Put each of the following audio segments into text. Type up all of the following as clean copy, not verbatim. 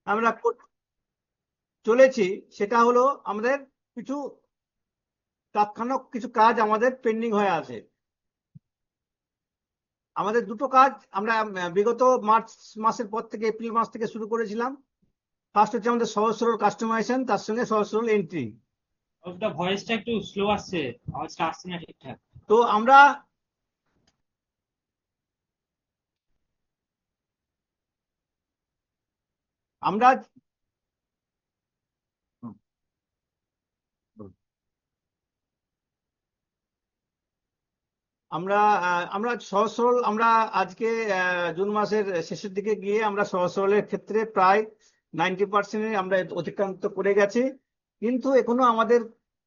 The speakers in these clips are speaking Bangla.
আমরা চলেছি, সেটা হলো আমাদের কিছু তাৎক্ষণিক কিছু কাজ আমাদের পেন্ডিং হয়ে আছে। আমাদের দুটো কাজ আমরা বিগত মার্চ মাসের পর থেকে, এপ্রিল মাস থেকে শুরু করেছিলাম। ফার্স্ট হচ্ছে আমাদের সহজ সরল কাস্টমাইজেশন, তার সঙ্গে সহজ সরল এন্ট্রি। ওটা ভয়েসটা একটু স্লো আসছে, আওয়াজটা আসছে না ঠিকঠাক। তো আমরা আমরা আমরা আমরা সহজ সরল, আমরা আজকে জুন মাসের শেষের দিকে গিয়ে আমরা সহজ সরলের ক্ষেত্রে প্রায় 90% আমরা অতিক্রান্ত করে গেছি। কিন্তু এখনো আমাদের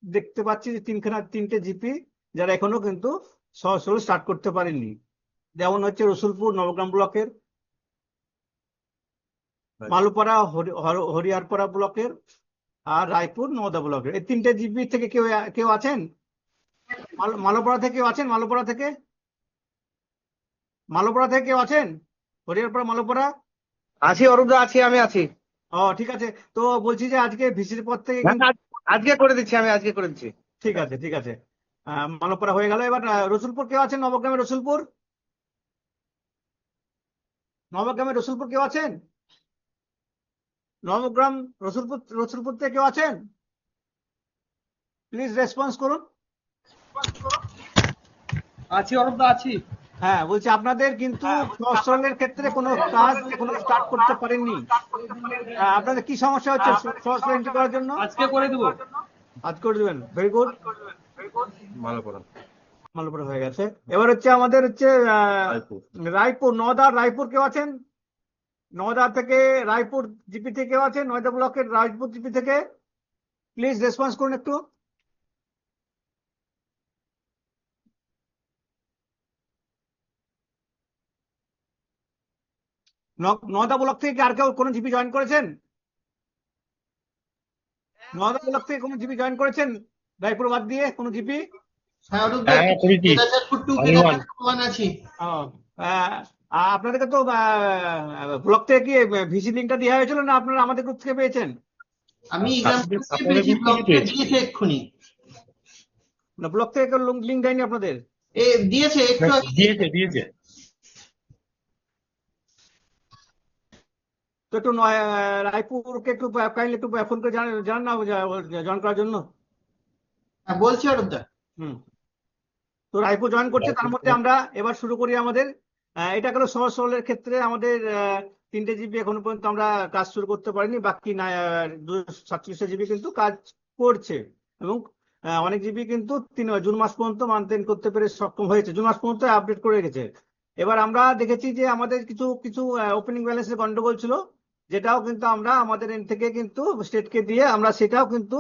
দেখতে পাচ্ছি যে তিনটে জিপি যারা এখনো কিন্তু সহজ সরল স্টার্ট করতে পারেননি। যেমন হচ্ছে রসুলপুর নবগ্রাম ব্লকের, মালুপাড়া হরিহরপাড়া ব্লকের, আর রায়পুর নওদা ব্লকের। এই তিনটে জিপি থেকে কেউ কেউ আছেন? মালুপাড়া থেকে কেউ আছেন? মালুপাড়া থেকে কেউ আছেন? হরিহরপাড়া, মালুপাড়া? আছি অরূপদা, আছি, আমি আছি। ও ঠিক আছে। তো বলছি যে আজকে ভিসির পর থেকে হ্যাঁ, কিন্তু আজকে করে দিচ্ছি, আমি আজকে করে দিচ্ছি। ঠিক আছে, ঠিক আছে। মালপড়া হয়ে গেল। এবার রসুলপুর কেউ আছেন? নবগ্রামের রসুলপুর, নবগ্রামের রসুলপুর কেউ আছেন? নবগ্রাম রসুলপুর থেকে কেউ আছেন? প্লিজ রেসপন্স করুন। আছি অরূপদা, আছি। হ্যাঁ, বলছি আপনাদের কিন্তু সহস্রলের ক্ষেত্রে কোনো কাজ এখনো স্টার্ট করতে পারেননি। আপনাদের কি সমস্যা হচ্ছে সহস্র এন্ট্রি করার জন্য? আজকে করে দেবো। আজ করে দেবেন, ভেরি গুড। মালাপুরম। মালপড়া হয়ে গেছে। এবার হচ্ছে আমাদের হচ্ছে রায়পুর, রায়পুর কেউ আছেন? নওদা থেকে রায়পুর জিপি থেকে কেউ আছেন? নয়দা ব্লকের রায়পুর জিপি থেকে প্লিজ রেসপন্স করুন একটু। নওদা ব্লক থেকে কি আর কেউ কোনো জিপি জয়েন করেছেন? নওদা ব্লক থেকে কোনো জিপি জয়েন করেছেন? রায়পুর বাদ দিয়ে কোনো জিপি? হ্যাঁ অরূপ হ্যাঁ, করেছি। কেদারপুর টু কেদারপুর ওয়ান আছি। আপনাদেরকে তো ব্লক থেকে কি ভিসি লিঙ্কটা দেওয়া হয়েছিল, না আপনারা আমাদের গ্রুপ থেকে পেয়েছেন? আমি এক্সাম থেকে পেয়েছি, ব্লক থেকে দিয়েছে এক্ষুনি। না, ব্লক থেকে কেউ লিঙ্ক দেয়নি আপনাদের? দিয়েছে একটু আগে। দিয়েছে দিয়েছে। তো একটু রায়পুরকে একটু কাইন্ডলি একটু ফোন করে জানান না জয়েন করার জন্য। হ্যাঁ বলছি অরূপদা। হুম। তো রায়পুর জয়েন করছে, তার মধ্যে আমরা এবার শুরু করি আমাদের এটা গেল সহজ সরলের ক্ষেত্রে আমাদের তিনটে জিবি এখনো পর্যন্ত আমরা কাজ শুরু করতে পারিনি। বাকি 247 জিবি কিন্তু কাজ করছে, এবং অনেক জিবি কিন্তু জুন মাস পর্যন্ত মানতেন করতে পেরে সক্ষম হয়েছে, জুন মাস পর্যন্ত আপডেট করে রেখেছে। এবার আমরা দেখেছি যে আমাদের কিছু কিছু ওপেনিং ব্যালেন্সের গন্ডগোল ছিল, যেটাও কিন্তু আমরা আমাদের এন্ড থেকে কিন্তু স্টেটকে দিয়ে আমরা সেটাও কিন্তু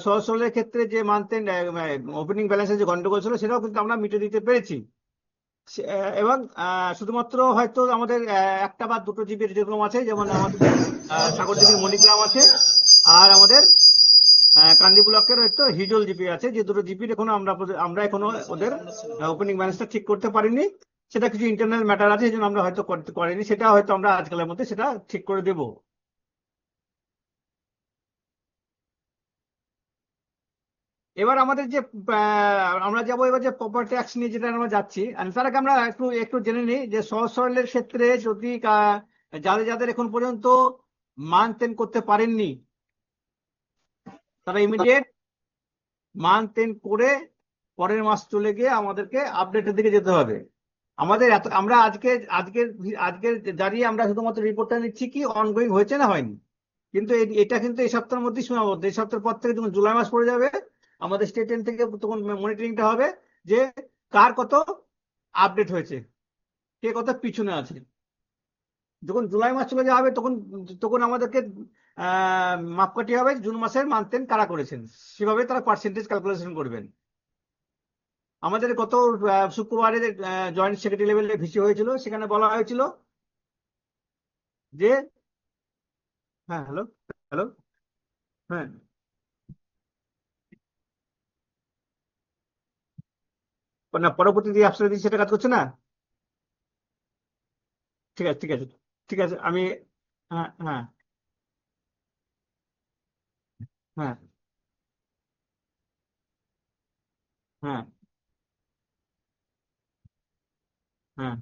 সহজ সরলের ক্ষেত্রে যে মানতেন ওপেনিং ব্যালেন্সের যে গন্ডগোল ছিল সেটাও কিন্তু আমরা মিটে দিতে পেরেছি। এবং শুধুমাত্র হয়তো আমাদের একটা বা দুটো জিবির যেরকম আছে, যেমন আমাদের সাগরদিঘির মণিগ্রাম আছে, আর আমাদের কান্দি ব্লকের হয়তো হিজল জিপি আছে। যে দুটো জিপির এখনো আমরা এখনো ওদের ওপেনিং ব্যালেন্সটা ঠিক করতে পারিনি। সেটা কিছু ইন্টারনাল ম্যাটার আছে, এই জন্য আমরা হয়তো করতে পারিনি। সেটা হয়তো আমরা আজকালের মধ্যে সেটা ঠিক করে দেবো। এবার আমাদের যে আমরা যাবো এবার যে প্রপার্টি ট্যাক্স নিয়ে যেটা আমরা যাচ্ছি, তার আগে আমরা একটু একটু জেনে নিই যে সহজ সরলের ক্ষেত্রে যদি যাদের যাদের এখন পর্যন্ত মানতেন করতে পারেননি, তারা ইমিডিয়েট মানতেন করে পরের মাস চলে গিয়ে আমাদেরকে আপডেটের দিকে যেতে হবে। আমাদের আমরা আজকের আজকের দাঁড়িয়ে আমরা শুধুমাত্র রিপোর্টটা নিচ্ছি কি অনগোয়িং হয়েছে না হয়নি। কিন্তু এটা কিন্তু এই সপ্তাহের মধ্যেই সীমাবদ্ধ। এই সপ্তাহের পর থেকে যখন জুলাই মাস পড়ে যাবে, আমাদের স্টেট এন্ড থেকে তখন মনিটরিংটা হবে যে কার কত আপডেট হয়েছে, কে কত পিছনে আছে। যখন জুলাই মাস চলে যাবে তখন তখন আমাদেরকে মাপকাঠি হবে জুন মাসের মানতেন কারা করেছেন, সেভাবে তারা পার্সেন্টেজ ক্যালকুলেশন করবেন। আমাদের গত শুক্রবারে জয়েন্ট সেক্রেটারি লেভেলে ভিসি হয়েছিল, সেখানে বলা হয়েছিল যে হ্যাঁ, হ্যালো, হ্যালো, হ্যাঁ, না পরবর্তী যে অ্যাপসটা দিচ্ছি সেটা কাজ করছে না। ঠিক আছে, ঠিক আছে, ঠিক আছে। আমি হ্যাঁ, হ্যাঁ, হ্যাঁ, হ্যাঁ, হ্যাঁ,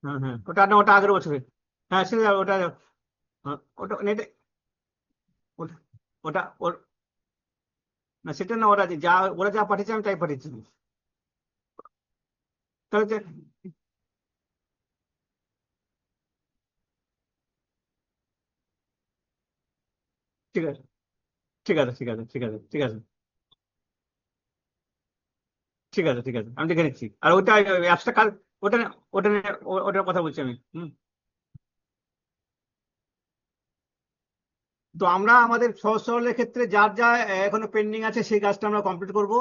হ্যাঁ, হ্যাঁ, ওটা না, ওটা আগের বছরে। হ্যাঁ, সেটা ওটা, ওটা এটা, ওটা ওটা না, সেটা না, ওরা যা পাঠিয়েছে আমি তাই পাঠিয়েছি। তাহলে ঠিক আছে, ঠিক আছে, ঠিক আছে, ঠিক আছে, ঠিক আছে, ঠিক আছে, ঠিক আছে, আমি দেখে নিচ্ছি। আর ওটা অ্যাপসটা কার, ওটা ওটা ওটার কথা বলছি আমি। তো আমরা আমাদের সহজ সরলের ক্ষেত্রে যার যা এখনো পেন্ডিং আছে সেই কাজটা আমরা কমপ্লিট করব,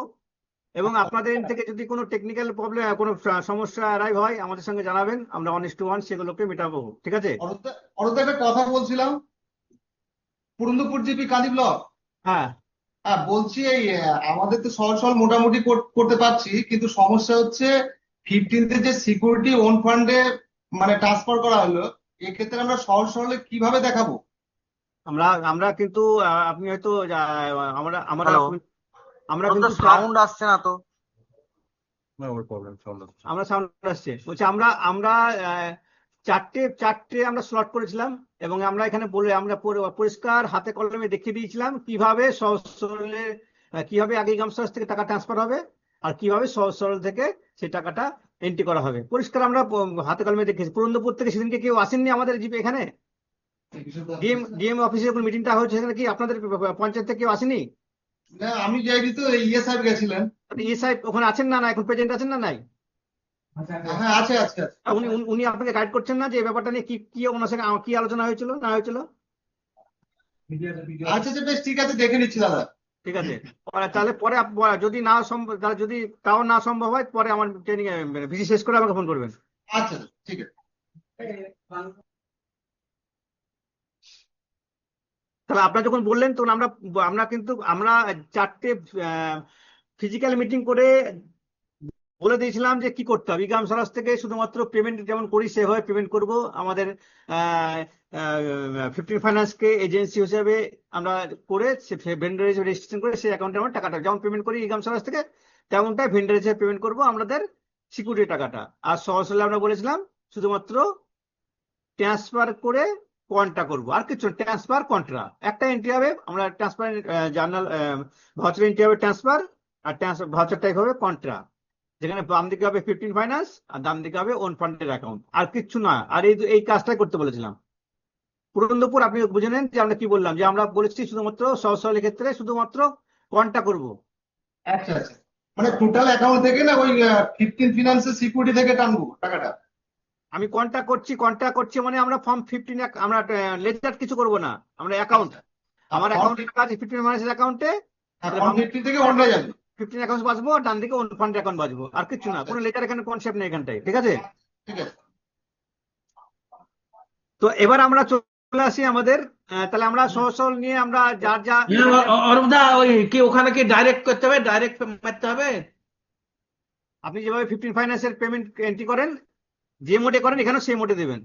এবং আপনাদের এন্ড থেকে যদি কোনো টেকনিক্যাল প্রবলেম, কোনো সমস্যা অ্যারাইভ হয় আমাদের সঙ্গে জানাবেন, আমরা 1:1 সেগুলোকে মেটাবো, ঠিক আছে? অরূপদা, অরূপদা, একটা কথা বলছিলাম। Purandarpur GP Kali block. হ্যাঁ, হ্যাঁ, বলছি এই আমাদের তো সহজ সরল মোটামুটি করতে পারছি, কিন্তু সমস্যা হচ্ছে 15th যে সিকিউরিটি ওন ফান্ডে মানে ট্রান্সফার করা হলো, এক্ষেত্রে আমরা সহজ সরলে কিভাবে দেখাবো? আমরা আমরা কিন্তু আপনি হয়তো আমরা আমরা হ্যালো, আমরা ওর তো কিন্তু সাউন্ড আসছে না তো। না, ওর প্রবলেম সাউন্ড হচ্ছে। আমরা সাউন্ড আসছে বলছি, আমরা আমরা চারটে চারটে আমরা স্লট করেছিলাম, এবং আমরা এখানে বলে আমরা পরিষ্কার হাতে কলমে দেখিয়ে দিয়েছিলাম কিভাবে সহজ সরলে কিভাবে আগে ইনকাম সোর্স থেকে টাকা ট্রান্সফার হবে, আর কিভাবে সহজ সরল থেকে সেই টাকাটা এন্ট্রি করা হবে। পরিষ্কার আমরা হাতে কলমে দেখিয়েছি। পুরন্দরপুর থেকে সেদিনকে কেউ আসেননি আমাদের জিপে এখানে? ডিএম অফিসে যখন মিটিংটা হয়েছে সেখানে কি আপনাদের পঞ্চায়েত থেকে কেউ আসেনি? না, আমি যাইনি তো, ইয়ে সাহেব গেছিলেন। ইয়ে সাহেব ওখানে আছেন না, না এখন প্রেজেন্ট আছেন না নাই? হ্যাঁ, আছে আছে আছে। উনি উনি উনি আপনাকে গাইড করছেন না যে এই ব্যাপারটা নিয়ে কি কি ওনার সঙ্গে কি আলোচনা হয়েছিল না হয়েছিল? আচ্ছা আচ্ছা, বেশ, ঠিক আছে, দেখে নিচ্ছি দাদা। ঠিক আছে, তাহলে পরে যদি না সম্ভব, তাহলে যদি তাও না সম্ভব হয় পরে আমার ট্রেনিং ভিজি শেষ করে আমাকে ফোন করবেন। আচ্ছা, ঠিক আছে। তাহলে আপনার যখন বললেন তখন আমরা আমরা কিন্তু আমরা চারটে ফিজিক্যাল মিটিং করে বলে দিয়েছিলাম যে কি করতে হবে। ইকাম সরাস থেকে শুধুমাত্র পেমেন্ট যেমন করি সেভাবে পেমেন্ট করব। আমাদের 15 ফাইন্যান্সকে এজেন্সি হিসেবে আমরা করে ভেন্ডার হিসেবে রেজিস্ট্রেশন করে সেই অ্যাকাউন্টে আমরা টাকাটা যেমন পেমেন্ট করি ইকাম সরাস থেকে, তেমনটাই ভেন্ডার হিসেবে পেমেন্ট করব আমাদের সিকিউরিটি টাকাটা। আর সরাসরি আমরা বলেছিলাম শুধুমাত্র ট্রান্সফার করে কন্ট্রা করব, আর কিছু ট্রান্সফার কন্ট্রা একটা এন্ট্রি হবে। আমরা ট্রান্সফার জার্নাল ভাউচার এন্ট্রি হবে ট্রান্সফার, আর ভাউচার টাইপ হবে কন্ট্রা, যেখানে বাম দিকে হবে 15 ফাইন্যান্স আর ডান দিকে হবে ওন ফান্ডের অ্যাকাউন্ট, আর কিচ্ছু না। আর এই কাজটাই করতে বলেছিলাম। পুরন্দরপুর আপনি বুঝে নেন যে আমরা কি বললাম, যে আমরা বলেছি শুধুমাত্র সহজ সরলের ক্ষেত্রে শুধুমাত্র কন্ট্রা করব। আচ্ছা আচ্ছা, মানে টোটাল অ্যাকাউন্ট থেকে না, ওই 15 ফিনান্সের সিকিউরিটি থেকে টানবো টাকাটা? আমি কন্ট্রা করছি মানে আমরা ফর্ম 15 আমরা লেজার কিছু করব না, আমরা অ্যাকাউন্ট, আমার অ্যাকাউন্টে টাকা আছে 15 ফাইন্যান্সের অ্যাকাউন্টে, ফর্ম 15 থেকে অন্যে যাবে। 15 অ্যাকাউন্ট বাঁচবো, আর ডান দিকে ওন ফান্ডের অ্যাকাউন্ট বাঁচবো, আর কিছু না, কোনো লেজার এখানে কনসেপ্ট নেই এখানটায়, ঠিক আছে? ঠিক আছে। তো এবার আমরা চলে আসি আমাদের তাহলে আমরা সহজ সরল নিয়ে আমরা যার যা অরূপদা, ওই কি ওখানে কি ডাইরেক্ট করতে হবে, ডাইরেক্ট মারতে হবে? আপনি যেভাবে 15 ফাইন্যান্সের পেমেন্ট এন্ট্রি করেন, যে মোডে করেন এখানেও সেই মোডে দেবেন।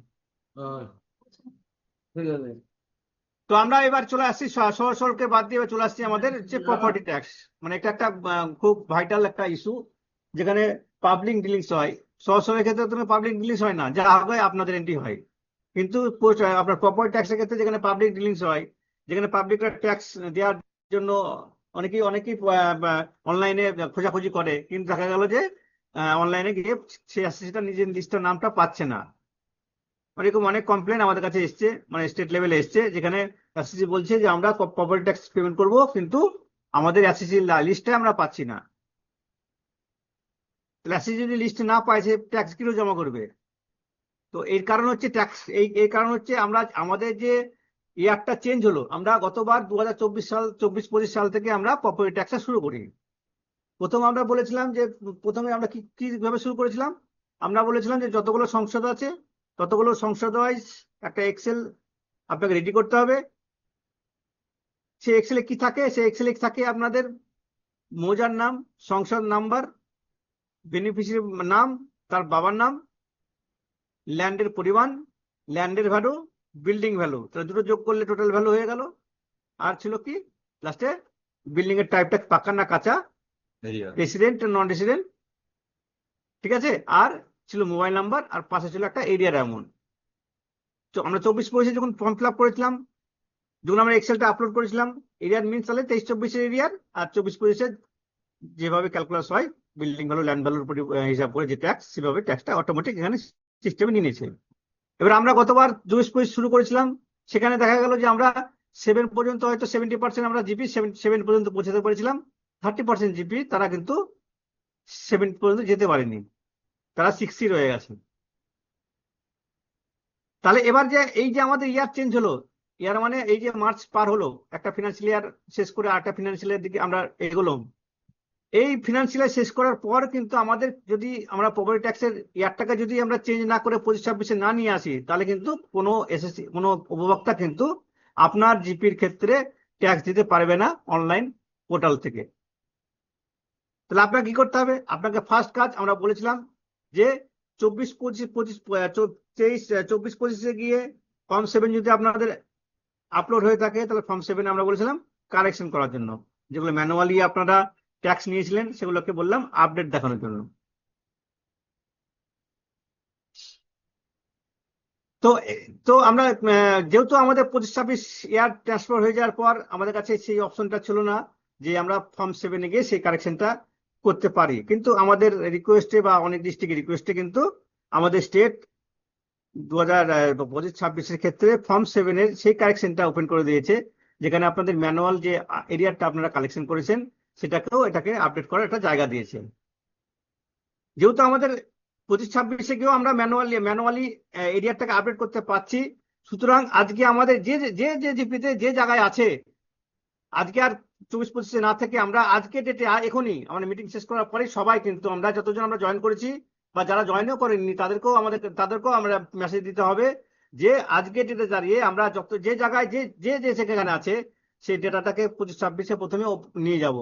ঠিক আছে। তো আমরা এবার চলে আসছি সহজ সরলকে বাদ দিয়ে এবার চলে আসছি আমাদের যে প্রপার্টি ট্যাক্স, মানে এটা একটা খুব ভাইটাল একটা ইস্যু, যেখানে পাবলিক ডিলিংস হয়। সহজ সরলের ক্ষেত্রে তুমি পাবলিক ডিলিংস হয় না, যা হয় আপনাদের এন্ট্রি হয়। কিন্তু আপনার প্রপার্টি ট্যাক্সের ক্ষেত্রে যেখানে পাবলিক ডিলিংস হয়, যেখানে পাবলিকরা ট্যাক্স দেওয়ার জন্য অনেকেই অনেকেই অনলাইনে খোঁজাখুঁজি করে, কিন্তু দেখা গেল যে অনলাইনে গিয়ে সেটা নিজের নির্দিষ্ট নামটা পাচ্ছে না। এরকম অনেক কমপ্লেন আমাদের কাছে এসছে, মানে স্টেট লেভেলে এসছে, যেখানে এসএসসি বলছে যে আমরা প্রপার্টি ট্যাক্স পেমেন্ট করব, কিন্তু আমাদের এসএসসি লিস্টে আমরা পাচ্ছি না। এসএসসি যদি লিস্ট না পায় সে ট্যাক্স কিলো জমা করবে? তো এর কারণ হচ্ছে ট্যাক্স, এই কারণ হচ্ছে আমরা আমাদের যে ইয়ারটা চেঞ্জ হলো, আমরা গতবার 2024-25 সাল থেকে আমরা প্রপার্টি ট্যাক্সটা শুরু করি। প্রথম আমরা বলেছিলাম যে প্রথমে আমরা কিভাবে শুরু করেছিলাম, আমরা বলেছিলাম যে যতগুলো সংসদ আছে ততগুলো সংসদ ওয়াইজ একটা এক্সেল আপনাকে রেডি করতে হবে। সেই এক্সেলে কি থাকে, সেই এক্সেলে থাকে আপনাদের মৌজার নাম, সংসদ নাম্বার, বেনিফিশিয়ারি নাম, তার বাবার নাম, ল্যান্ডের পরিমাণ, ল্যান্ডের ভ্যালু, বিল্ডিং ভ্যালু, তাহলে দুটো যোগ করলে টোটাল ভ্যালু হয়ে গেল। আর ছিল কি লাস্টে, বিল্ডিং এর টাইপটা পাকা না কাঁচা, এরিয়া। রেসিডেন্ট নন রেসিডেন্ট, ঠিক আছে। আর ছিল মোবাইল নাম্বার, আর পাশে ছিল একটা এরিয়ার অ্যামাউন্ট। তো আমরা 24-25 যখন ফর্ম ফিল আপ করেছিলাম, যখন আমরা এক্সেলটা আপলোড করেছিলাম, এরিয়ার মিন তাহলে 23-24 এরিয়ার, আর 24-25 যেভাবে ক্যালকুলাস হয় বিল্ডিং ভ্যালু ল্যান্ড ভ্যালুর উপর হিসাব করে যে ট্যাক্স, সেভাবে ট্যাক্সটা অটোমেটিক এখানে সিস্টেমে নিয়ে নিয়েছে। এবার আমরা গতবার 24-25 শুরু করেছিলাম, সেখানে দেখা গেল যে আমরা 7 পর্যন্ত হয়তো 70% আমরা জিপি 7 পর্যন্ত পৌঁছাতে পেরেছিলাম, 30% জিপি তারা কিন্তু 7 পর্যন্ত যেতে পারেনি, তারা 60 রয়ে গেছে। তাহলে এবার যে এই যে আমাদের ইয়ার চেঞ্জ হলো, ইয়ার মানে এই যে মার্চ পার হলো, একটা ফিনান্সিয়াল ইয়ার শেষ করে আরেকটা ফিনান্সিয়াল ইয়ার দিকে আমরা এগোলাম। এই ফিনান্সিয়াল ইয়ার শেষ করার পর কিন্তু আমাদের যদি আমরা প্রপার্টি ট্যাক্সের ইয়ারটাকে যদি আমরা চেঞ্জ না করে 25-26 না নিয়ে আসি, তাহলে কিন্তু কোনো এসএসসি কোনো উপভোক্তা কিন্তু আপনার জিপির ক্ষেত্রে ট্যাক্স দিতে পারবে না অনলাইন পোর্টাল থেকে। তাহলে আপনাকে কি করতে হবে? আপনাকে ফার্স্ট কাজ আমরা বলেছিলাম যে 24-25 গিয়ে ফর্ম 7 যদি আপনাদের আপলোড হয়ে থাকে, তাহলে ফর্ম 7 আমরা বলেছিলাম কারেকশন করার জন্য, যেগুলো ম্যানুয়ালি আপনারা ট্যাক্স নিয়েছিলেন সেগুলোকে বললাম আপডেট দেখানোর জন্য। তো তো আমরা যেহেতু আমাদের 25-26 ইয়ার ট্রান্সফার হয়ে যাওয়ার পর আমাদের কাছে সেই অপশনটা ছিল না যে আমরা ফর্ম 7 গিয়ে সেই কারেকশনটা করতে পারি, কিন্তু আমাদের রিকোয়েস্টে বা অনেক ডিস্ট্রিক্টের রিকোয়েস্টে কিন্তু আমাদের স্টেট 2025-26 ক্ষেত্রে ফর্ম 7 এর সেই কারেকশনটা ওপেন করে দিয়েছে, যেখানে আপনাদের ম্যানুয়াল যে এরিয়াটা আপনারা কালেকশন করেছেন সেটাকেও এটাকে আপডেট করার একটা জায়গা দিয়েছে। যেহেতু আমাদের 25-26 গিয়েও আমরা ম্যানুয়ালি এরিয়াটাকে আপডেট করতে পারছি, সুতরাং আজকে আমাদের যে যে যে জিপিতে যে জায়গায় আছে, আজকে আর 24-25 না থেকে আমরা আজকে ডেটে এখনই আমাদের মিটিং শেষ করার পরে সবাই কিন্তু আমরা যতজন আমরা জয়েন করেছি বা যারা জয়েনও করেননি তাদেরকেও আমরা মেসেজ দিতে হবে যে আজকে ডেটে দাঁড়িয়ে আমরা যত যে জায়গায় যে যে যে সেখানে আছে সেই ডেটাটাকে 25-26 প্রথমে নিয়ে যাব।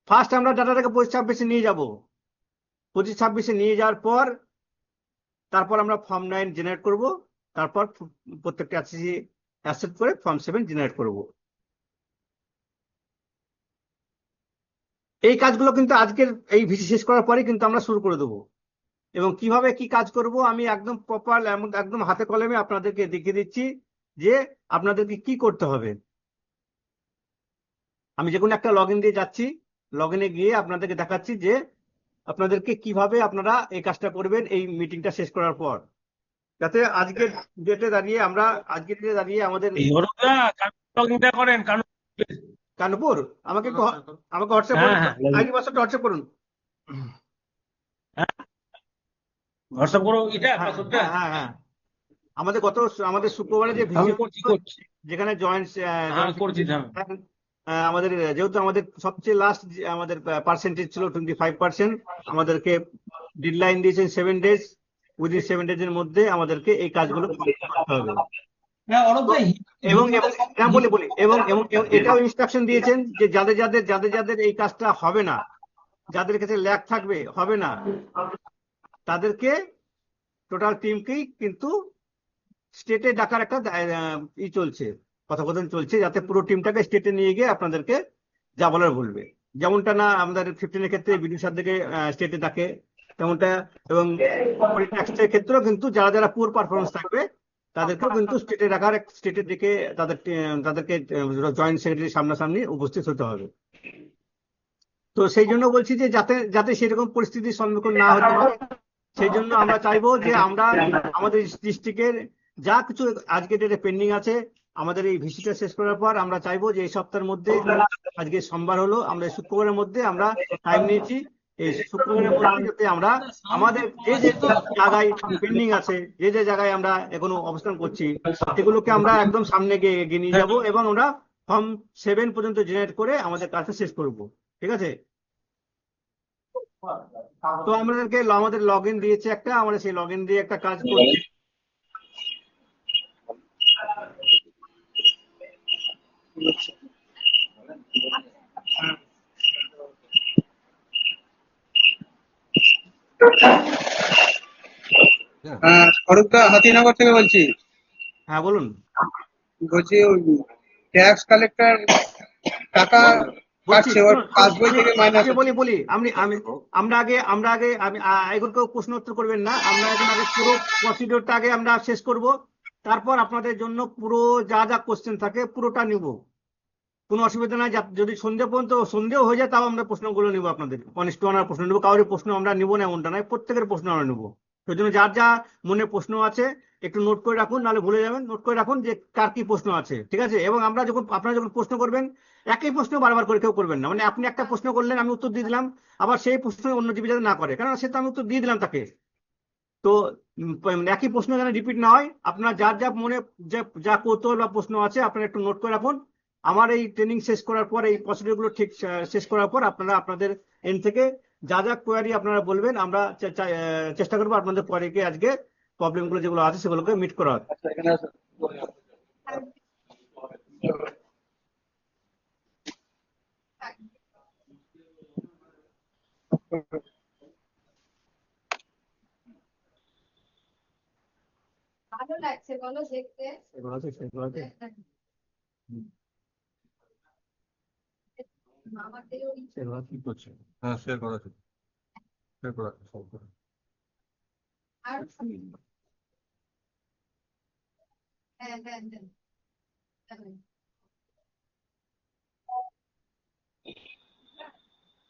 ফার্স্ট আমরা ডাটাটাকে 25-26 নিয়ে যাব। 25-26 নিয়ে যাওয়ার পর তারপর আমরা ফর্ম 9 জেনারেট করব, তারপর প্রত্যেকটা অ্যাকসেপ্ট করে ফর্ম 7 জেনারেট করব। এই কাজগুলো কিন্তু আজকের এই ভিসি শেষ করার পরে কিন্তু আমরা শুরু করে দেবো, এবং কিভাবে কি কাজ করব আমি একদম প্রপার একদম হাতে কলমে আপনাদেরকে দেখিয়ে দিচ্ছি যে আপনাদেরকে কি করতে হবে। আমি যে কোনো একটা লগ ইন দিয়ে যাচ্ছি, লগ ইনে গিয়ে আপনাদেরকে দেখাচ্ছি যে আপনাদেরকে কিভাবে আপনারা এই কাজটা করবেন এই মিটিংটা শেষ করার পর, যাতে আজকের ডেটে দাঁড়িয়ে আমাদের লগইনটা করেন কানপুর আমাকে হোয়াটসঅ্যাপ করুন, আইডি পাসওয়ার্ডটা হোয়াটসঅ্যাপ করুন। হোয়াটসঅ্যাপ করো এটা হ্যাঁ পাসওয়ার্ডটা। হ্যাঁ হ্যাঁ আমাদের শুক্রবারে যে আমি ভিসি করছি যেখানে জয়েন্ট করছি আমাদের যেহেতু আমাদের সবচেয়ে লাস্ট আমাদের পার্সেন্টেজ ছিল 25%, আমাদেরকে ডেডলাইন দিয়েছেন 7 ডেজ, উইদিন 7 ডেজ এর মধ্যে আমাদেরকে এই কাজগুলো করতে হবে। এবং এটাও ইনস্ট্রাকশন দিয়েছেন যে যাদের এই কাজটা হবে না, যাদের কাছে ল্যাগ থাকবে হবে না, তাদেরকে টোটাল টিমকেই কিন্তু স্টেটে ডাকার একটা কথোপকথন চলছে, যাতে পুরো টিমটাকে স্টেটে নিয়ে গিয়ে আপনাদেরকে যা বলার বলবে। যেমনটা না আমাদের 15 ক্ষেত্রে বিডিও স্যারদেরকে স্টেটে ডাকে তেমনটা, এবং ট্যাক্সের ক্ষেত্রেও কিন্তু যারা পুয়ার পারফরমেন্স থাকবে তাদেরকেও কিন্তু স্টেটে ডেকে তাদেরকে জয়েন্ট সেক্রেটারি সামনাসামনি উপস্থিত হতে হবে। তো সেই জন্য বলছি যে যাতে সেরকম পরিস্থিতির সম্মুখীন না হতে হয়, সেই জন্য আমরা চাইবো যে আমরা আমাদের ডিস্ট্রিক্টের যা কিছু আজকে ডেটে পেন্ডিং আছে, আমাদের এই ভিসিটা শেষ করার পর আমরা চাইবো যে এই সপ্তাহের মধ্যে, আজকে সোমবার হলো, আমরা শুক্রবারের মধ্যে আমরা টাইম নিয়েছি, এই শুক্রবারের মধ্যে যাতে আমরা আমাদের যে যে জায়গায় পেন্ডিং আছে, যে যে জায়গায় আমরা এখনো অবস্থান করছি, সেগুলোকে আমরা একদম সামনে এগিয়ে নিয়ে যাবো, এবং আমরা ফর্ম 7 পর্যন্ত জেনারেট করে আমাদের কাজটা শেষ করব। ঠিক আছে? তো আমাদের লগ ইন দিয়েছে একটা, আমরা সেই লগ ইন দিয়ে একটা কাজ করছি। ফারুকদা হাতিনগর থেকে বলছি। হ্যাঁ বলুন। বলছি ওই ট্যাক্স কালেক্টর টাকা বলছি কাটছে ওর শুনুন, পাসবই আমি থেকে মাইনাস আগে হচ্ছে। বলি আমরা আগে আমি এখন কেউ প্রশ্ন উত্তর করবেন না, আমরা এখন আগে পুরো প্রসিডিওরটা আগে আমরা শেষ করব, তারপর আপনাদের জন্য পুরো যা যা কোশ্চেন থাকে পুরোটা নিব, কোনো অসুবিধা নাই। যদি সন্ধ্যে পর্যন্ত সন্দেহ হয়ে যায় তাও আমরা প্রশ্নগুলো নিব, আপনাদের কনিষ্ঠ আনার প্রশ্ন নেবো, কারোর প্রশ্ন আমরা নিব না এমনটা নয়, প্রত্যেকের প্রশ্ন আমরা নেবো। সেই জন্য যার যা মনে প্রশ্ন আছে একটু নোট করে রাখুন, নাহলে ভুলে যাবেন। নোট করে রাখুন যে কার কি প্রশ্ন আছে, ঠিক আছে? এবং আপনারা যখন প্রশ্ন করবেন, একই প্রশ্ন বারবার করে কেউ করবেন না। মানে আপনি একটা প্রশ্ন করলেন, আমি উত্তর দিয়ে দিলাম, আবার সেই প্রশ্ন অন্য জীবী যাতে না করে, কারণ সে তো আমি উত্তর দিয়ে দিলাম তাকে। তো একই প্রশ্ন যেন রিপিট না হয়, আপনার যার যা মনে যা কৌতূহল বা প্রশ্ন আছে আপনারা একটু নোট করে রাখুন। আমার এই ট্রেনিং শেষ করার পর, এই প্রসিডিউর গুলো ঠিক শেষ করার পর আপনারা আপনাদের এন্ড থেকে যা যা কোয়ারি আপনারা বলবেন, আমরা চেষ্টা করবো আপনাদের কোয়ারিকে আজকে প্রবলেম গুলো যেগুলো আছে সেগুলোকে মিট করার। আচ্ছা, এখানে আছে। ভালো লাগছে বলো দেখতে। সেগুলো আছে। আমাদেরও সেগুলো কি করছে? হ্যাঁ শেয়ার করা আছে, শেয়ার করা আছে সব করে। আর হ্যাঁ হ্যাঁ হ্যাঁ হ্যাঁ।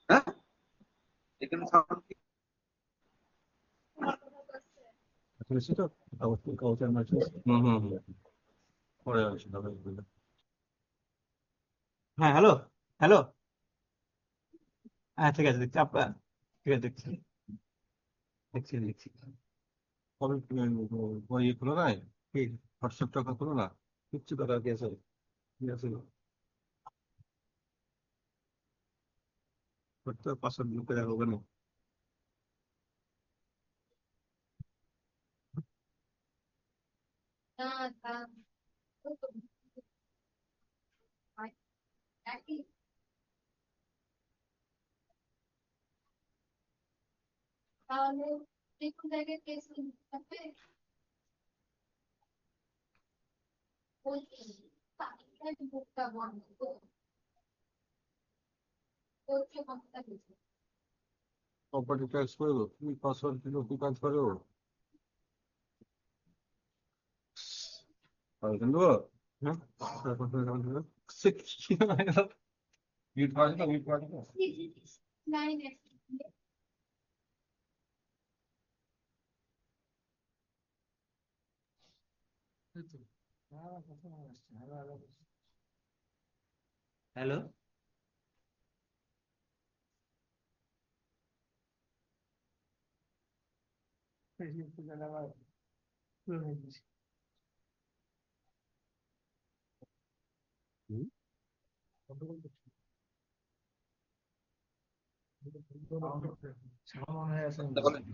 হ্যাঁ, এখানে sound কি? বুঝছি তো, অবশ্যই কাউচার মার্চ। হুম হুম হুম, পরে আছে তবে হ্যাঁ হ্যালো, হ্যালো, হ্যাঁ ঠিক আছে দেখছি আপনার, ঠিক আছে দেখছি দেখছি দেখছি। কবে ওই ইয়ে খুলো নাই, কি হোয়াটসঅ্যাপ টাকা খুলো না। কিচ্ছু করার কি আছে? কি আছে করতে, পাসওয়ার্ড ঢুকে দেখো কেন? না তা তো তো একই তাহলে দেখুন জায়গায় কেস হবে বলছি তাই বুকটা বন্ধ করছে কথা কিছু প্রপার্টি ট্যাক্স করে দেবো, তুমি পাসওয়ার্ড দিলো কি কাজ করে ও? আর কিন্তু হ্যাঁ তারপর তুমি কেমন হবে? মিউট করা ছিল, মিউট করা ছিল। লাইন হ্যালো,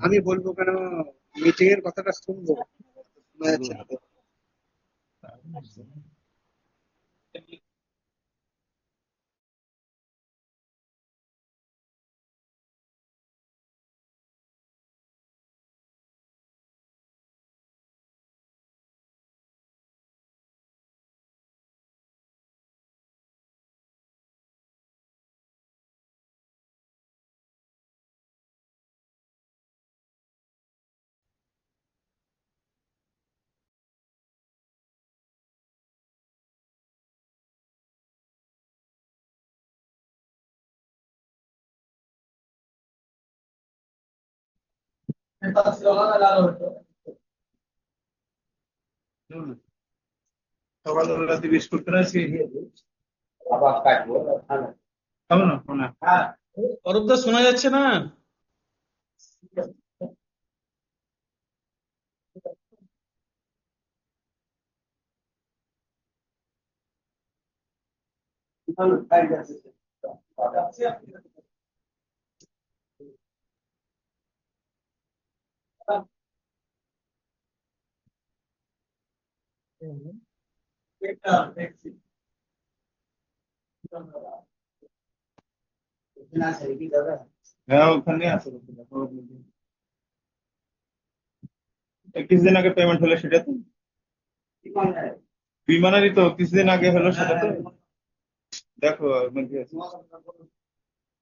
আমি বলবো কেন, মিটিং এর কথাটা শুনবো, শোনা যাচ্ছে না তো। সকালবেলাতে বিস্কুট করেছি, খাবো না খাবো না। অরূপদা শোনা যাচ্ছে না? হ্যাঁ ওখানে আছে, কিছুদিন আগে পেমেন্ট হলে সেটা তো বিমানেরই তো কিছুদিন আগে হলো সেটা তো দেখো ওর মধ্যে আছে।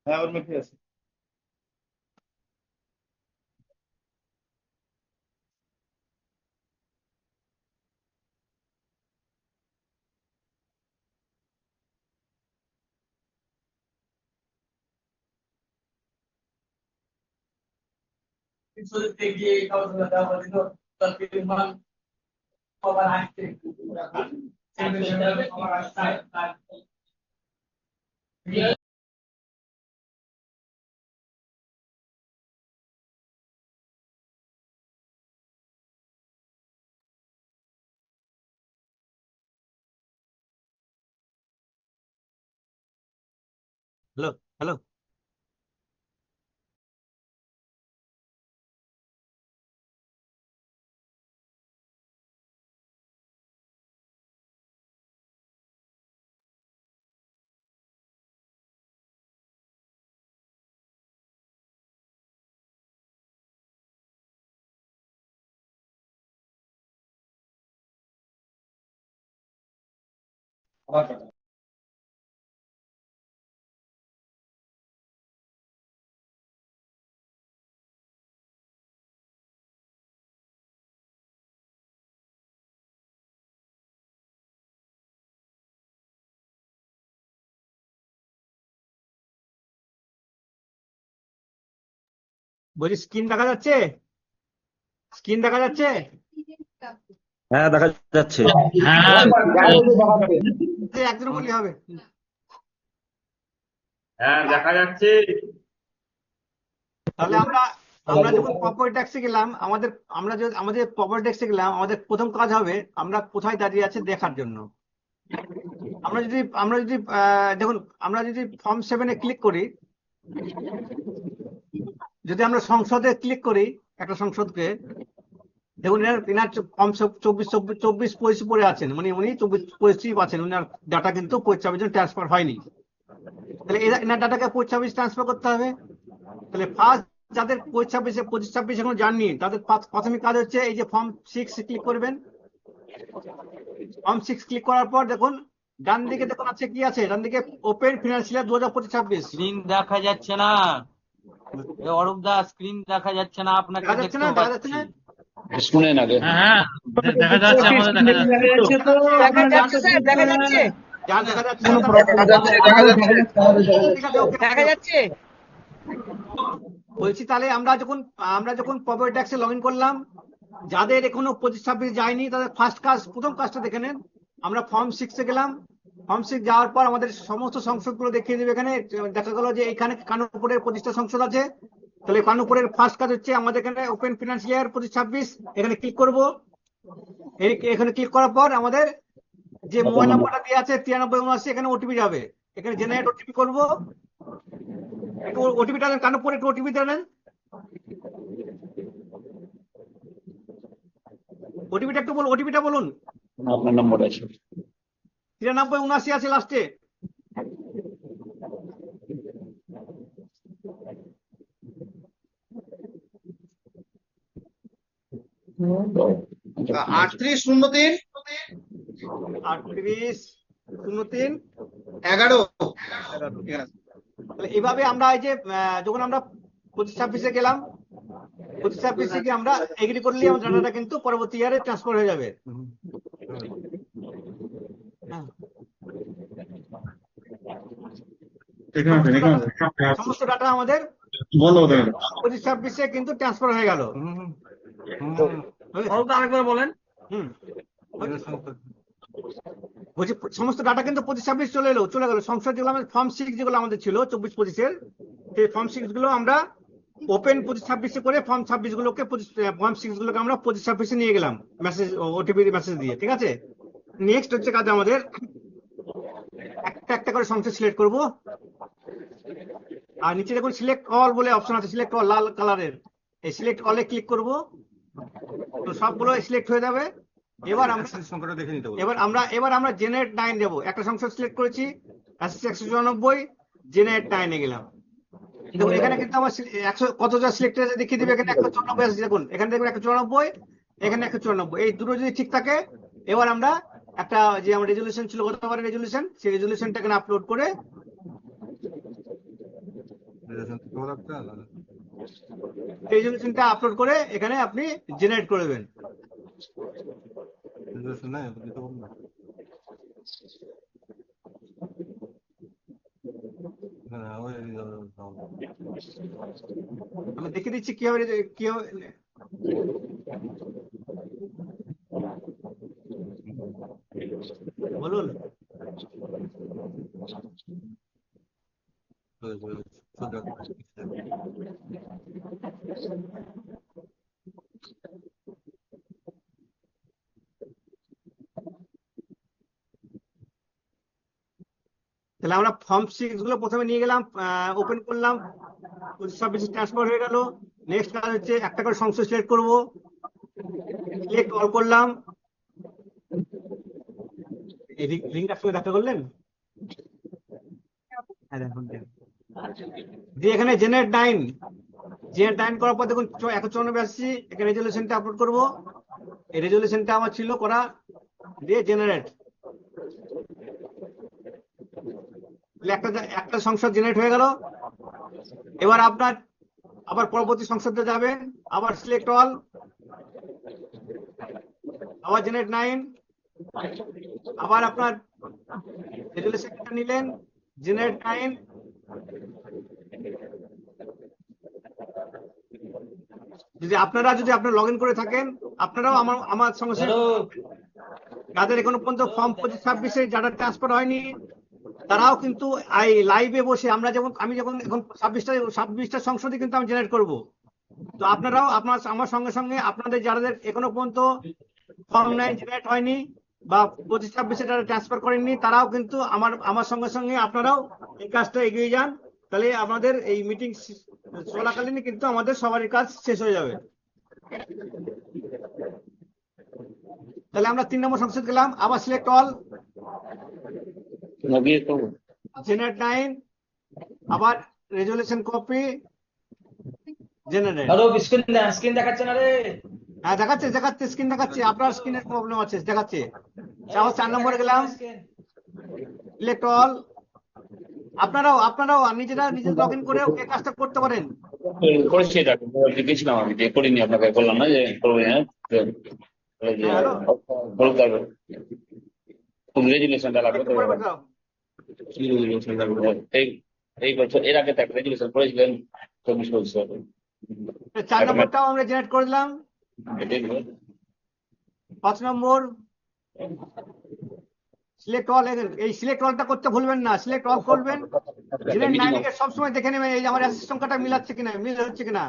হ্যাঁ ওর মধ্যে আছে। হ্যালো হ্যালো বলছি স্ক্রিন দেখা যাচ্ছে? স্ক্রিন দেখা যাচ্ছে? হ্যাঁ দেখা যাচ্ছে। হ্যাঁ একজন বললে হবে। হ্যাঁ দেখা যাচ্ছে। তাহলে আমরা আমরা যখন প্রপার্টি ট্যাক্সে গেলাম আমাদের প্রপার্টি ট্যাক্সে গেলাম, আমাদের প্রথম কাজ হবে আমরা কোথায় দাঁড়িয়ে আছে দেখার জন্য। আমরা যদি দেখুন, আমরা যদি ফর্ম 7-এ ক্লিক করি, যদি আমরা সংসদে ক্লিক করি, একটা সংসদকে দেখুন, এনার ফর্ম 24-25 পড়ে আছেন, মানে উনি 24-25 আছেন, উনার ডাটা কিন্তু 25 ট্রান্সফার হয়নি। তাহলে এনার ডাটাকে 25 ট্রান্সফার করতে হবে। তাহলে ফার্স্ট যাদের 25-26 এখনো যাননি, তাদের প্রাথমিক কাজ হচ্ছে এই যে ফর্ম 6 ক্লিক করবেন। ফর্ম 6 ক্লিক করার পর দেখুন ডান দিকে দেখুন আছে, কি আছে ডান দিকে? Open financial 2025-26। স্ক্রিন দেখা যাচ্ছে না অরূপ দা, স্ক্রিন দেখা যাচ্ছে না, আপনাকে দেখা যাচ্ছে না? দেখতে দেখা যাচ্ছে পাচ্ছি। না? শুনেন আগে। হ্যাঁ দেখা যাচ্ছে, আমাদের দেখা যাচ্ছে। দেখা যাচ্ছে স্যার, দেখা যাচ্ছে। যার দেখা যাচ্ছে না দেখা যাচ্ছে। বলছি তাহলে আমরা যখন প্রপার্টি ট্যাক্সে লগ ইন করলাম, যাদের এখনো 25-26 যায়নি তাদের প্রথম কাজটা দেখে নেন। আমরা ফর্ম 6-এ গেলাম। ফর্ম 6 যাওয়ার পর আমাদের সমস্ত সংসদগুলো দেখিয়ে দেবে। এখানে দেখা গেল যে এখানে কানুপুরের 25টা সংসদ আছে। তাহলে কানুপুরের ফার্স্ট কাজ হচ্ছে আমাদের এখানে ওপেন ফিনান্সিয়াল 25-26, এখানে ক্লিক করব। এখানে ক্লিক করার পর আমাদের যে মোবাইল নাম্বারটা দেওয়া আছে 9379, এখানে ওটিপি যাবে। এখানে জেনারেট ওটিপি করব। একটু ওটিপিটা দেন, কানুপুরে একটু ওটিপি দেন। ওটিপিটা বলুন। আপনার নম্বর আছে 9379 আছে লাস্টে। আটত্রিশ 03 3803 11। তাহলে এইভাবে আমরা এই যে যখন আমরা 25-26-এ গেলাম, 25-26-এ গিয়ে আমরা এগ্রি করলে আমাদের ডাটাটা কিন্তু পরবর্তী ইয়ারে ট্রান্সফার হয়ে যাবে। হ্যাঁ। সমস্ত ডাটা আমাদের 25-26-এ কিন্তু ট্রান্সফার হয়ে গেল। আরেকবার বলেন। বলছি সমস্ত ডাটা কিন্তু 25-26 চলে গেল। সংসদ যেগুলো আমাদের ফর্ম 6 যেগুলো আমাদের ছিল 24-25-এর, সেই ফর্ম 6 গুলো আমরা ওপেন 25-26-এ করে ফর্ম 26 গুলোকে ফর্ম 6 গুলোকে আমরা 25-26-এ নিয়ে গেলাম মেসেজ, ওটিপি মেসেজ দিয়ে। ঠিক আছে, নেক্সট হচ্ছে কাজ আমাদের একটা করে সংসদ সিলেক্ট করব। আর নিচে দেখুন সিলেক্ট অল বলে অপশন আছে, সিলেক্ট অল লাল কালারের, এই সিলেক্ট অলে ক্লিক করব। তো সবগুলো সিলেক্ট হয়ে যাবে। এবার আমরা জেনারেট 9 দেবো। একটা সংসদ সিলেক্ট করেছি, 194, জেনারেট 9-এ গেলাম। দেখুন এখানে কিন্তু আমার 100 কতটা সিলেক্ট আছে দেখিয়ে দিবে। এখানে 194 আছে, দেখুন এখানে দেখবেন 194, এখানে 194। এই দুটো যদি ঠিক থাকে এবার আমরা একটা যে আমার রেজলিউশন ছিল গতবারের রেজলিউশন, সেই রেজলিউশনটাকে আপলোড করে রেজলিউশনটা আপলোড করে এখানে আপনি জেনারেট করে দেবেন। আমি দেখিয়ে দিচ্ছি কিভাবে বলুন। তাহলে আমরা ফর্ম 6 গুলো প্রথমে নিয়ে গেলাম, ওপেন করলাম, সব কিছু ট্রান্সফার হয়ে গেল। নেক্সট কাজ হচ্ছে একটা করে সংখ্যা সিলেক্ট করব, সিলেক্ট অল করলাম। এই লিঙ্কটার সঙ্গে দেখা করলেন? হ্যাঁ, দেখুন দিয়ে এখানে জেনারেট 9 করার পর দেখুন 194 আসছি, এখানে রেজলিউশনটা আপলোড করব। এই রেজলিউশনটা আমার ছিল করা, দিয়ে জেনারেট, একটা সংসদ জেনারেট হয়ে গেল। এবার আপনার আবার পরবর্তী সংসদে যাবেন, আবার সিলেক্ট অল, আবার জেনারেট 9, আবার আপনার রেজলিউশনটা নিলেন, জেনারেট 9, যদি আপনারা লগ ইন করে থাকেন, আপনারাও আমার সঙ্গে সঙ্গে যাদের এখনো পর্যন্ত ফর্ম 25-26 যারা ট্রান্সফার হয়নি, তারাও কিন্তু এই লাইভে বসে আমি যখন এখন 26টা সংসদে কিন্তু আমি জেনারেট করব। তো আপনারাও আমার সঙ্গে সঙ্গে আপনাদের যাদের এখনো পর্যন্ত ফর্ম 9 জেনারেট হয়নি বা 25-26 যারা ট্রান্সফার করেননি, তারাও কিন্তু আমার সঙ্গে সঙ্গে আপনারাও এই কাজটা এগিয়ে যান। তাহলে আমাদের এই মিটিং চলাকালীন কিন্তু আমাদের সবারই কাজ শেষ হয়ে যাবে। তাহলে আমরা 3 নম্বর সংসদ গেলাম, আবার সিলেক্ট অল, জেনারেট 9, আবার resolution copy, generate. Hello, screen দেখাচ্ছে না রে? হ্যাঁ, দেখাচ্ছে স্ক্রিন দেখাচ্ছে, আপনার স্ক্রিনের প্রবলেম আছে, দেখাচ্ছে। আবার 4 নম্বরে গেলাম, সিলেক্ট অল। আপনারাও নিজেরা লগ ইন করে এই কাজটা করতে পারেন। করেছি, এটা গেছিলাম, আমি যে করিনি, আপনাকে বললাম না যে করবো না, রেজুলেশনটা লাগবে তো। এই বছর এর আগে একটা রেজুলেশন করেছিলেন 24-25। 4 নম্বরটাও আমরা জেনারেট করে দিলাম। 5 নম্বর সিলেক্ট অল, এই সিলেক্ট অলটা করতে ভুলবেন না, সিলেক্ট অল করবেন। জেনারেট 9 এর সবসময় দেখে নেবেন এই যে আমার অ্যাসিস্ট সংখ্যাটা মিলাচ্ছে কিনা, মিল হচ্ছে কিনা।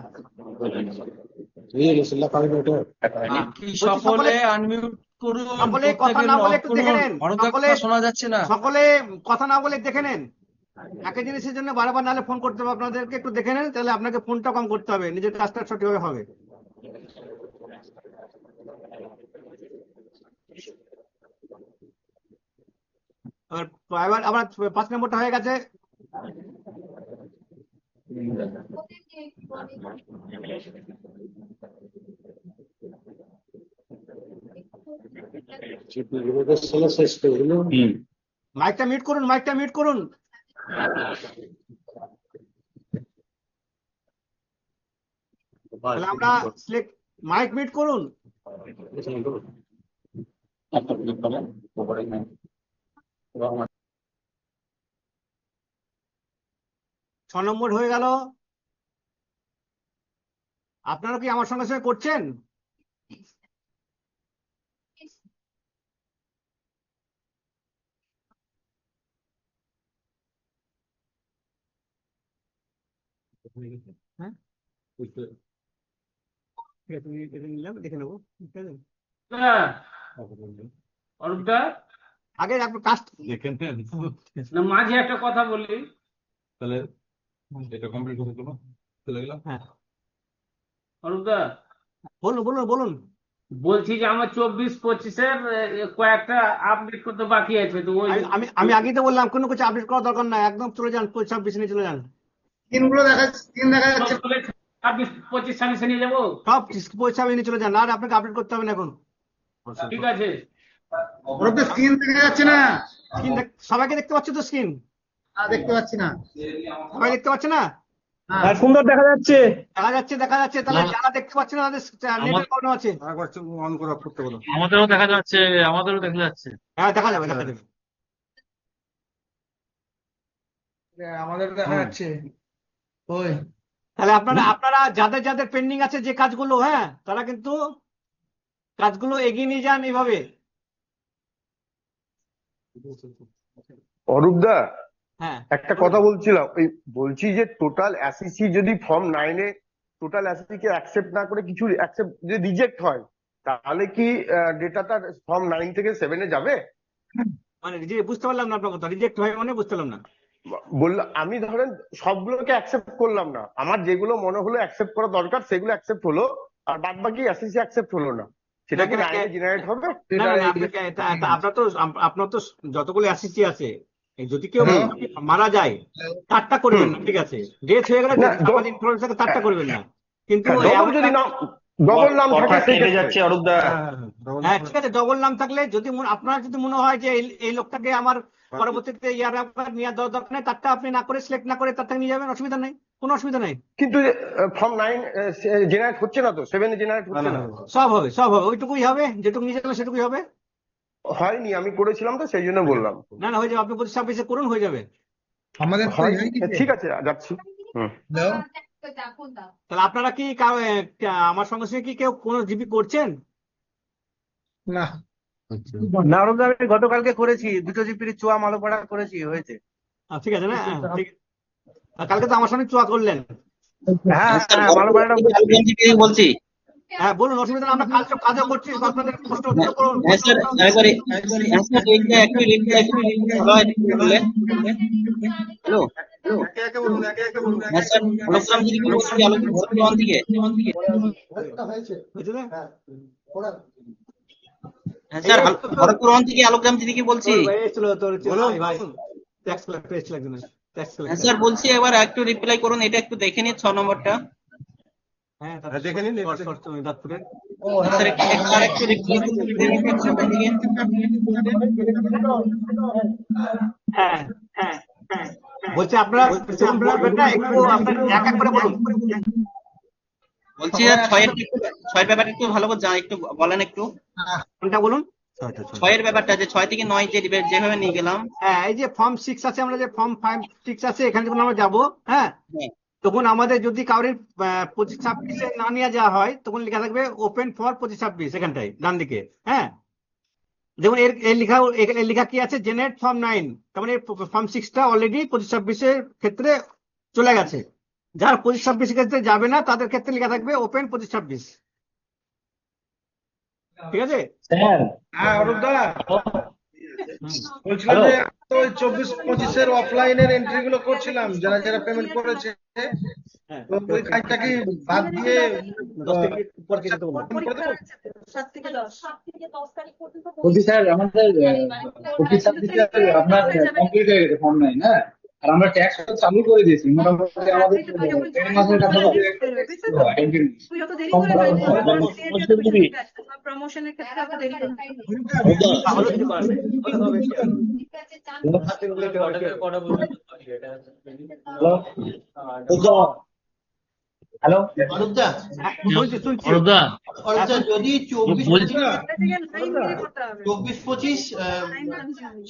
সকলে আনমিউট করুন, সকলে কথা না বলে একটু দেখে নেন, শোনা যাচ্ছে না। সকলে কথা না বলে দেখে নেন। একই জিনিসের জন্য বারবার নাহলে ফোন করতে হবে আপনাদেরকে, একটু দেখে নেন, তাহলে আপনাকে ফোনটা কম করতে হবে, নিজের কাজটা সঠিকভাবে হবে। এবার আমার 5 নম্বরটা হয়ে গেছে। মাইকটা মিউট করুন। তাহলে আমরা সিলেক্ট মাইক মিউট করুন। 6 নম্বর হয়ে গেল। আপনারা কি আমার সঙ্গে সঙ্গে করছেন? হ্যাঁ, ঠিক আছে, এটা নিলাম, দেখে নেবো। ঠিক আছে, অরূপদা, আগে কাজ দেখে নেন। না মাঝে একটা কথা বলি। তাহলে এটা কমপ্লিট হয়ে গেল, চলে গেলাম। হ্যাঁ, অরূপদা, বলুন। বলছি যে আমার 24-25-এর কয়েকটা আপডেট করতে বাকি আছে, তো ওই আমি আগেই তো বললাম কোনো কিছু আপডেট করার দরকার নাই, একদম চলে যান, 25-26 নিয়ে চলে যান। স্ক্রিন দেখা যাচ্ছে। 24-25-26 নিয়ে যাবো। সব 25-26 নিয়ে চলে যান, আর আপনাকে আপডেট করতে হবে না এখন। ঠিক আছে, স্ক্রিন দেখা যাচ্ছে না, স্ক্রিন সবাইকে দেখতে পাচ্ছ তো? স্ক্রিন দেখতে পাচ্ছি না। সবাই দেখতে পাচ্ছে না? সুন্দর দেখা যাচ্ছে। দেখা যাচ্ছে। তাহলে যারা দেখতে পাচ্ছে না তাদের নেটের প্রবলেম আছে। আরেকবার অন করে অফ করতে বলো। আমাদেরও দেখা যাচ্ছে, হ্যাঁ, দেখা যাবে। আমাদের দেখা যাচ্ছে। ওই তাহলে আপনারা যাদের যাদের পেন্ডিং আছে যে কাজগুলো, হ্যাঁ, তারা কিন্তু কাজগুলো এগিয়ে নিয়ে যান এইভাবে। অরূপদা, হ্যাঁ, একটা কথা বলছিলাম, বলছি যে টোটাল অ্যাসিসি যদি ফর্ম 9-এ টোটাল অ্যাসিসি কে অ্যাকসেপ্ট না করে কিছু অ্যাকসেপ্ট যদি রিজেক্ট হয়, তাহলে কি ডেটাটা ফর্ম 9 থেকে 7-এ যাবে? মানে বুঝতে পারলাম না আপনার কথা। রিজেক্ট হয় মানে বুঝতে পারলাম না। বললাম আমি ধরেন সবগুলোকে অ্যাকসেপ্ট করলাম না, আমার যেগুলো মনে হলো অ্যাকসেপ্ট করা দরকার সেগুলো অ্যাকসেপ্ট হলো, আর বাদ বাকি অ্যাসিসি অ্যাকসেপ্ট হলো না, সেটা কি 9-এ জেনারেট হবে? না, আপনার তো যতগুলো অ্যাসিসি আছে, যদি কেউ মারা যায় তারটা করবেন না, ঠিক আছে? ডেথ হয়ে গেলে তারটা করবেন না, কিন্তু যদি ডবল নাম থাকে কথা কেটে সেক্ষেত্রে। যাচ্ছে অরূপদা। হ্যাঁ, ঠিক আছে। ডবল নাম থাকলে যদি আপনার যদি মনে হয় যে এই লোকটাকে আমার পরবর্তীতে নেওয়ার দরকার নেই, তারটা আপনি না করে সিলেক্ট না করে তারটা নিয়ে যাবেন, অসুবিধা নেই, কোনো অসুবিধা নেই। কিন্তু ফর্ম 9 জেনারেট হচ্ছে না তো, 7-এ জেনারেট হচ্ছে না। সব হবে ওইটুকুই হবে, যেটুকু নিয়ে যাবেন সেটুকুই হবে। হয়নি, আমি করেছিলাম তো সেই জন্য বললাম। না, হয়ে যাবে। আপনি 25-26 করুন, হয়ে যাবে। আমাদের তো হয়, হয়ে গেছে। ঠিক আছে যাচ্ছি। তাহলে আপনারা কি আমার সঙ্গে সঙ্গে কি কেউ কোনো জিপি করছেন? না, না, অরূপদা, আমি গতকালকে করেছি, 2টো জিপির চুয়া মালোপাড়া করেছি, হয়েছে। ঠিক আছে না? ঠিক। কালকে তো আমার সঙ্গে চুয়া করলেন। হ্যাঁ, মালোপাড়াটা বলছি। হ্যাঁ, বলুন, অসুবিধা নেই। আমরা কাজও করছি, আপনাদের প্রশ্ন উত্তর করুন। হ্যালো, একে একে বলুন, একে একে বলুন। হ্যাঁ স্যার, হয়েছে না? হ্যাঁ স্যার, খড়গপুর থেকে আলোকরাম দিদিকে বলছি। ভাই, ট্যাক্স কালেক্টর এসেছিল একজন, ট্যাক্স হ্যাঁ কালেক্টর। স্যার, বলছি একবার একটু রিপ্লাই করুন, এটা একটু দেখে নিন 6 নম্বরটা। হ্যাঁ, দেখে নিন, দাঁতপুরের। স্যার একটু রিপ্লাই করুন থেকে। হ্যাঁ, বলছি আপনারা বলবেন না, একটু আপনার এক এক করে বলুন। বলছি স্যার, 6 ব্যাপারটা একটু ভালো করে একটু বলেন একটু। কোনটা বলুন? 6 ব্যাপারটা, যে 6 থেকে 9 যেভাবে নিয়ে গেলাম। হ্যাঁ, এই যে ফর্ম 6 আছে, আমরা যে ফর্ম 5-6 আছে, এখানে যখন আমরা যাবো, হ্যাঁ, তখন আমাদের যদি কাউরির 25-26-এ না নিয়ে যাওয়া হয়, তখন লেখা থাকবে ওপেন ফর 25-26 এখানটায় ডান দিকে। হ্যাঁ, দেখুন এর লেখা কি আছে? Generate form 9। তার মানে ফর্ম 6টা অলরেডি 25-26-এর ক্ষেত্রে চলে গেছে। যারা 25-26 ক্ষেত্রে যাবে না, তাদের ক্ষেত্রে লেখা থাকবে ওপেন 25-26। ঠিক আছে? হ্যাঁ, অরূপদা, বলছিলাম যে তো 24-25-এর অফলাইনের এন্ট্রি গুলো করছিলাম, যারা যারা পেমেন্ট করেছে, তো ওই কাজটা কি বাদ দিয়ে 10 থেকে পর কেটে দেবো। বলছি স্যার, আমাদের 25-26 আপনার কমপ্লিট হয়ে গেছে ফর্ম 9, হ্যাঁ, আর আমরা ট্যাক্স চালু করে দিয়েছি মোটামুটি আমাদের 1 মাসের কাছাকাছি। প্রমোশনের ক্ষেত্রে আবার দেরি হবে। হ্যালো, অরূপদা, শুনছি। অরূপদা, যদি 24-25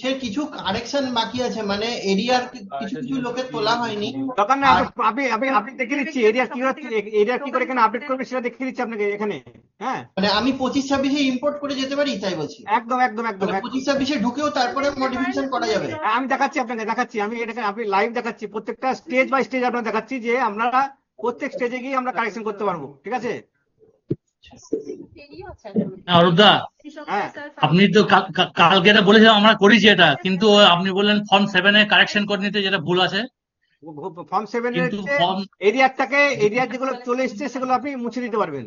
সে কিছু কারেকশন বাকি আছে, মানে এরিয়ার কিছু লোকের তোলা হয়নি। দরকার না, আপনি দেখে নিচ্ছি এরিয়া কি করে এখানে আপডেট করবে, সেটা দেখে দিচ্ছি আপনাকে এখানে। হ্যাঁ, মানে আমি 25-26-এ ইম্পোর্ট করে যেতে পারি, তাই বলছি। একদম। 25-26-এ ঢুকেও তারপরে মডিফিকেশন করা যাবে। আমি দেখাচ্ছি আপনাকে, আমি এটাকে আপনি লাইভ দেখাচ্ছি, প্রত্যেকটা স্টেজ বাই স্টেজ আপনাকে দেখাচ্ছি যে আমরা প্রত্যেক স্টেজে গিয়ে আমরা কারেকশন করতে পারবো। ঠিক আছে? অরূপদা, হ্যাঁ, আপনি তো কালকে এটা বলেছিলাম, আমরা করেছি এটা, কিন্তু আপনি বললেন ফর্ম 7-এ কারেকশন করে নিতে, যেটা ভুল আছে। ফর্ম 7-এর কিন্তু ফর্ম, এরিয়ার যেগুলো চলে এসছে সেগুলো আপনি মুছে দিতে পারবেন।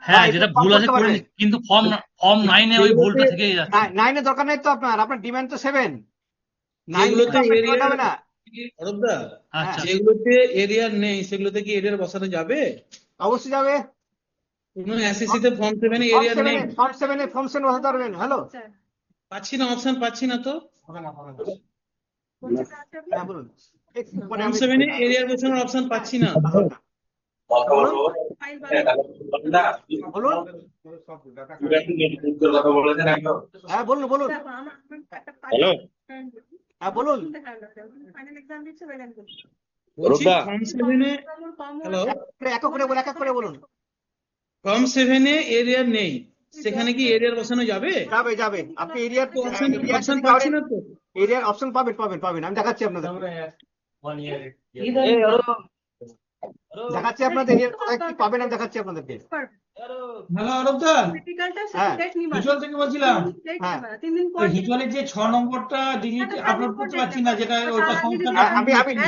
হ্যাঁ, যেটা ভুল আছে করে নিতে, কিন্তু ফর্ম 9-এ ওই ভুলটা থেকেই যাচ্ছে। 9-এ দরকার নাই তো, আপনার ডিমান্ড তো 7। 9 যেগুলোতে এরিয়া হবে না। অরূপদা, আচ্ছা, যেগুলোতে এরিয়ার নেই সেগুলোতে কি এরিয়ার বসানো যাবে? অবশ্যই যাবে। কোনো এসএসসি তে ফর্ম 7 এরিয়া নেই, ফর্ম 7 বসাতে পারবেন? হ্যালো, পাচ্ছি না, অপশন পাচ্ছি না তো। হ্যাঁ বলুন। মানে ফর্ম আমি 7 এরিয়ার বসানোর অপশন পাচ্ছি না। বলুন বলুন, হ্যাঁ বলুন বলুন, হ্যালো, হ্যাঁ বলুন। বলছি ফর্ম 7 হ্যালো, এক এক করে বলুন। ফর্ম 7 এরিয়া নেই, সেখানে কি এরিয়ার বসানো যাবে? যাবে যাবে, আপনি এরিয়ার অপশন পাচ্ছি না তো। এরিয়ার অপশন পাবেন পাবেন পাবেন, আমি দেখাচ্ছি আপনাদের, দেখাচ্ছি আপনাদের এরিয়ার কোথায় কি পাবেন, আমি দেখাচ্ছি আপনাদেরকে। হ্যালো অরূপদা, হ্যাঁ হিজুয়াল থেকে বলছিলাম। হ্যাঁ, ওই হিজুয়ালের যে 6 নম্বরটা ডিলিট আপলোড করতে পারছি না, যেটা ওইটা সমস্যা।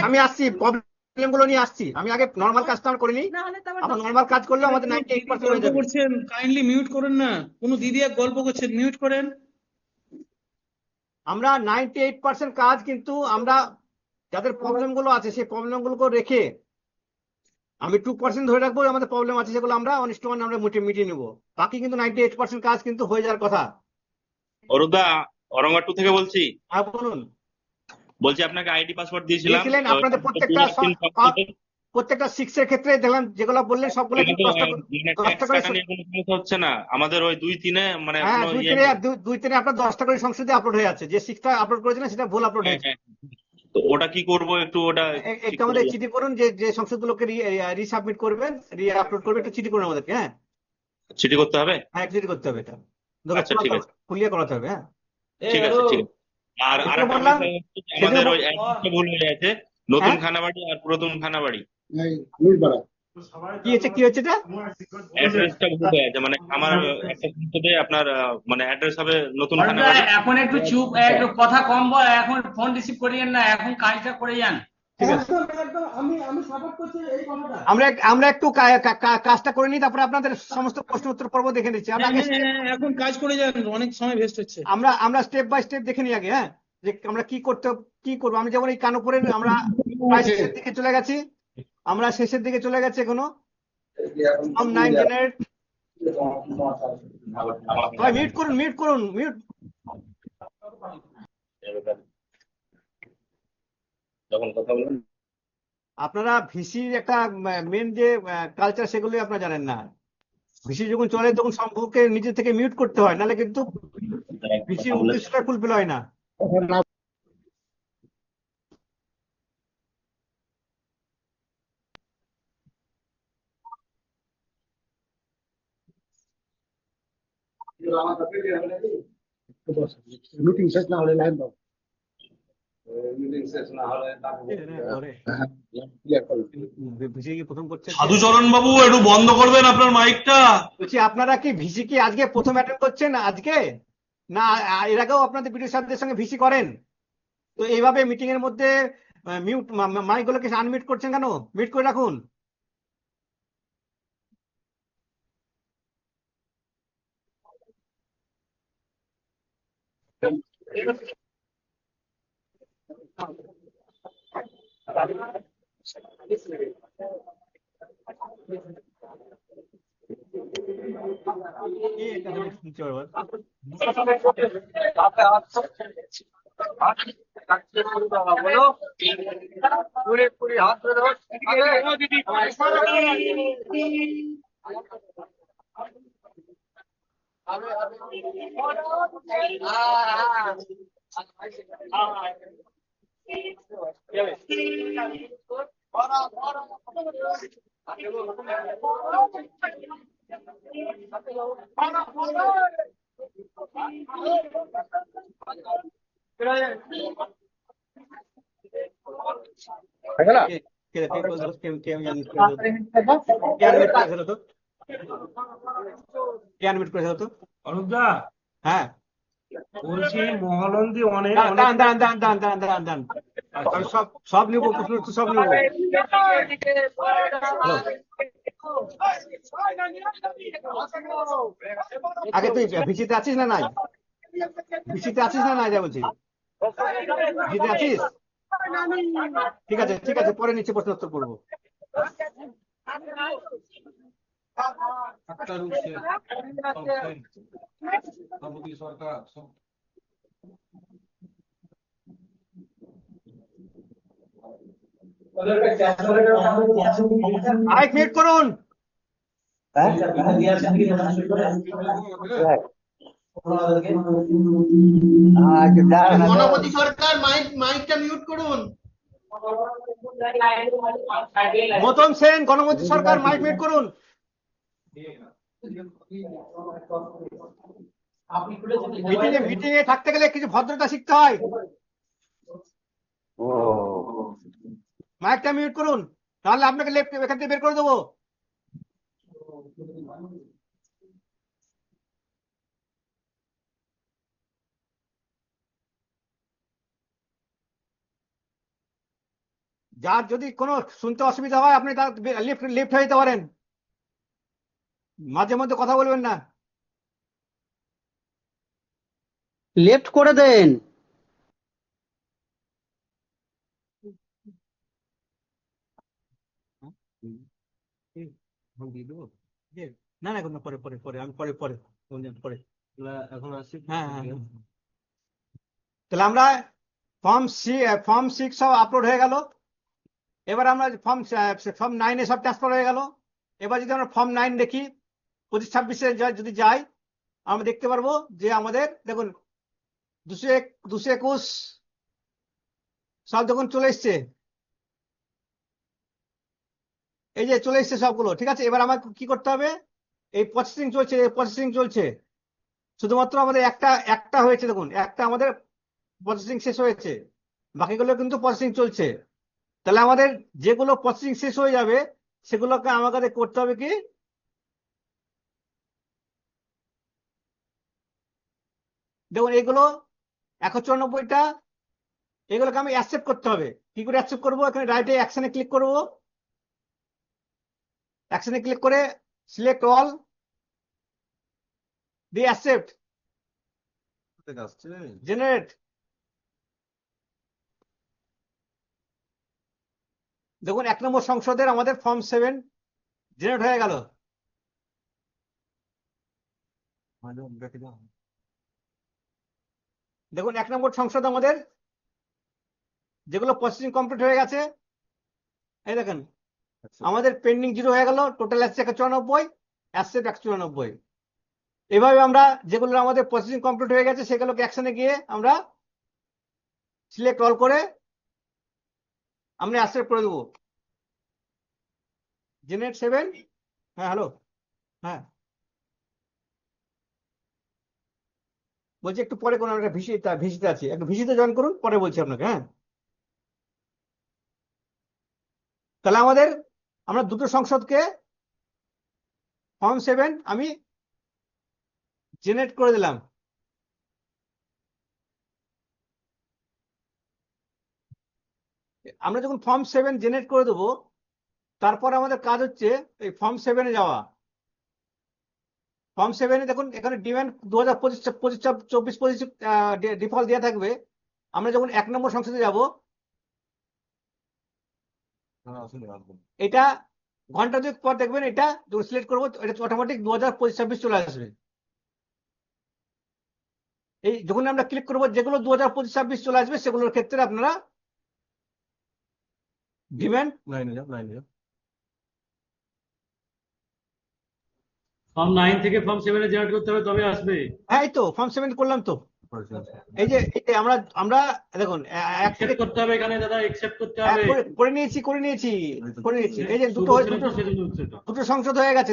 আমি আসছি, প্রবলেম গুলো নিয়ে আসছি। আমি আগে নর্মাল কাজটা আমার করিনি, আমার নর্মাল কাজ করলে আমাদের 98% হয়ে গল্প যাবে। করছেন, কাইন্ডলি মিউট করেন না। কোনো দিদি এক গল্প করছেন, মিউট করেন। আমরা 98% কাজ কিন্তু আমরা যাদের প্রবলেম গুলো আছে সেই প্রবলেম গুলোকে রেখে আমি 2% ধরে রাখবো, আমাদের প্রবলেম আছে সেগুলো আমরা অনিষ্ট আমরা মিটিয়ে নেবো। বাকি কিন্তু 98% কাজ কিন্তু হয়ে যাওয়ার কথা। অরুদা, অরঙ্গা 2 থেকে বলছি। হ্যাঁ বলুন। বলছি আপনাকে আইডি পাসওয়ার্ড দিয়েছিলাম, দিয়েছিলেন, আপনাদের প্রত্যেকটা 6 এর ক্ষেত্রে দেখলাম যেগুলো বললেন সবগুলো মানে ট্যাক্স কাটা নিয়ে কোনো সমস্যা হচ্ছে না আমাদের। ওই 2-3 মানে হ্যাঁ, এখনো 2-3 আপনার 10টা করে সংশোধনী আপলোড হয়ে যাচ্ছে। যে 6টা আপলোড করেছিলেন সেটা ভুল আপলোড হয়েছে। তো ওটা কি করব একটু, ওটা একটু আমাদের চিঠি করুন, যে সংশোধনগুলোকে রিসাবমিট করবেন, আপলোড করবেন, একটু চিঠি করুন আমাদেরকে। হ্যাঁ, চিঠি করতে হবে। হ্যাঁ চিঠি করতে হবে, এটা আচ্ছা ঠিক আছে, ক্লিয়ার করাতে হবে। হ্যাঁ ঠিক আছে ঠিক আছে। আর আরেকটা বিষয় হচ্ছে যে আমাদের ওই অ্যাড্রেসটা ভুল হয়ে গেছে, নতুন খানাবাড়ি আর পুরাতন খানাবাড়ি। কি হচ্ছে এটা? অ্যাড্রেসটা ভুল হয়ে গেছে, মানে আমার একটা সংসদে আপনার মানে অ্যাড্রেস হবে নতুন অরূপদা, খানাবাড়ি। এখন একটু চুপ, একটু কথা কম বল, এখন ফোন রিসিভ করিয়েন না, এখন কাজটা করে যান। ঠিক আছে, আমরা একটু কাজটা করে নিই, তারপরে আপনাদের সমস্ত প্রশ্ন উত্তর পর্ব দেখে নিচ্ছি। আমরা এখন কাজ করে যান, অনেক সময় ভেস্ট হচ্ছে। আমরা স্টেপ বাই স্টেপ দেখে নিই আগে। হ্যাঁ, যে আমরা কি করবো। আমি যেমন এই কানপুরের আমরা প্রায় শেষের দিকে চলে গেছি, এখনো ফর্ম 9 জেনারেট। মিউট করুন। যখন কথা বলেন আপনারা ভিসির একটা মেন যে কালচার সেগুলো আপনারা জানেন না। ভিসি যখন চলে তখন সম্পর্কে নিজে থেকে মিউট করতে হয়, নাহলে কিন্তু ভিসির উদ্দেশ্যটা ফুলফিল হয় না। মিটিং শেষ না হলে লাইন দাও। ভিসি কি প্রথম করছে? সাধুচরণ বাবু একটু বন্ধ করবেন আপনার মাইকটা। বলছি, আপনারা কি ভিসি কি আজকে প্রথম অ্যাটেন্ড করছেন আজকে, না এর আগেও আপনাদের বিডিও সাহেবদের সঙ্গে ভিসি করেন? তো এইভাবে মিটিং এর মধ্যে মিউট মাইক গুলোকে আনমিউট করছেন কেন? মিউট করে রাখুন। অরূপদা, হ্যাঁ বলছি মহানন্দী অনেক দাঁড়ান, আমি সব নেবো, প্রশ্ন উত্তর সব নেবো। আগে তুই ভিসিতে আছিস না নাই? ভিসিতে আছিস না নাই যা বলছি, ভিসিতে আছিস? ঠিক আছে পরে নিচে প্রশ্ন উত্তর করবো। আক্তার হোসেন, বাবুদি সরকার, মাইক মিউট করুন। গণপতি সরকার মাইকটা মিউট করুন। মতন সেন, গণপতি সরকার, মাইক মিউট করুন। মিটিং এ থাকতে গেলে কিছু ভদ্রতা শিখতে হয়। মাইকটা মিউট করুন, তাহলে আপনাকে লেফট এখান থেকে বের করে দেবো। যার যদি কোনো শুনতে অসুবিধা হয় আপনি তার লেফট লেফট হয়ে যেতে পারেন, মাঝে মধ্যে কথা বলবেন না। লেফট করে দেন। না না এখন না, পরে পরে পরে আমি পরে পরে পরে এখন আসছি। হ্যাঁ হ্যাঁ হ্যাঁ। তাহলে আমরা ফর্ম 6 সব আপলোড হয়ে গেল। এবার আমরা ফর্ম 9 সব ট্রান্সফার হয়ে গেল। এবার যদি আমরা ফর্ম 9 দেখি 25-26 যদি যাই, আমরা দেখতে পারবো যে আমাদের দেখুন 221 সব যখন চলে এসছে, এই যে চলে এসছে সবগুলো, ঠিক আছে। এবার আমাকে কি করতে হবে, এই প্রসেসিং চলছে, শুধুমাত্র আমাদের একটা হয়েছে, দেখুন একটা আমাদের প্রসেসিং শেষ হয়েছে, বাকিগুলো কিন্তু প্রসেসিং চলছে। তাহলে আমাদের যেগুলো প্রসেসিং শেষ হয়ে যাবে সেগুলোকে আমাদের করতে হবে কি, দেখুন এগুলো 194টা, এগুলোকে আমি অ্যাকসেপ্ট করতে হবে। কি করে অ্যাকসেপ্ট করবো, এখানে রাইটে অ্যাকশনে ক্লিক করবো, অ্যাকশনে ক্লিক করে সিলেক্ট অল দিয়ে অ্যাকসেপ্ট আসছে জেনারেট। দেখুন 1 নম্বর সংসদের আমাদের ফর্ম 7 জেনারেট হয়ে গেল। দেখুন 1 নম্বর সংসদ আমাদের যেগুলো প্রসেসিং কমপ্লিট হয়ে গেছে, এই দেখেন আমাদের পেন্ডিং 0 হয়ে গেল, টোটাল আসছে 194, অ্যাসেট 194। এভাবে আমরা যেগুলো আমাদের প্রসেসিং কমপ্লিট হয়ে গেছে সেগুলোকে অ্যাকশনে গিয়ে আমরা সিলেক্ট অল করে আমরা অ্যাকসেপ্ট করে দেবো। জেনারেট 7, হ্যাঁ হ্যালো, হ্যাঁ বলছি একটু পরে কোনো একটা ভিসিতে আছে, একটু ভিসিতে জয়েন করুন, পরে বলছি আপনাকে। হ্যাঁ, তাহলে আমরা দুটো সংসদকে ফর্ম 7 আমি জেনারেট করে দিলাম। আমরা যখন ফর্ম 7 জেনারেট করে দেবো, তারপর আমাদের কাজ হচ্ছে এই ফর্ম 7-এ যাওয়া। ফর্ম 7-এ দেখুন এখানে ডিমান্ড 2025 ডিফল্ট দেওয়া থাকবে। আমরা যখন 1 নম্বর সংসদে যাব, এটা ঘন্টা 2 পর দেখবেন, এটা যখন সিলেক্ট করবো এটা অটোমেটিক 2025-26 চলে আসবে। এই যখন আমরা ক্লিক করবো যেগুলো 2025-26 চলে আসবে সেগুলোর ক্ষেত্রে আপনারা ডিমান্ড ফর্ম 9 থেকে ফর্ম 7 জেনারেট করতে হবে তবে আসবে। হ্যাঁ এই তো ফর্ম 7 করলাম তো, এই যে আমরা দেখুন অ্যাকসেপ্ট করতে হবে এখানে দাদা, অ্যাকসেপ্ট করতে হবে। করে নিয়েছি এই যে দুটো সংসদ হয়ে গেছে,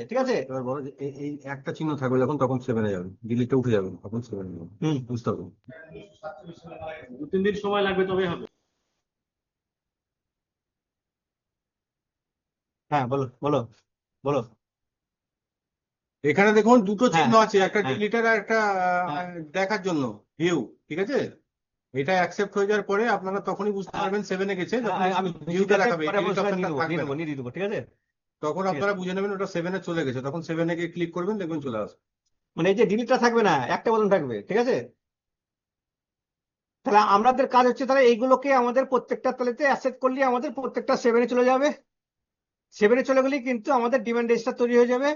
ঠিক আছে। এবার বলো যে এই একটা চিহ্ন থাকবে যখন, তখন 7-এ যাবে, ডিলিটটা উঠে যাবে, তখন 7-এ যাবে। বুঝতে হবে, 2-3 দিন সময় লাগবে তবে হবে। হ্যাঁ বলো বলো বলো। এখানে দেখুন দুটো হ্যাঁ, চিহ্ন আছে, একটা হ্যাঁ। ডিলিটার আর একটা দেখার জন্য ভিউ, ঠিক আছে। এটা অ্যাকসেপ্ট হয়ে যাওয়ার পরে আপনারা তখনই বুঝতে পারবেন 7-এ গেছে, যখন আমি ভিউটা দেখাবে, পরে delete option টা থাকবে না। নিয়ে দেবো, ঠিক আছে। তখন আপনারা বুঝে নেবেন ওটা 7-এ চলে গেছে, তখন 7-এ গিয়ে ক্লিক করবেন, দেখবেন চলে আসবে। মানে এই যে ডিলিটটা থাকবে না, একটা বটন থাকবে, ঠিক আছে। তাহলে আমাদের কাজ হচ্ছে তাহলে এইগুলোকে আমাদের প্রত্যেকটা তালেতে অ্যাসেট করলে আমাদের প্রত্যেকটা 7-এ চলে যাবে। 7-এ চলে গেলেই কিন্তু আমাদের ডিমান্ড রেজিস্টার তৈরি হয়ে যাবে।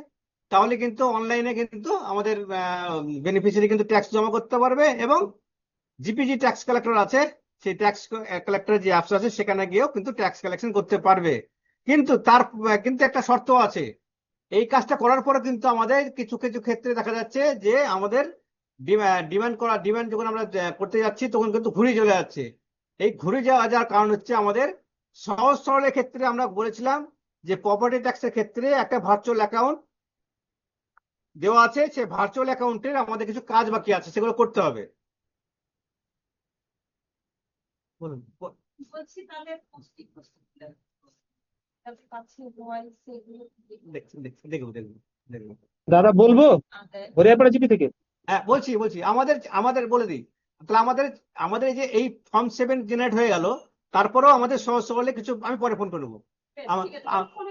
তাহলে কিন্তু অনলাইনে কিন্তু আমাদের বেনিফিশিয়ারি কিন্তু ট্যাক্স জমা করতে পারবে, এবং জিপিজি ট্যাক্স কালেক্টর আছে, সেই ট্যাক্স কালেক্টরের যে অ্যাপস আছে সেখানে গিয়েও কিন্তু ট্যাক্স কালেকশন করতে পারবে। কিন্তু কিন্তু একটা শর্ত আছে। এই কাজটা করার পরে কিন্তু আমাদের কিছু কিছু ক্ষেত্রে দেখা যাচ্ছে যে আমাদের ডিমান্ড যখন আমরা করতে যাচ্ছি তখন কিন্তু ঘুরে চলে যাচ্ছে। এই ঘুরে যাওয়ার কারণ হচ্ছে আমাদের সহজ সরলের ক্ষেত্রে আমরা বলেছিলাম যে প্রপার্টি ট্যাক্সের ক্ষেত্রে একটা ভার্চুয়াল অ্যাকাউন্ট দেওয়া আছে, সেই ভার্চুয়াল অ্যাকাউন্টের আমাদের কিছু কাজ বাকি আছে, সেগুলো করতে হবে। বলুন। বলছি তাহলে দেখবো। দাদা বলবো হরিয়ারপাড়া জিপি থেকে। হ্যাঁ, বলছি আমাদের বলে দিই। তাহলে আমাদের এই যে এই ফর্ম 7 জেনারেট হয়ে গেল, তারপরেও আমাদের সহজ সরলে কিছু আমি পরে ফোন করে নেবো।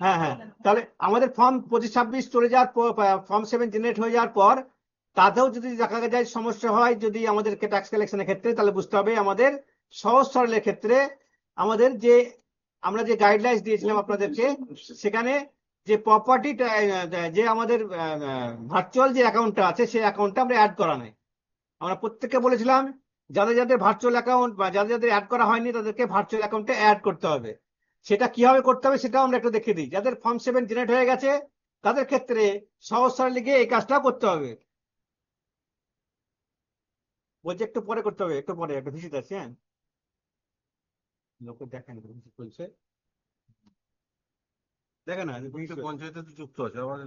হ্যাঁ, তাহলে আমাদের ফর্ম 25-26 চলে যাওয়ার পর, ফর্ম 7 জেনারেট হয়ে যাওয়ার পর তাতেও যদি দেখা যায় সমস্যা হয় যদি আমাদেরকে ট্যাক্স কালেকশনের ক্ষেত্রে, তাহলে বুঝতে হবে আমাদের সহজ সরলের ক্ষেত্রে আমাদের আমরা যে গাইডলাইন্স দিয়েছিলাম আপনাদেরকে, সেখানে যে প্রপার্টি যে আমাদের ভার্চুয়াল যে অ্যাকাউন্টটা আছে সেই অ্যাকাউন্টটা আমরা অ্যাড করা নাই। আমরা প্রত্যেককে বলেছিলাম যাদের ভার্চুয়াল অ্যাকাউন্ট বা যাদের অ্যাড করা হয়নি তাদেরকে ভার্চুয়াল অ্যাকাউন্টে অ্যাড করতে হবে। সেটা কিভাবে করতে হবে সেটাও আমরা একটু দেখিয়ে দিই। যাদের ফর্ম 7 জেনারেট হয়ে গেছে তাদের ক্ষেত্রে সহজ সরলে গিয়ে এই কাজটা করতে হবে। বলছি একটু পরে করতে হবে, একটু পরে, একটা ভিজিট আছে। হ্যাঁ, লোকে দেখেন বলছে, দেখে না পঞ্চায়েতে তো যুক্ত আছে আবার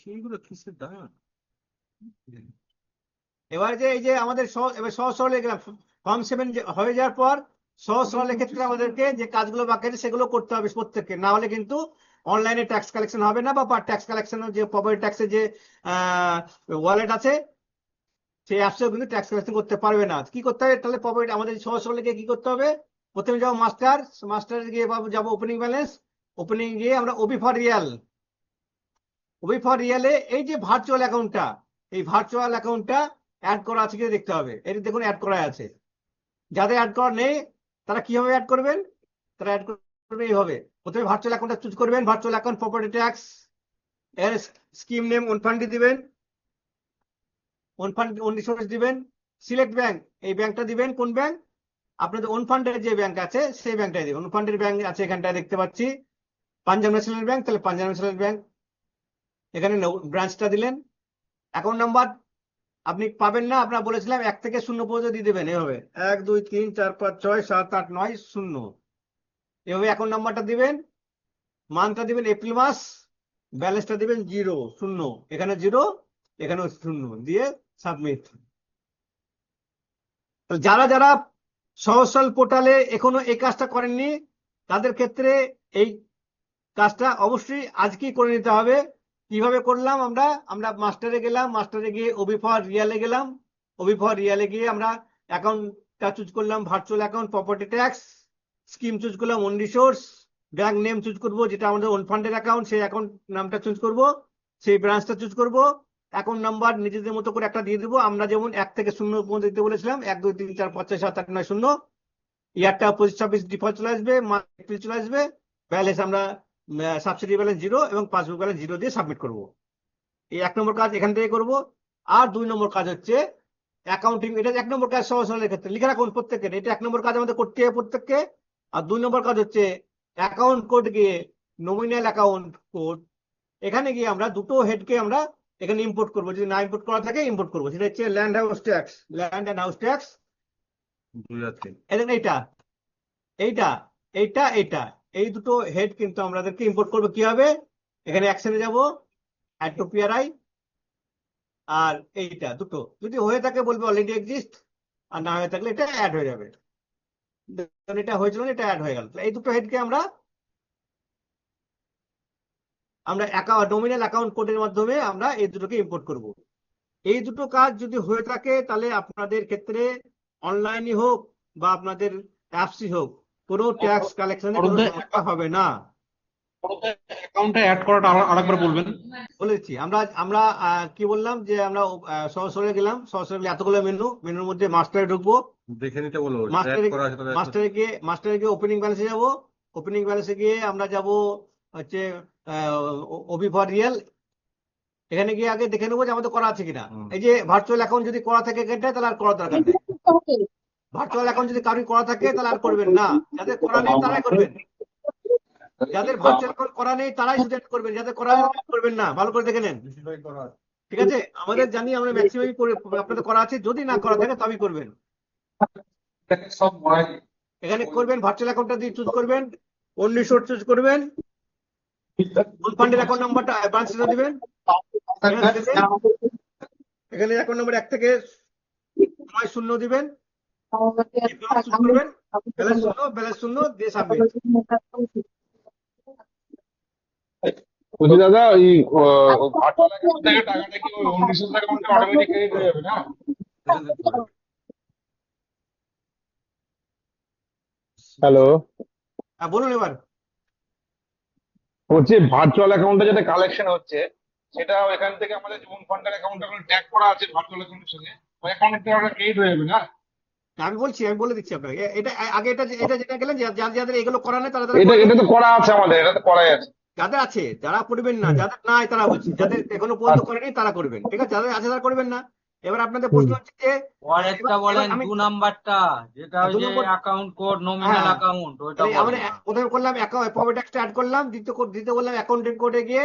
সেইগুলো কিসের দাম। এবার এই যে আমাদের এবার সহজ সরলে গেলাম, ফর্ম 7 হয়ে যাওয়ার পর সহজ সরলের ক্ষেত্রে আমাদেরকে যে কাজগুলো বাকি আছে সেগুলো করতে হবে প্রত্যেককে, না হলে কিন্তু অনলাইনে ট্যাক্স কালেকশন হবে না, বা ট্যাক্স কালেকশনের যে প্রপার্টি ট্যাক্সের যে ওয়ালেট আছে সেই অ্যাপসেও কিন্তু ট্যাক্স কালেকশন করতে পারবে না। কি করতে হবে তাহলে? প্রপার্টি আমাদের সহজ সরলে গিয়ে কি করতে হবে? প্রথমে যাবো মাস্টার গিয়ে যাবো ওপেনিং ব্যালেন্স, ওপেনিং গিয়ে আমরা ওবি ফর রিয়ালে এই যে ভার্চুয়াল অ্যাকাউন্টটা, এই ভার্চুয়াল অ্যাকাউন্টটা অ্যাড করা আছে কিনা দেখতে হবে। এটা দেখুন অ্যাড করা আছে। যাদের অ্যাড করা নেই তারা কিভাবে অ্যাড করবেন? তারা অ্যাড করবে এইভাবে। প্রথমে ভার্চুয়াল অ্যাকাউন্টটা চুজ করবেন, ভার্চুয়াল অ্যাকাউন্ট প্রপার্টি ট্যাক্স, এর স্কিম নেম ওন ফান্ডি দিবেন, ওন ফান্ড ওন রিসোর্স দিবেন, সিলেক্ট ব্যাংক, এই ব্যাংকটা দিবেন। কোন ব্যাংক? আপনাদের ওন ফান্ডের যে ব্যাংক আছে সেই ব্যাংকটাই দিবেন। ওন ফান্ডের ব্যাংক আছে এখানটায় দেখতে পাচ্ছি পাঞ্জাব ন্যাশনাল ব্যাংক, তাহলে পাঞ্জাব ন্যাশনাল ব্যাংক এখানে ব্রাঞ্চটা দিলেন। অ্যাকাউন্ট নাম্বার আপনি পাবেন না, আপনার বলেছিলাম 1 থেকে 0 পর্যন্ত দিয়ে দেবেন। এভাবে 1 2 3 4 5 6 7 8 9 0 এভাবে অ্যাকাউন্ট নাম্বারটা দিবেন। মান্থটা দিবেন এপ্রিল মাস, ব্যালেন্সটা দিবেন 0 এখানে 0 এখানেও 0 দিয়ে সাবমিট। যারা সহজ সরল পোর্টালে এখনো এই কাজটা করেননি তাদের ক্ষেত্রে এই কাজটা অবশ্যই আজকেই করে নিতে হবে। কিভাবে করলাম? আমরা মাস্টারে গেলাম, মাস্টারে গিয়ে ওবি ফর রিয়ালে গেলাম, ওবি ফর রিয়ালে গিয়ে আমরা অ্যাকাউন্টটা চুজ করলাম, virtual account property tax, scheme choose করলাম own resource, bank name choose করবো যেটা আমাদের ওন ফান্ডের অ্যাকাউন্ট, সেই অ্যাকাউন্ট নামটা চুজ করব, সেই ব্রাঞ্চটা চুজ করব, অ্যাকাউন্ট নাম্বার নিজেদের মতো করে একটা দিয়ে দেবো। আমরা যেমন 1 থেকে 0 পর্যন্ত দিতে বলেছিলাম, 1 2 3 4 5 6 7 8 9 0, ইয়ারটা 25-26 ডিফল্ট চলে আসবে, এপ্রিল চলে আসবে, ব্যালেন্স আমরা সাবসিডি ব্যালেন্স 0 এবং পাসবুক ব্যালেন্স 0 দিয়ে সাবমিট করব। এই 1 নম্বর কাজ এখান থেকে করব। আর 2 নম্বর কাজ হচ্ছে অ্যাকাউন্টিং। এটা 1 নম্বর কাজ সহজ সরলের ক্ষেত্রে লিখে রাখুন প্রত্যেকের, এটা 1 নম্বর কাজ আমাদের করতে হবে প্রত্যেককে। আর 2 নম্বর কাজ হচ্ছে অ্যাকাউন্ট কোড গিয়ে নমিনাল অ্যাকাউন্ট কোড, এখানে গিয়ে আমরা দুটো হেডকে আমরা এখানে ইম্পোর্ট করবো, যদি না ইম্পোর্ট করা থাকে ইম্পোর্ট করবো। সেটা হচ্ছে ল্যান্ড অ্যান্ড হাউস ট্যাক্স, এইটা এই দুটো হেড কিন্তু আমাদেরকে ইম্পোর্ট করবো। কি হবে? এখানে অ্যাকশনে যাব, অ্যাড টু পিআরআই, আর এইটা দুটো যদি হয়ে থাকে বলবে অলরেডি এক্সিস্ট, আর না হয়ে থাকলে এটা অ্যাড হয়ে যাবে। এটা হয়েছিল না, এটা অ্যাড হয়ে গেল। এই দুটো হেডকে আমরা নমিনাল অ্যাকাউন্ট কোডের মাধ্যমে আমরা এই দুটোকে ইম্পোর্ট করব। এই দুটো কাজ যদি হয়ে থাকে তাহলে আপনাদের ক্ষেত্রে অনলাইনই হোক বা আপনাদের অ্যাপসই হোক, কোনো ট্যাক্স কালেকশনে কোনো সমস্যা হবে না। অ্যাকাউন্টে অ্যাড করাটা আরেকবার বলবেন। বলেছি আমরা কি বললাম যে আমরা সহজ সরলে গেলাম, সহজ সরলে এতগুলো মেনুর মধ্যে মাস্টারে ঢুকবো, দেখে নিতে বলবো। মাস্টারে গিয়ে ওপেনিং ব্যালেন্সে যাবো, ওপেনিং ব্যালেন্সে গিয়ে আমরা যাব হচ্ছে ওবি ফর রিয়েল। এখানে গিয়ে আগে দেখে নেবো যে আমাদের করা আছে কিনা। এই যে ভার্চুয়াল অ্যাকাউন্ট যদি করা থাকে এখানটায়, তাহলে আর করার দরকার নেই। ভার্চুয়াল অ্যাকাউন্ট যদি কারোর করা থাকে তাহলে আর করবেন না, যাদের করা নেই তারাই করবেন। যাদের ভার্চুয়াল অ্যাকাউন্ট করা নেই তারাই শুধু এটা করবেন, যাদের করা আছে তারা করবেন না। ভালো করে দেখে নেন, ঠিক আছে? আমাদের জানি আমরা ম্যাক্সিমাম আপনাদের করা আছে, যদি না করা থাকে তবেই করবেন। এখানে করবেন ভার্চুয়াল অ্যাকাউন্টটা দিয়ে চুজ করবেন, অনলি শর্ট চুজ করবেন, কোন ফান্ডের অ্যাকাউন্ট নাম্বারটা ব্রাঞ্চটা দিবেন। এখানে অ্যাকাউন্ট নাম্বার 1 থেকে 0 দিবেন, চুজ করবেন, ব্যালেন্স শূন্য দিয়ে সাবমিট। বলছি দাদা, ওই ভার্চুয়াল অ্যাকাউন্ট থেকে টাকাটা কি ওই হোম রিসোর্স অ্যাকাউন্টে অটোমেটিক ক্রেডিট হয়ে যাবে না? হ্যালো, হ্যাঁ বলুন এবার। বলছি ভার্চুয়াল অ্যাকাউন্টে যেটা কালেকশন হচ্ছে সেটা এখান থেকে আমাদের যেমন ফান্ডের অ্যাকাউন্ট ট্যাগ করা আছে ভার্চুয়াল অ্যাকাউন্টের সঙ্গে, ওই অ্যাকাউন্টের টাকাটা ক্রেডিট হয়ে যাবে না? আমি বলে দিচ্ছি আপনাকে। এটা আগে এটা যেটা গেলেন, যাদের এগুলো করা নেই তারা এটা তো করা আছে আমাদের, এটা তো করাই আছে। যাদের আছে যারা করবেন না, যাদের নাই তারা বলছি, যাদের এখনো পর্যন্ত করেনি তারা করবেন, ঠিক আছে? যাদের আছে তারা করবেন না। এবার আপনাদের প্রশ্ন হচ্ছে যে পরেরটা বলেন, আমি 2 নাম্বারটা যেটা ওই 2 যে নম্বর, অ্যাকাউন্ট কোড, নমিনাল হ্যাঁ অ্যাকাউন্ট, ওইটা তাহলে আমরা বলেন। প্রথমে করলাম প্রফিট ট্যাক্সটা অ্যাড করলাম, দ্বিতীয় বললাম অ্যাকাউন্টেন্ট কোডে গিয়ে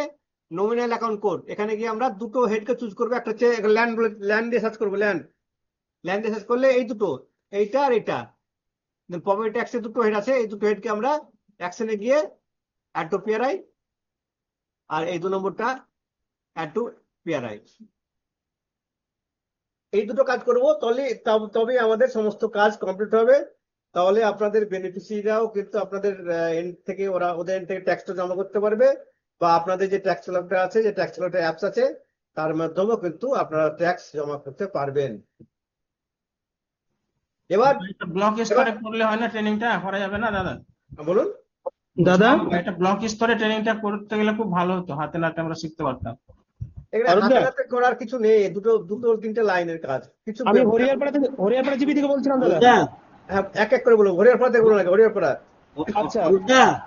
নমিনাল অ্যাকাউন্ট কোড। এখানে গিয়ে আমরা দুটো হেডকে চুজ করবো, একটা হচ্ছে ল্যান্ড দিয়ে সার্চ করবো, ল্যান্ড দিয়ে সার্চ করলে এই দুটো, এইটা আর এটা, প্রফিট ট্যাক্সের দুটো হেড আছে, এই দুটো হেডকে আমরা অ্যাকশনে গিয়ে অ্যাড টু পিআরআই, আর এই 2 নম্বরটা অ্যাড টু পিআরআই, এই দুটো কাজ করবো। তবে আমাদের সমস্ত কাজ কমপ্লিট হবে। তাহলে আপনাদের বেনিফিশিয়ারিরাও কিন্তু আপনাদের এন্ড থেকে ওদের এন্ড থেকে ট্যাক্সটা জমা করতে পারবে, বা আপনাদের যে ট্যাক্স ক্যালকুলেটর আছে, যে ট্যাক্স ক্যালকুলেটর অ্যাপস আছে, তার মাধ্যমেও কিন্তু আপনারা ট্যাক্স জমা করতে পারবেন। এবার ব্লক স্তরে করলে হয় না, ট্রেনিংটা করা যাবে না দাদা? বলুন দাদা, এটা ব্লক স্তরে ট্রেনিংটা করতে গেলে খুব ভালো হতো, হাতে নাতে আমরা শিখতে পারতাম। এখানে হাতে হাতে করার কিছু নেই, দুটো 3টে লাইনের কাজ। কিছু আমি হরিয়ারপাড়া জিপি থেকে বলছিলাম দাদা। হ্যাঁ, এক এক করে বলুন। হরিয়ারপাড়া থেকে বলুন, হরিয়ারপাড়া। আচ্ছা,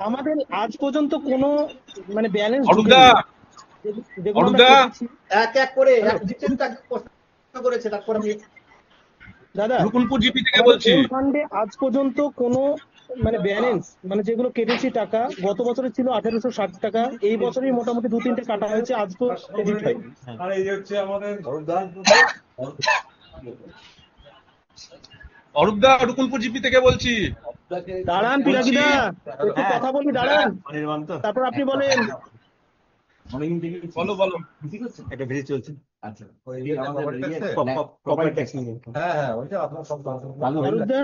আমাদের আজ পর্যন্ত কোনো মানে ব্যালেন্স এক এক করে প্রশ্ন করেছে, তারপর আমি দাদা রুকুনপুর জিপি থেকে বলছি। ফান্ডে আজ পর্যন্ত কোনো মানে ব্যালেন্স, মানে যেগুলো কেটেছি টাকা, গত বছরে ছিল 1860 টাকা, এই বছরই মোটামুটি 2-3টে কাটা হয়েছে, আজ তো ক্রেডিট হয়নি। আর এই হচ্ছে আমাদের অরূপদা, রুকুনপুর জিপি থেকে বলছি। দাঁড়ান পিরাকিদা, একটু কথা বলি, দাঁড়ান, তারপর আপনি বলেন। বলো। এটা ভেরি চলছে। আচ্ছা, প্রপার্টি ট্যাক্স নিয়ে হ্যাঁ ওইটা আপনার সব অরূপদা,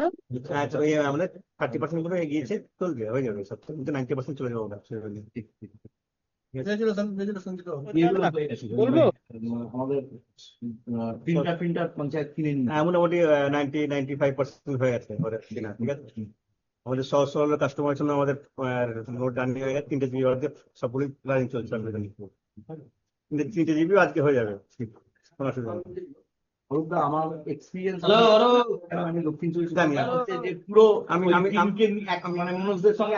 আচ্ছা, ওই আমাদের 30% করে এগিয়েছে, চলবে, হয়ে যাবে সব, কিন্তু 90% চলে যাবে ওটা। বলবো আমাদের প্রিন্টার পঞ্চায়েত কিনে নিন। মোটামুটি 95% হয়ে গেছে ওদের কেনা, ঠিক আছে? আমাদের সহজ সরল কাস্টমারের জন্য আমাদের নোট রানিং হয়ে গেছে, 3টে জিবি সবগুলি রানিং চলছে। 3টে জিবি আজকে হয়ে যাবে, কোনো অসুবিধা নেই। আমার এক্সপিরিয়েন্স আমি দক্ষিণ চব্বিশ জানি, পুরো আমি মানে মানুষদের সঙ্গে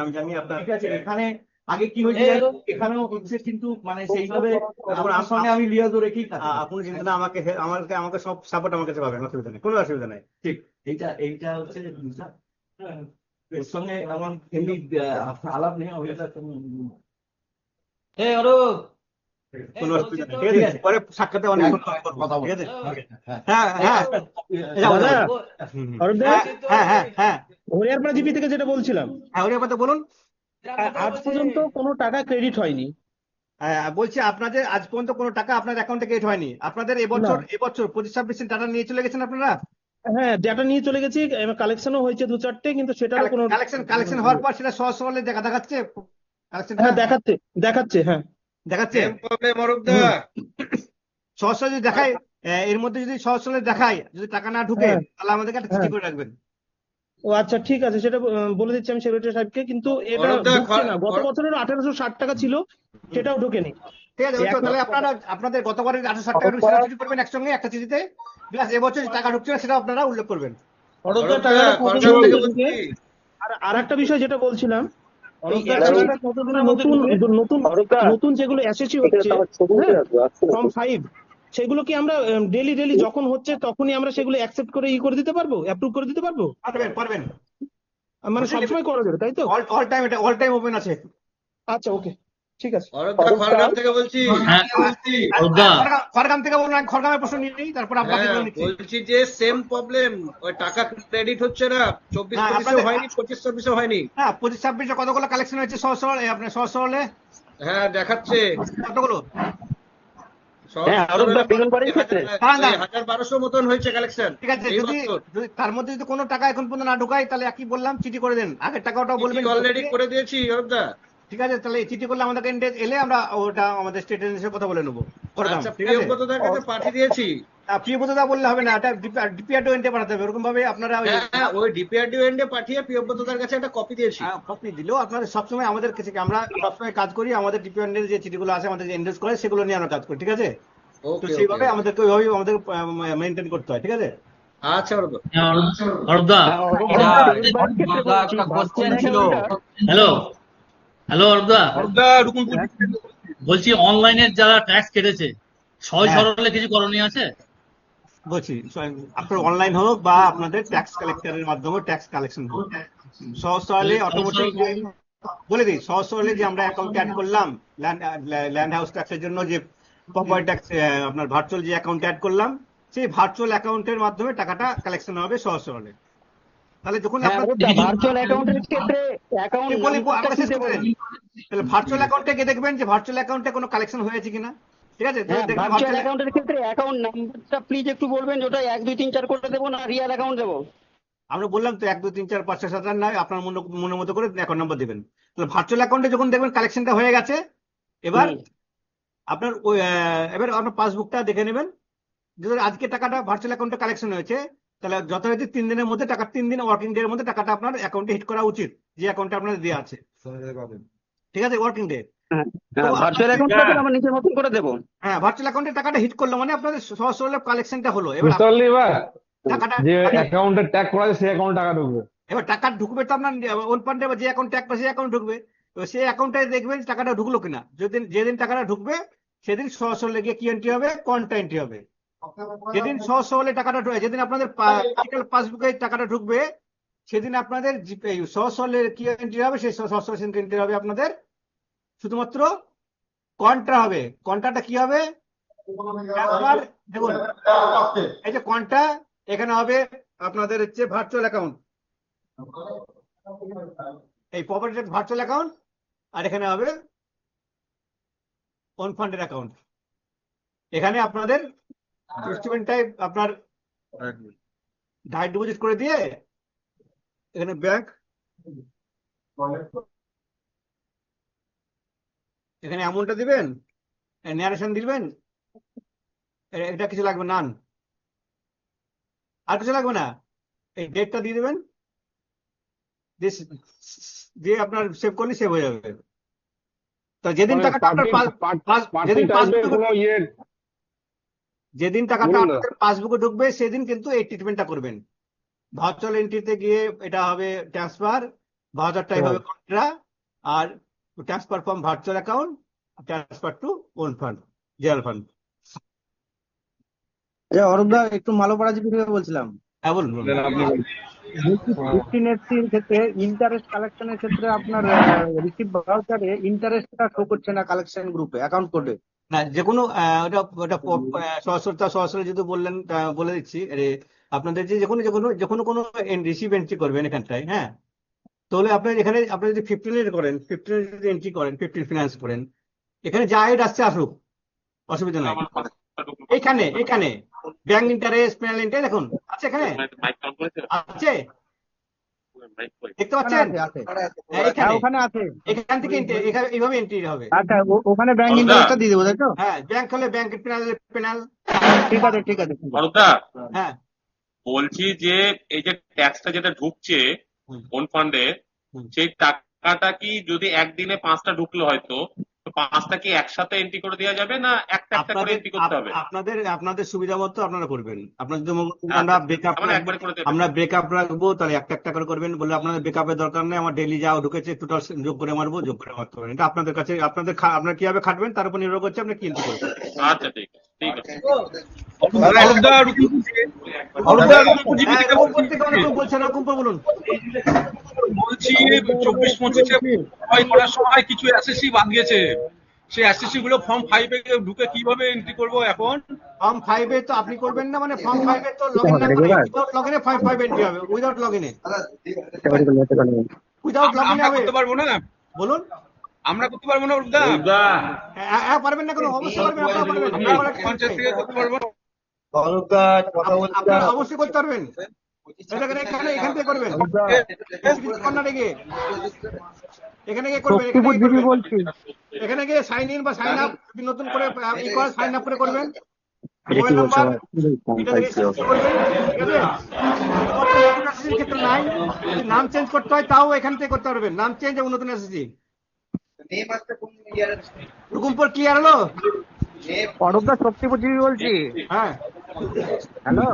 আমি জানি আপনার ঠিক আছে। এখানে আগে কি হয়েছে এখানেও হচ্ছে, কিন্তু মানে সেইভাবে আমার সঙ্গে আমি লিয়াজও রেখেই থাকি। আপনি চিন্তা না, আমাকে সব সাপোর্ট আমার কাছে পাবেন, অসুবিধা নেই, কোনো অসুবিধা নেই। ঠিক, এইটা হচ্ছে জিনিসটা। এর সঙ্গে আমার এমনি আলাপ নেই, কোনো অসুবিধা নেই, ঠিক আছে? পরে সাক্ষাতে অনেক কথা বলবো, ঠিক আছে? হ্যাঁ হ্যাঁ অরূপদা, হ্যাঁ হরিয়ারপাড়া জিপি থেকে যেটা বলছিলাম, হরিয়ারপাড়া বলুন। আজ পর্যন্ত কোনো টাকা ক্রেডিট হয়নি। বলছি আপনাদের আজ পর্যন্ত কোনো টাকা আপনার অ্যাকাউন্টে ক্রেডিট হয়নি। আপনাদের এবছর 25-26 টাকা নিয়ে চলে গেছেন আপনারা। হ্যাঁ, ডাটা নিয়ে চলে গেছি, কালেকশনও হয়েছে 2-4টে, কিন্তু সেটারও কোনো কালেকশন হওয়ার পর সেটা সহজ সরলে দেখাচ্ছে কালেকশন। হ্যাঁ, দেখাচ্ছে হ্যাঁ সহজ সরল যদি দেখায়, এর মধ্যে যদি সহজ সরল দেখায়, যদি টাকা না ঢুকে, তাহলে আমাদেরকে একটা চিঠি করে রাখবেন। ও আচ্ছা, ঠিক আছে, সেটা বলে দিচ্ছি আমি সেক্রেটারি সাহেবকে। কিন্তু এটা ঢুকছে না, গত বছরের 1860 টাকা ছিল, সেটাও ঢোকেনি। ঠিক আছে, তাহলে আপনাদের গতবারের 1860 টাকা ঢুকছে, চিঠি করবেন একসঙ্গে একটা চিঠিতে, প্লাস এবছর যে টাকা ঢুকছে না সেটা আপনারা উল্লেখ করবেন। আর একটা বিষয় যেটা বলছিলাম, এই অরূপদা, অ্যাসেসিটা কতগুলো নতুন নতুন নতুন যেগুলো অ্যাসেসি হচ্ছে, হ্যাঁ, ফর্ম 5, সেগুলো কি আমরা ডেলি যখন হচ্ছে তখনই আমরা সেগুলো অ্যাকসেপ্ট করে করে দিতে পারবো, অ্যাপ্রুভ করে দিতে পারবো? পারবেন পারবেন মানে সবসময় করা যাবে, তাই তো? অল টাইম, এটা অল টাইম ওপেন আছে। আচ্ছা, ওকে, ঠিক আছে। অরূপদা খড়গ্রাম থেকে বলছি। হ্যাঁ অরূপদা, খড়গ্রাম থেকে বলুন, আমি খড়গ্রামের প্রশ্ন নিয়ে নিই, তারপর হ্যাঁ, বাকিগুলো নিচ্ছি। বলছি যে সেম প্রবলেম, ওই টাকা ক্রেডিট হচ্ছে না, 24-25 আপনাদের- হয়নি, 25-26 হয়নি। হ্যাঁ 25-26 কতগুলো কালেকশন হয়েছে সহজ সরল, আপনার সহজ সরলে হ্যাঁ দেখাচ্ছে কতগুলো? হ্যাঁ, অরূপদা, বেগুনবাড়ির ক্ষেত্রে? 1000-1200 মতন হয়েছে কালেকশন ঠিক আছে, যদি তার মধ্যে যদি কোনো টাকা এখন পর্যন্ত না ঢুকাই, তাহলে একই বললাম, চিঠি করে দেন, আগের টাকাটাও বলবেন। অলরেডি করে দিয়েছি অরূপদা। ঠিক আছে, তাহলে এই চিঠি করলে আমাদের ইন্ডেক্স এলে আমরা ওটা আমাদের স্টেট এজেন্সির কথা বলে নেবো। খড়গ্রাম, আচ্ছা, ঠিক আছে? প্রিয়ব্রতদার কাছে পাঠিয়ে দিয়েছি। প্রিয়ব্রতদা বললে হবে না, এটা ডিপিআরডিও এন্টে পাঠাতে হবে, এরকম ভাবে আপনারা হ্যাঁ, ওই ডিপিআরডিও এন্ডে পাঠিয়ে প্রিয়ব্রতদার কাছে একটা কপি দিয়েছি। আপনি দিলেও আপনাদের সবসময় আমাদের কাছে, আমরা সবসময় কাজ করি, আমাদের ডিপিআরডির যে চিঠিগুলো আছে আমাদের যে এন্ডোর্স করে, সেগুলো নিয়ে আমরা কাজ করি, ঠিক আছে? তো ওকে, সেইভাবে আমাদেরকে ওইভাবে আমাদের মেনটেন করতে হয়, ঠিক আছে? আচ্ছা অরূপদা। অরূপদা, হ্যালো হ্যালো অরূপদা, বলছি অনলাইনে যারা ট্যাক্স কেটেছে সহজ সরলে কিছু করণীয় আছে? বলছি, আপনার অনলাইন হোক বা আপনাদের ট্যাক্স কালেক্টরের মাধ্যমে ট্যাক্স কালেকশন হোক, সহজ সরলে অটোমেটিক বলে দিই, সহজ সরলে যে আমরা অ্যাকাউন্ট অ্যাড করলাম ল্যান্ড হাউস ট্যাক্সের জন্য, যে প্রপার্টি ট্যাক্স আপনার ভার্চুয়াল যে অ্যাকাউন্ট অ্যাড করলাম, সেই ভার্চুয়াল অ্যাকাউন্টের মাধ্যমে টাকাটা কালেকশন হবে সহজ সরলে। তাহলে যখন ভার্চুয়াল অ্যাকাউন্টের ক্ষেত্রে অ্যাকাউন্ট তাহলে ভার্চুয়াল অ্যাকাউন্টে গিয়ে দেখবেন যে ভার্চুয়াল অ্যাকাউন্টে কোনো কালেকশন হয়েছে কিনা, ঠিক আছে? ভার্চুয়াল অ্যাকাউন্টের ক্ষেত্রে অ্যাকাউন্ট নাম্বারটা প্লিজ একটু বলবেন, ওটা 1 2 3 4 করে দেবো না রিয়েল অ্যাকাউন্ট দেবো? আমরা বললাম তো 1 2 3 4 5 6 7 8 9, আপনার মনের মতো করে অ্যাকাউন্ট নাম্বার দিবেন। তাহলে ভার্চুয়াল অ্যাকাউন্টে যখন দেখবেন কালেকশনটা হয়ে গেছে, এবার আপনার ওই এবার আপনার পাসবুকটা দেখে নেবেন, যদি আজকে টাকাটা ভার্চুয়াল অ্যাকাউন্টে কালেকশন হয়েছে, তাহলে যথারীতি 3 দিনের মধ্যে টাকা, 3 দিন ওয়ার্কিং ডে এর মধ্যে টাকাটা আপনার অ্যাকাউন্টে হিট করা উচিত, যে অ্যাকাউন্টে আপনাদের দেওয়া আছে, ঠিক আছে? Working day. ভার্চুয়াল অ্যাকাউন্ট আমরা নিজের মতন করে দেবো। হ্যাঁ, ভার্চুয়াল অ্যাকাউন্টে টাকাটা হিট করলো মানে আপনাদের সহজ সরল কালেকশনটা হলো। এবার টাকাটা যে অ্যাকাউন্টে ট্যাগ করা আছে সেই অ্যাকাউন্টে টাকা ঢুকবে। এবার টাকা ঢুকবে তো আপনার ওন ফান্ডে, যে অ্যাকাউন্ট ট্যাগ করে সেই অ্যাকাউন্ট ঢুকবে। তো সেই অ্যাকাউন্টে দেখবেন টাকাটা ঢুকলো কিনা, যেদিন টাকাটা ঢুকবে সেদিন সহজ সরলে গিয়ে কি এন্ট্রি হবে, কোয়ান্টা এন্ট্রি হবে। যেদিন সহজ সরলে টাকাটা ঢুকে, যেদিন আপনাদের পাসবুকে টাকাটা ঢুকবে, সেদিন আপনাদের সহজ সরলের কি এন্ট্রি হবে, সেই সহজ সরল এন্ট্রি হবে আপনাদের শুধুমাত্র কোয়ান্টা হবে। কোয়ান্টাটা কি হবে? একবার দেখুন, এই যে কোয়ান্টা, এখানে হবে আপনাদের হচ্ছে ভার্চুয়াল অ্যাকাউন্ট, এই প্রপার্টি ভার্চুয়াল অ্যাকাউন্ট, আর এখানে হবে ওন ফান্ডের অ্যাকাউন্ট। এখানে আপনাদের ইনস্ট্রুমেন্ট টাইপ আপনার ডাইরেক্ট ডিপোজিট করে দিয়ে, এখানে ব্যাংক, এখানে অ্যামাউন্টটা দিবেন, ন্যারেশন দিবেন, এটা কিছু লাগবে না, আর কিছু লাগবে না, এই ডেটটা দিয়ে দেবেন, দিয়ে আপনার সেভ করলে সেভ হয়ে যাবে। তো যেদিন টাকাটা যেদিন টাকাটা আপনাদের পাসবুকে ঢুকবে, সেদিন কিন্তু এই ট্রিটমেন্টটা করবেন। ভার্চুয়াল এন্ট্রিতে গিয়ে এটা হবে ট্রান্সফার, ভাউচারটা হবে কন্ট্রা, আর transfer from virtual account transfer to own fund, general fund. অরূপদা, একটু মালোপাড়া জিপি থেকে বলছিলাম। হ্যাঁ বলুন। 1580 ক্ষেত্রে ইন্টারেস্ট কালেকশনের ক্ষেত্রে আপনার রিসিভ ভাউচারে ইন্টারেস্টটা শো করছে না কালেকশন গ্রুপে, অ্যাকাউন্ট কোডে। না, যে কোনো ওটা সরাসরি যদি বললেন, বলে দিচ্ছি, আপনাদের যে যে কোনো রিসিভ এন্ট্রি করবেন এখানটায়, হ্যাঁ, তাহলে আপনার এখানে আপনি যদি 15 করেন, 15 যদি এন্ট্রি করেন, 15 ফিনান্স করেন, এখানে যা হেড আসছে আসুক, অসুবিধা নাই। এখানে ব্যাংক ইন্টারেস্ট, পেনাল ইন্টারেস্ট দেখুন আছে, এখানে আছে, দেখতে পাচ্ছেন? ওখানে আছে, এখান থেকে এইভাবে এন্ট্রি হবে। আচ্ছা, ওখানে ব্যাংক ইন্টারেস্টটা দিয়ে দেবো, তাই তো? হ্যাঁ, ব্যাংক হলে ব্যাংকের পেনাল। ঠিক আছে, ঠিক আছে। হ্যাঁ, বলছি যে এই যে ট্যাক্সটা যেটা ঢুকছে ওন ফান্ডে, সেই টাকাটা কি যদি একদিনে 5টা ঢুকলো হয়তো, তো 5টা কি একসাথে এন্ট্রি করে দেওয়া যাবে না একটা একটা করে আপনাদের এন্ট্রি করতে হবে? আপনাদের আপনাদের সুবিধা মতো আপনারা করবেন। আপনার যদি মনে করেন আচ্ছা, আমরা ব্রেকআপ তার মানে একবারে করে দেবেন। আমরা ব্রেকআপ রাখবো, তাহলে একটা একটা করে করবেন। বলে আপনাদের ব্রেকআপের দরকার নেই, আমার ডেইলি যা ঢুকেছে টোটাল যোগ করে মারবো, যোগ করে মারতে পারেন। এটা আপনাদের কাছে, আপনারা কিভাবে খাটবেন তার উপর নির্ভর করছে আপনি কি এন্ট্রি করবেন। আচ্ছা, ঠিক আছে, ঠিক আছে। হ্যাঁ, রঘুপুর থেকে অনেক লোক বলছেন, রঘুপুর বলুন। বলছি 24-25-এ ভয় করার সময় কিছু এসএসসি বাদ গেছে, সেই এসএসসি গুলো ফর্ম 5 এ ঢুকে কিভাবে এন্ট্রি করব এখন? ফর্ম 5 এ তো আপনি করবেন না, মানে ফর্ম 5 এ তো লগইন না করে উইদাউট লগইনে ফর্ম 5 এন্ট্রি হবে, উইদাউট লগইনে আমরা হবে। করতে পারবো না? বলুন। আমরা করতে পারবো না ওটা? হ্যাঁ পারবেন না, কোনো অবশ্যই পারবেন, আপনারা পারবেন। পঞ্চায়েত থেকে করতে পারবো না? আপনারা অবশ্যই করতে পারবেন। এখান থেকে করবেন, কর্নারে গিয়ে এখানে গিয়ে করবেন, এখানে গিয়ে সাইন ইন বা সাইন আপ নতুন করে সাইন আপ করে করবেন। মোবাইল নাম্বার এটা থেকে করবেন, ঠিক আছে? নতুন এসএসসির ক্ষেত্রে নাই, যদি নাম চেঞ্জ করতে হয় তাও এখান থেকে করতে পারবেন, নাম চেঞ্জ এবং নতুন এসএসসি। রুকুমপুর ক্লিয়ার হলো? অরূপদা শক্তিপুরজীবী বলছি। হ্যাঁ হ্যালো,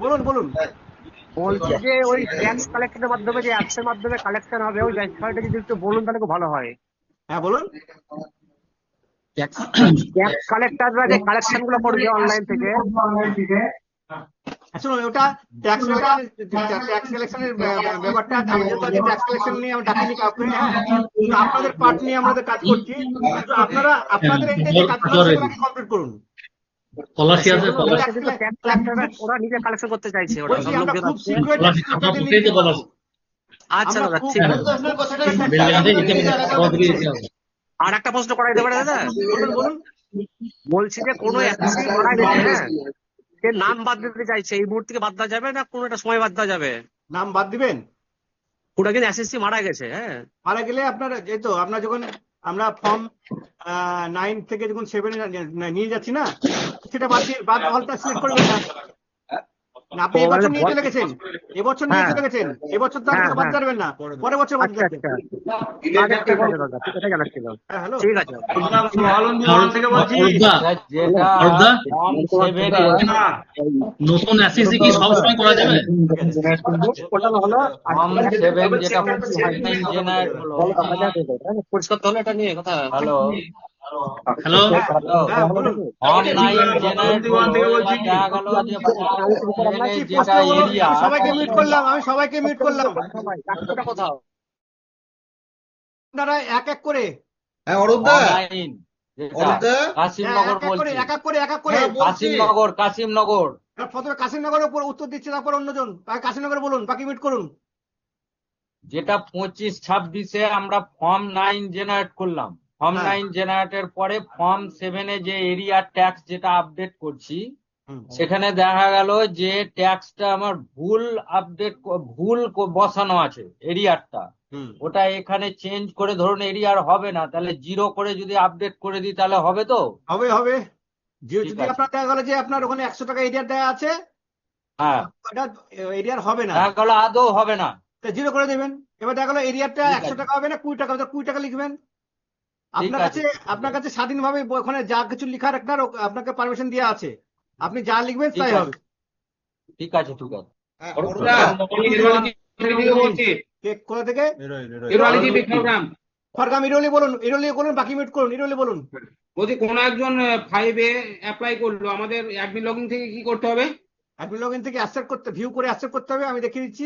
বলুন বলুন। বলছি যে ওই ট্যাক্স কালেক্টরের মাধ্যমে যে অ্যাপসের মাধ্যমে কালেকশন হবে, ওই বিষয়টা যদি একটু বলুন তাহলে খুব ভালো হয়। হ্যাঁ বলুন। ট্যাক্স কালেক্টররা যে কালেকশন গুলো করবে অনলাইন থেকে, শুনুন, ওটা ট্যাক্স কালেকশনের ব্যাপারটা, যেহেতু ট্যাক্স কালেকশন নিয়ে আমরা ডাকিনি কাউকে, হ্যাঁ, কিন্তু আপনাদের পার্ট নিয়ে আমাদের কাজ করছি। কিন্তু আপনারা আপনাদের এন্ডে যে কাজগুলো সেগুলো কমপ্লিট করুন। পলাশি আছে, ওরা নিজে কালেকশন করতে চাইছে, ওরা বলছি আমরা খুব শীঘ্রই পলাশি আপনার পক্ষেই তো পলাশি আচ্ছা আমরা দাদা, খুব ঠিক আছে। বিল্ডিং আছে, যেতে হবে, যেতে হবে। আর একটা প্রশ্ন করাই দেবে দাদা? বলুন বলুন। বলছি যে কোনো এসএসসি মারা গেছে, হ্যাঁ, সে নাম বাদ দিতে চাইছে, এই মুহূর্তে কি বাদ দেওয়া যাবে না কোনো একটা সময় বাদ দেওয়া যাবে? নাম বাদ দিবেন? ওটা কিন্তু এসএসসি মারা গেছে, হ্যাঁ, মারা গেলে আপনার এই তো আমরা যখন আমরা ফর্ম 9 থেকে যখন 7 নিয়ে যাচ্ছি না, সেটা বাদ হলটা সিলেক্ট করবেন না। আপনি এবছর নিয়ে চলে গেছেন, এবছর নিয়ে চলে গেছেন, এবছর তো আপনাকে বাদ যাবেন না, পরের বছর বাদ যাবেন। হ্যালো, ঠিক আছে। নতুন এসএসসি কি সবসময় করা যাবে? পরিষ্কার তো হলো এটা নিয়ে কথা। হ্যালো হ্যালো, সবাইকে মিউট করলাম, আমি সবাইকে মিউট করলাম। আপনারা এক এক করে, হ্যাঁ অরূপদা, কাশিমনগর বলছি, এক এক করে কাশিমনগর। প্রথমে কাশিমনগরের উপর উত্তর দিচ্ছে, তারপর অন্যজন। কাশিমনগর বলুন, বাকি মিউট করুন। যেটা 25-26-এ আমরা ফর্ম 9 জেনারেট করলাম, ফর্ম 9 জেনারেটের পরে ফর্ম 7-এ যে এরিয়া ট্যাক্স যেটা আপডেট করছি, সেখানে দেখা গেল যে ট্যাক্সটা আমার ভুল বসানো আছে এরিয়ারটা, ওটা এখানে চেঞ্জ করে ধরুন এরিয়ার হবে না, তাহলে 0 করে যদি আপডেট করে দিই তাহলে হবে তো? হবে হবে। যদি আপনার দেখা গেল যে আপনার ওখানে 100 টাকা এরিয়ার দেওয়া আছে, হ্যাঁ, এটা এরিয়ার হবে না, দেখা গেল আদৌ হবে না, 0 করে দেবেন। এবার দেখা গেল এরিয়ারটা 100 টাকা হবে না, 20 টাকা, 20 টাকা লিখবেন। আপনার কাছে স্বাধীনভাবে ওখানে যা কিছু লিখার আপনাকে পারমিশন দেওয়া আছে, আপনি যা লিখবেন তাই হবে। ঠিক আছে, ঠিক আছে। কোথা থেকে? খড়গ্রাম ইরোলি বলুন, ইরোলি বলুন, বাকি মিউট করুন, ইরোলি বলুন। বলছি কোন একজন 5-এ অ্যাপ্লাই করলো, আমাদের অ্যাডমিন লগইন থেকে কি করতে হবে? অ্যাডমিন লগইন থেকে অ্যাকসেপ্ট করতে, ভিউ করে অ্যাকসেপ্ট করতে হবে। আমি দেখিয়ে দিচ্ছি,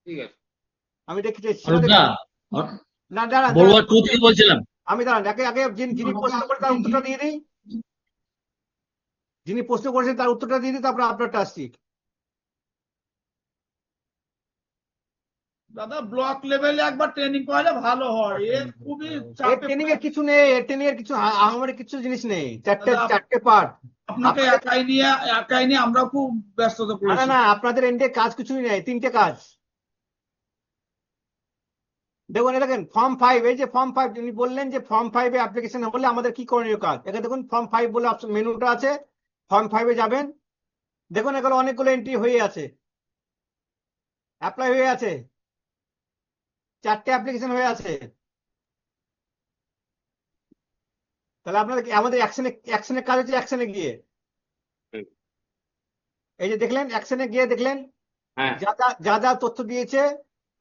ঠিক আছে, আমি দেখিয়ে দিচ্ছি। না বড়ুয়া 2 থেকে বলছিলাম। আমি দাঁড়ান, আগে যিনি প্রশ্ন করে তার উত্তরটা দিয়ে দিই, যিনি প্রশ্ন করেছেন তার উত্তরটা দিয়ে দিই, তারপর আপনারটা আসছি। দাদা ব্লক লেভেলে একবার ট্রেনিং করালে ভালো হয়, এর খুবই ট্রেনিং এর কিছু নেই, ট্রেনিং এর কিছু আমার কিছু জিনিস নেই, চারটে পার্ট। আপনাকে একাই নিয়ে আমরা খুব ব্যস্ততা পড়েছি। না, আপনাদের এন্ডে কাজ কিছুই নেই, 3টে কাজ। দেখেন ফর্ম 5, এই যে ফর্ম 5 যিনি বললেন যে ফর্ম 5-এ অ্যাপ্লিকেশন হলে আমাদের কি করণীয় কাজ, এখানে দেখুন ফর্ম 5 বলে মেনুটা আছে, ফর্ম 5-এ যাবেন, দেখুন এগুলো অনেকগুলো এন্ট্রি হয়ে আছে, অ্যাপ্লাই হয়ে আছে, 4টে অ্যাপ্লিকেশন হয়ে আছে। তাহলে আপনাদের আমাদের অ্যাকশনের কাজ হচ্ছে অ্যাকশনে গিয়ে, হুম। এই যে দেখলেন অ্যাকশনে গিয়ে দেখলেন হ্যাঁ যা যা তথ্য দিয়েছে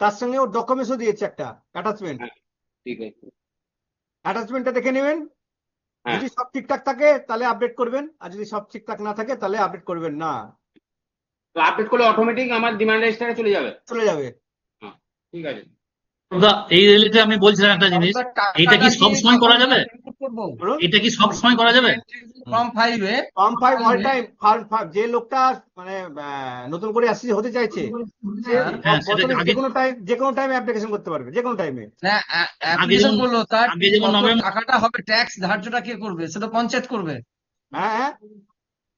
তার সঙ্গে ওর ডকুমেন্টসও দিয়েছে একটা অ্যাটাচমেন্ট। হ্যাঁ ঠিক আছে। অ্যাটাচমেন্টটা দেখে নেবেন, হ্যাঁ যদি সব ঠিকঠাক থাকে তাহলে আপডেট করবেন, আর যদি সব ঠিকঠাক না থাকে তাহলে আপডেট করবেন না, তো আপডেট করলে অটোমেটিক আমার ডিমান্ড রেজিস্টারে চলে যাবে। চলে যাবে। হ্যাঁ ঠিক আছে। এই রিলেটে আমি বলছিলাম একটা জিনিস, এটা কি সব সময় করা যাবে? বলুন। এটা কি সব সময় করা যাবে? ফর্ম 5-এ ফর্ম 5 অল টাইম, যে লোকটা মানে নতুন করে আসছে হতে চাইছে সে হ্যাঁ, সেটা বর্তমানে আগে যে কোনো টাইমে অ্যাপ্লিকেশন করতে পারবে, যে কোনো টাইমে। না আগে অ্যাপ্লিকেশন যেমন করলো, তার আগে যেমন কত নভেম্বর টাকাটা হবে ট্যাক্স ধার্যটা কে করবে? সেটা পঞ্চায়েত করবে। হ্যাঁ হ্যাঁ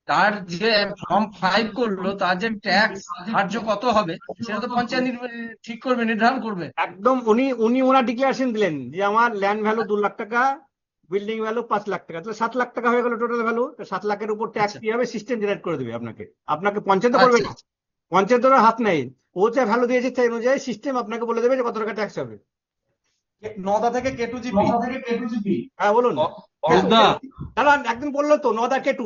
তার যে ফর্ম 5 করলো তার যে ট্যাক্স ধার্য কত হবে সেটা তো পঞ্চায়েত ঠিক করবে, নির্ধারণ করবে। একদম উনি ওনার ডিক্লারেশন দিলেন যে আমার ল্যান্ড ভ্যালু 2 লাখ টাকা, বিল্ডিং ভ্যালু 5 লাখ টাকা, তাহলে 7 লাখ টাকা হয়ে গেল টোটাল ভ্যালু। 7 লাখের উপর ট্যাক্স আচ্ছা কি হবে সিস্টেম জেনারেট করে দেবে আপনাকে পঞ্চায়েত করবে আচ্ছা না, পঞ্চায়েতের হাত নেই, ও যা ভ্যালু দিয়েছে সেই অনুযায়ী সিস্টেম আপনাকে বলে দেবে যে কত টাকা ট্যাক্স হবে। নদা থেকে কেটু জিপি। হ্যাঁ বলুন। অরূপদা দাঁড়ান, একদিন বললো তো নদা কেটু,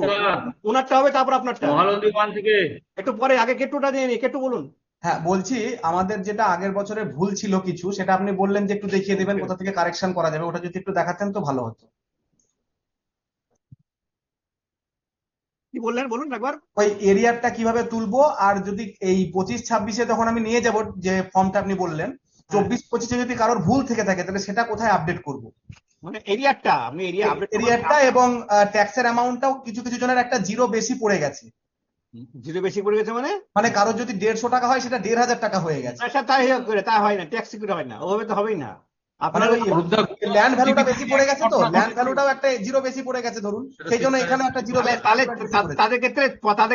ওনারটা হবে তারপর আপনারটা। মহানন্দী 1 থেকে একটু পরে আগে কেটুটা নিয়ে নি, কেটু বলুন। হ্যাঁ বলছি, আমাদের যেটা আগের বছরে ভুল ছিল কিছু, সেটা আপনি বললেন যে একটু দেখিয়ে দেবেন কোথা থেকে কারেকশন করা যাবে, ওটা যদি একটু দেখাতেন তো ভালো হতো। কি বললেন বলুন একবার। ওই এরিয়ারটা কিভাবে তুলবো, আর যদি এই 25-26-এ যখন আমি নিয়ে যাব যে ফর্মটা আপনি বললেন, 24-25-এ যদি কারোর ভুল থেকে থাকে তাহলে সেটা কোথায় আপডেট করব? মানে এরিয়ারটা আপনি এরিয়া আপডেট এরিয়ারটা এবং ট্যাক্সের অ্যামাউন্টটাও কিছু কিছু জনের একটা জিরো বেশি পড়ে গেছে, জিরো বেশি পড়ে গেছে মানে কারোর যদি 150 টাকা হয় সেটা 1,500 টাকা হয়ে গেছে। আচ্ছা তাই করে তা হয় না, ট্যাক্স সিকিউর হয় না, ওভাবে তো হবেই না। মানে আপনার ওই ল্যান্ড ভ্যালুটা বেশি পড়ে গেছে, তো ল্যান্ড ভ্যালুটাও একটা জিরো বেশি পড়ে গেছে ধরুন, সেই জন্য এখানে একটা জিরো তাহলে তাদের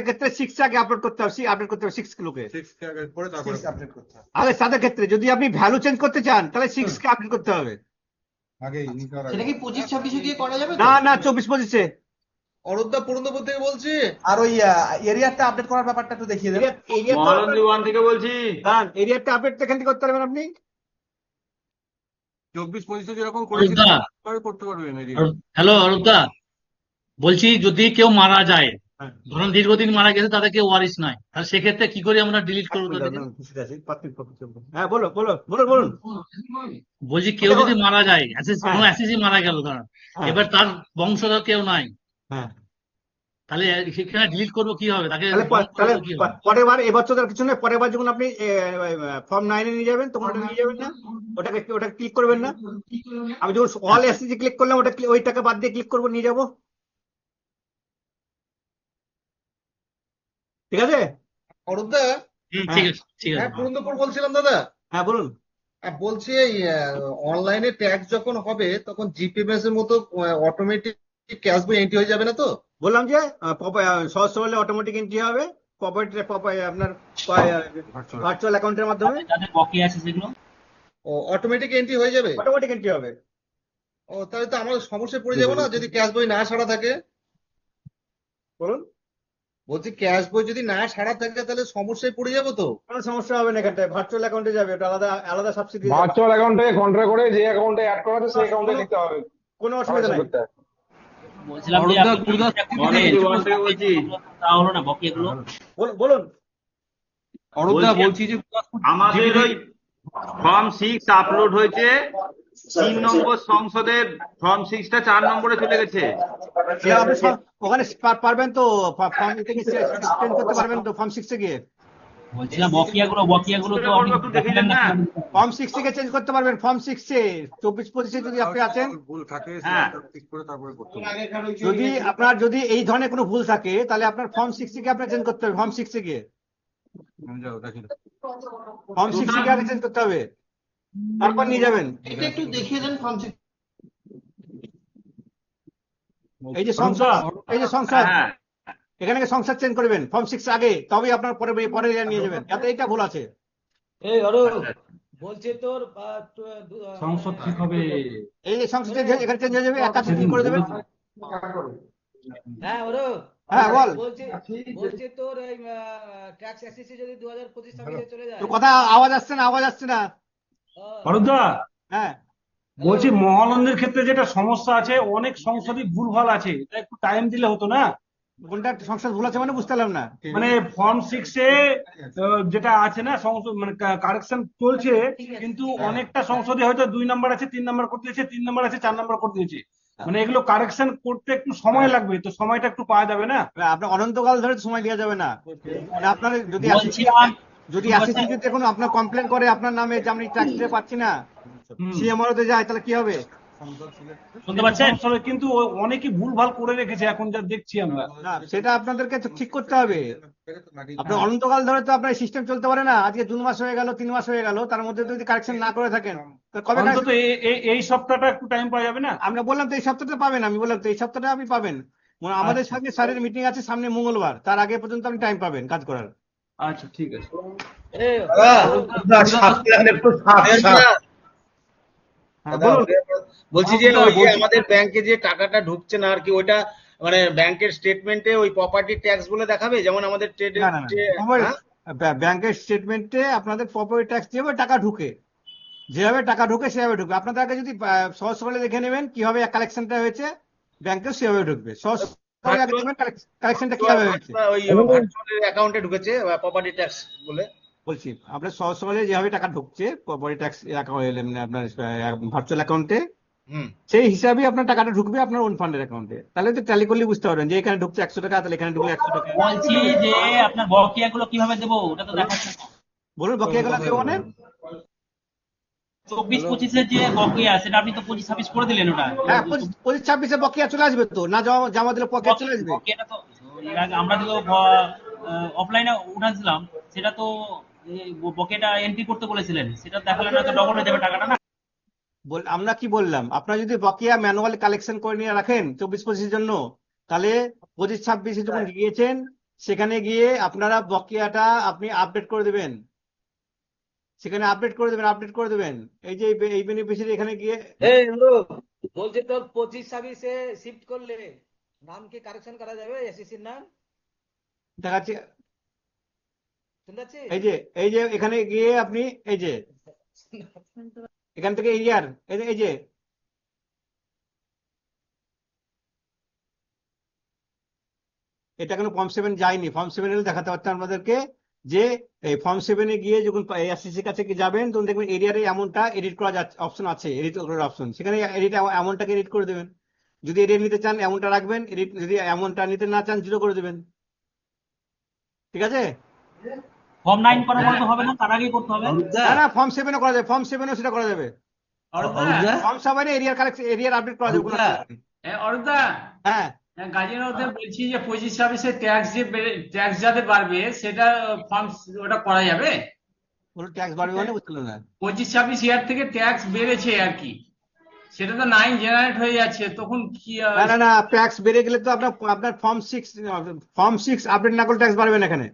ক্ষেত্রে 6 আগে আপলোড করতে হবে, আপডেট করতে হবে 6 কিলোকে আপডেট করতে হবে। আগে তাদের ক্ষেত্রে যদি আপনি ভ্যালু চেঞ্জ করতে চান তাহলে 6 কে আপডেট করতে হবে। সেটা কি 25-26-এ গিয়ে করা যাবে? না না 24-25-এ। অরূপদা পুরন্দপুর থেকে বলছি। আর ওই এরিয়ারটা আপডেট করার ব্যাপারটা একটু দেখিয়ে দেবেন। মহানন্দী 1 থেকে বলছি। এরিয়ারটা আপডেট এখান থেকে করতে পারবেন আপনি। 24-25 যেরকম করেছিল করতে পারবেন এরিয়া। হ্যালো অরূপদা, বলছি যদি কেউ মারা যায়, ধরুন দীর্ঘদিন মারা গেছে, তাদের কেউ ওয়ারিশ নাই, তাহলে সেক্ষেত্রে কি করে আমরা ডিলিট করবো তাদেরকে? হ্যাঁ বলো বলো বলুন বলুন। বলছি কেউ যদি মারা যায়, কোনো অ্যাসিসি মারা গেল ধরুন, হ্যাঁ। এবার তার বংশধর কেউ নাই, হ্যাঁ তাহলে সেখানে ডিলিট করবো কি হবে? তাকে তাহলে বংশধর কি হবে? পরের বার এবছর আর কিছু নেই, পরের বার যখন আপনি ফর্ম 9-এ নিয়ে যাবেন তখন ওটা নিয়ে যাবেন না, ওটাকে ক্লিক করবেন না। আমি যখন অল এসএসজি ক্লিক করলাম ওটা ওইটাকে বাদ দিয়ে ক্লিক করবো, নিয়ে যাবো, ঠিক আছে। অরূপদা, ঠিক আছে ঠিক আছে। হ্যাঁ পুরন্দপুর বলছিলাম দাদা। হ্যাঁ বলুন। বলছি এই অনলাইনে ট্যাক্স যখন হবে তখন জিপিএমএস এর মতো অটোমেটিক ক্যাশ বই এন্ট্রি হয়ে যাবে না তো? বললাম যে সহজ সরলে অটোমেটিক এন্ট্রি হবে আপনার ভার্চুয়াল অ্যাকাউন্টের মাধ্যমে যাদের বকেয়া আছে সেগুলো ও অটোমেটিক এন্ট্রি হয়ে যাবে? অটোমেটিক এন্ট্রি হবে। ও তাহলে তো আমার সমস্যায় পড়ে যাবো না যদি ক্যাশ বই না ছাড়া থাকে? বলুন। বলছি ক্যাশ বই যদি না ছাড়া থাকে তাহলে সমস্যায় পড়ে যাবো তো? কোনো সমস্যা হবে না, এখানটায় ভার্চুয়াল অ্যাকাউন্টে যাবে, ওটা আলাদা আলাদা সাবসিডি, ভার্চুয়াল অ্যাকাউন্টে কন্ট্রোল করে যে অ্যাকাউন্টে অ্যাড করা আছে সেই অ্যাকাউন্টে দিতে হবে, কোনো অসুবিধা নাই। বলছিলাম যে অরূপদা, আপনি গুরুদাস মহানন্দী 1 থেকে বলছি। তা হলো না বকেয়াগুলো? বলুন। অরূপদা বলছি যে আমাদের ওই ফর্ম 6 আপলোড হয়েছে 3 নম্বর সংসদের, ফর্ম 6টা 4 নম্বরে চলে গেছে। আপনি ওখানে পারবেন তো ফর্ম থেকে চেঞ্জ করতে পারবেন তো ফর্ম 6-এ গিয়ে? বলছিলাম বকেয়াগুলো তো আপনি একটু দেখে নেন না। ফর্ম 6 থেকে চেঞ্জ করতে পারবেন, ফর্ম 6-এ 24-25-এ যদি আপনি আছেন, ভুল থাকে হ্যাঁ। সেটা ঠিক করে তারপরে করতে হবে। যদি এই ধরনের কোনো ভুল থাকে তাহলে আপনার ফর্ম 6 থেকে আপনার চেঞ্জ করতে হবে, ফর্ম 6-এ গিয়ে যাও দেখি ফর্ম 6 থেকে আগে চেঞ্জ করতে হবে, তারপর নিয়ে যাবেন। এটা একটু দেখিয়ে দেন ফর্ম 6। এই যে সংসদ হ্যাঁ এখানে সংসদ চেঞ্জ করবেন ফর্ম 6 আগে, তবেই আপনার পরে নিয়ে যাবেন, যাতে এইটা ভুল আছে। এই অরূপ বলছে তোর সংসদ ঠিক হবে। এই যে সংসদ এখানে চেঞ্জ হয়ে যাবে, একা ক্লিক করে দেবেন। হ্যাঁ অরূপ, হ্যাঁ বল। বলছে তোর এই ট্যাক্স এসএসসি যদি 2025-26-এ চলে যায়। তোর কথা আওয়াজ আসছে না অরূপদা, হ্যাঁ বলছি মহানন্দের ক্ষেত্রে যেটা সমস্যা আছে, অনেক সংসদই ভুলভাল আছে, এটা একটু টাইম দিলে হতো না? কোনটা সংসদ ভুল আছে মানে বুঝতে পারলাম না। মানে ফর্ম 6 এ যেটা আছে না সংসদ মানে কারেকশন চলছে, কিন্তু অনেকটা সংসদে হয়তো 2 নাম্বার আছে, 3 নাম্বার করে দিয়েছে, 3 নাম্বার আছে, 4 নাম্বার করে দিয়েছে। মানে এগুলো কারেকশন করতে একটু সময় লাগবে, তো সময়টা একটু পাওয়া যাবে না? আপনার অনন্তকাল ধরে সময় দেওয়া যাবে না। মানে আপনার যদি বলছিলাম যদি অ্যাসিস্ট্যান্ট যদি কোনো আপনার কমপ্লেন করে আপনার নামে যে আমি ট্যাক্স দিতে পারছি না, সিএমআরওতে যায়, তাহলে কি হবে? শুনতে পাচ্ছেন? সমস্যা হবে, কিন্তু অনেকেই ভুলভাল করে রেখেছে এখন যা দেখছি আমরা। না, সেটা আপনাদেরকে তো ঠিক করতে হবে। আপনার অনন্তকাল ধরে তো আপনার সিস্টেম চলতে পারে না। আজকে 2 মাস হয়ে গেল, 3 মাস হয়ে গেল, তার মধ্যে যদি কারেকশন না করে থাকেন, তো কবে অন্তত এই সপ্তাহটা একটু টাইম পাওয়া যাবে না? আমরা বললাম তো এই সপ্তাহটা পাবেন, আমি বললাম তো এই সপ্তাহটা আপনি পাবেন। মানে আমাদের আচ্ছা। সঙ্গে স্যারের মিটিং আছে সামনে মঙ্গলবার, তার আগে পর্যন্ত আপনি টাইম পাবেন কাজ করার। আচ্ছা, ঠিক আছে। হ্যাঁ, বলুন। বলছি যে ওই যে আমাদের ব্যাংকে যে টাকাটা ঢুকছে না আর কি, ওইটা মানে ব্যাংকের স্টেটমেন্টে ওই প্রপার্টি ট্যাক্স বলে দেখাবে, যেমন আমাদের না না না, ব্যাংকের স্টেটমেন্টে আপনাদের প্রপার্টি ট্যাক্স যেভাবে টাকা ঢুকে, যেভাবে টাকা ঢুকে সেভাবে ঢুকবে। আপনাদের আগে যদি সহজ সরলে দেখে নেবেন কিভাবে কালেকশনটা হয়েছে, ব্যাংকেও সেভাবে ঢুকবে। সহজ সরলে আগে দেখবেন কালেকশনটা কিভাবে হয়েছে। ওই ভার্চুয়াল অ্যাকাউন্টে ঢুকেছে প্রপার্টি ট্যাক্স বলে বলছি আপনার সহজ সরলে যেভাবে টাকা ঢুকছে প্রপার্টি ট্যাক্স আপনার ভার্চুয়াল অ্যাকাউন্টে, সেই হিসাবে আপনার টাকাটা ঢুকবে আপনার ওন ফান্ডের অ্যাকাউন্টে। তাহলে তো ট্যালি করলে বুঝতে পারবেন যে এখানে ঢুকছে 100 টাকা, তাহলে এখানে ঢুকলে 100 টাকা। বলছি যে আপনার বকেয়া গুলো কিভাবে দেবো ওটা তো দেখাচ্ছে না। বলুন বকেয়াগুলো দেবো মানে 24-25 যে বকেয়া সেটা আপনি তো 25-26 করে দিলেন ওটা। হ্যাঁ, 25-26 বকেয়া চলে আসবে তো, না জমা দিলে বকেয়া চলে আসবে। বকেয়াটা তো এর আগে আমরা যে অফলাইনে উঠাচ্ছিলাম, সেটা তো বকেয়াটা এন্ট্রি করতে বলেছিলেন, সেটা দেখালে না তো ডবল হয়ে যাবে টাকাটা না? আমরা কি বললাম, আপনারা যদি বকেয়া ম্যানুয়াল কালেকশন করে নিয়ে রাখেন 24-25 জন্য, তাহলে 25-26 যখন গিয়েছেন সেখানে গিয়ে আপনারা বকেয়াটা আপনি আপডেট করে দেবেন, সেখানে আপডেট করে দেবেন। এই যে এই বেনিফিশিয়ারি এখানে গিয়ে বলছে তোর 25-26-এ শিফট করলে নাম কি কারেকশন করা যাবে এসএসসির নাম? দেখাচ্ছি, শুনতে পাচ্ছি? এই যে এখানে গিয়ে আপনি এই যে এখান থেকে এরিয়ার এই যে এটা কোনো ফর্ম 7 যায়নি। ফর্ম 7 এলে দেখাতে পারতাম আপনাদেরকে যে এই ফর্ম 7-এ গিয়ে যখন এসএসসি কাছে যাবেন তখন দেখবেন এরিয়ারে অ্যামাউন্টটা এডিট করা অপশন আছে, এডিট করার অপশন, সেখানে অ্যামাউন্টটাকে এডিট করে দেবেন। যদি এডিট নিতে চান অ্যামাউন্টটা রাখবেন, এডিট যদি অ্যামাউন্টটা নিতে না চান 0 করে দেবেন। ঠিক আছে? ফর্ম 9 করা বলতে হবে না, তার আগেই করতে হবে? না না, ফর্ম 7-ও করা যাবে, ফর্ম 7-ও সেটা করা যাবে। ফর্ম 7-এ এরিয়ার কালেকশন এরিয়ার আপডেট করা যাবে। অরুণদা, হ্যাঁ, গাজীনগরে বলছি যে 25-26-এ ট্যাক্স যাদের বাড়বে সেটা ফর্ম ওটা করা যাবে? পুরো ট্যাক্স বাড়বে মানে বুঝলো না। 25-26 ইয়ার থেকে ট্যাক্স বেড়েছে আর কি, সেটা তো 9 জেনারেট হয়ে যাচ্ছে, তখন কি না না, ট্যাক্স বেড়ে গেলে তো আপনার ফর্ম 6 আপডেট না করলে ট্যাক্স বাড়বে না এখানে।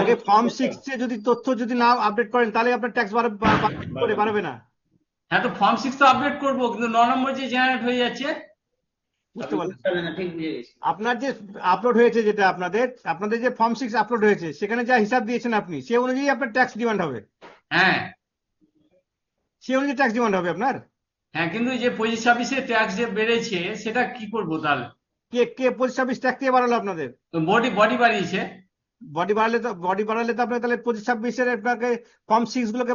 আগে ফর্ম 6-এ যদি তথ্য যদি না আপডেট করেন তাহলে আপনার ট্যাক্স বাড়বে না। হ্যাঁ, তো ফর্ম 6 তো আপডেট করবো, কিন্তু 9 নম্বর যে জেনারেট হয়ে যাচ্ছে বুঝতে পারলেন? আপনার যে আপলোড হয়েছে, যেটা আপনাদের যে ফর্ম 6 আপলোড হয়েছে সেখানে যা হিসাব দিয়েছেন আপনি, সে অনুযায়ী আপনার ট্যাক্স ডিমান্ড হবে। হ্যাঁ, সে অনুযায়ী ট্যাক্স ডিমান্ড হবে আপনার। হ্যাঁ, কিন্তু যে 25-26-এ ট্যাক্স যে বেড়েছে সেটা কি করবো তাহলে? কে 25-26 ট্যাক্স দিয়ে বাড়ালো আপনাদের? বডি বাড়িয়েছে। বডি বাড়ালে তো আপনার তাহলে 25-26-এর আপনাকে ফর্ম 6 গুলোকে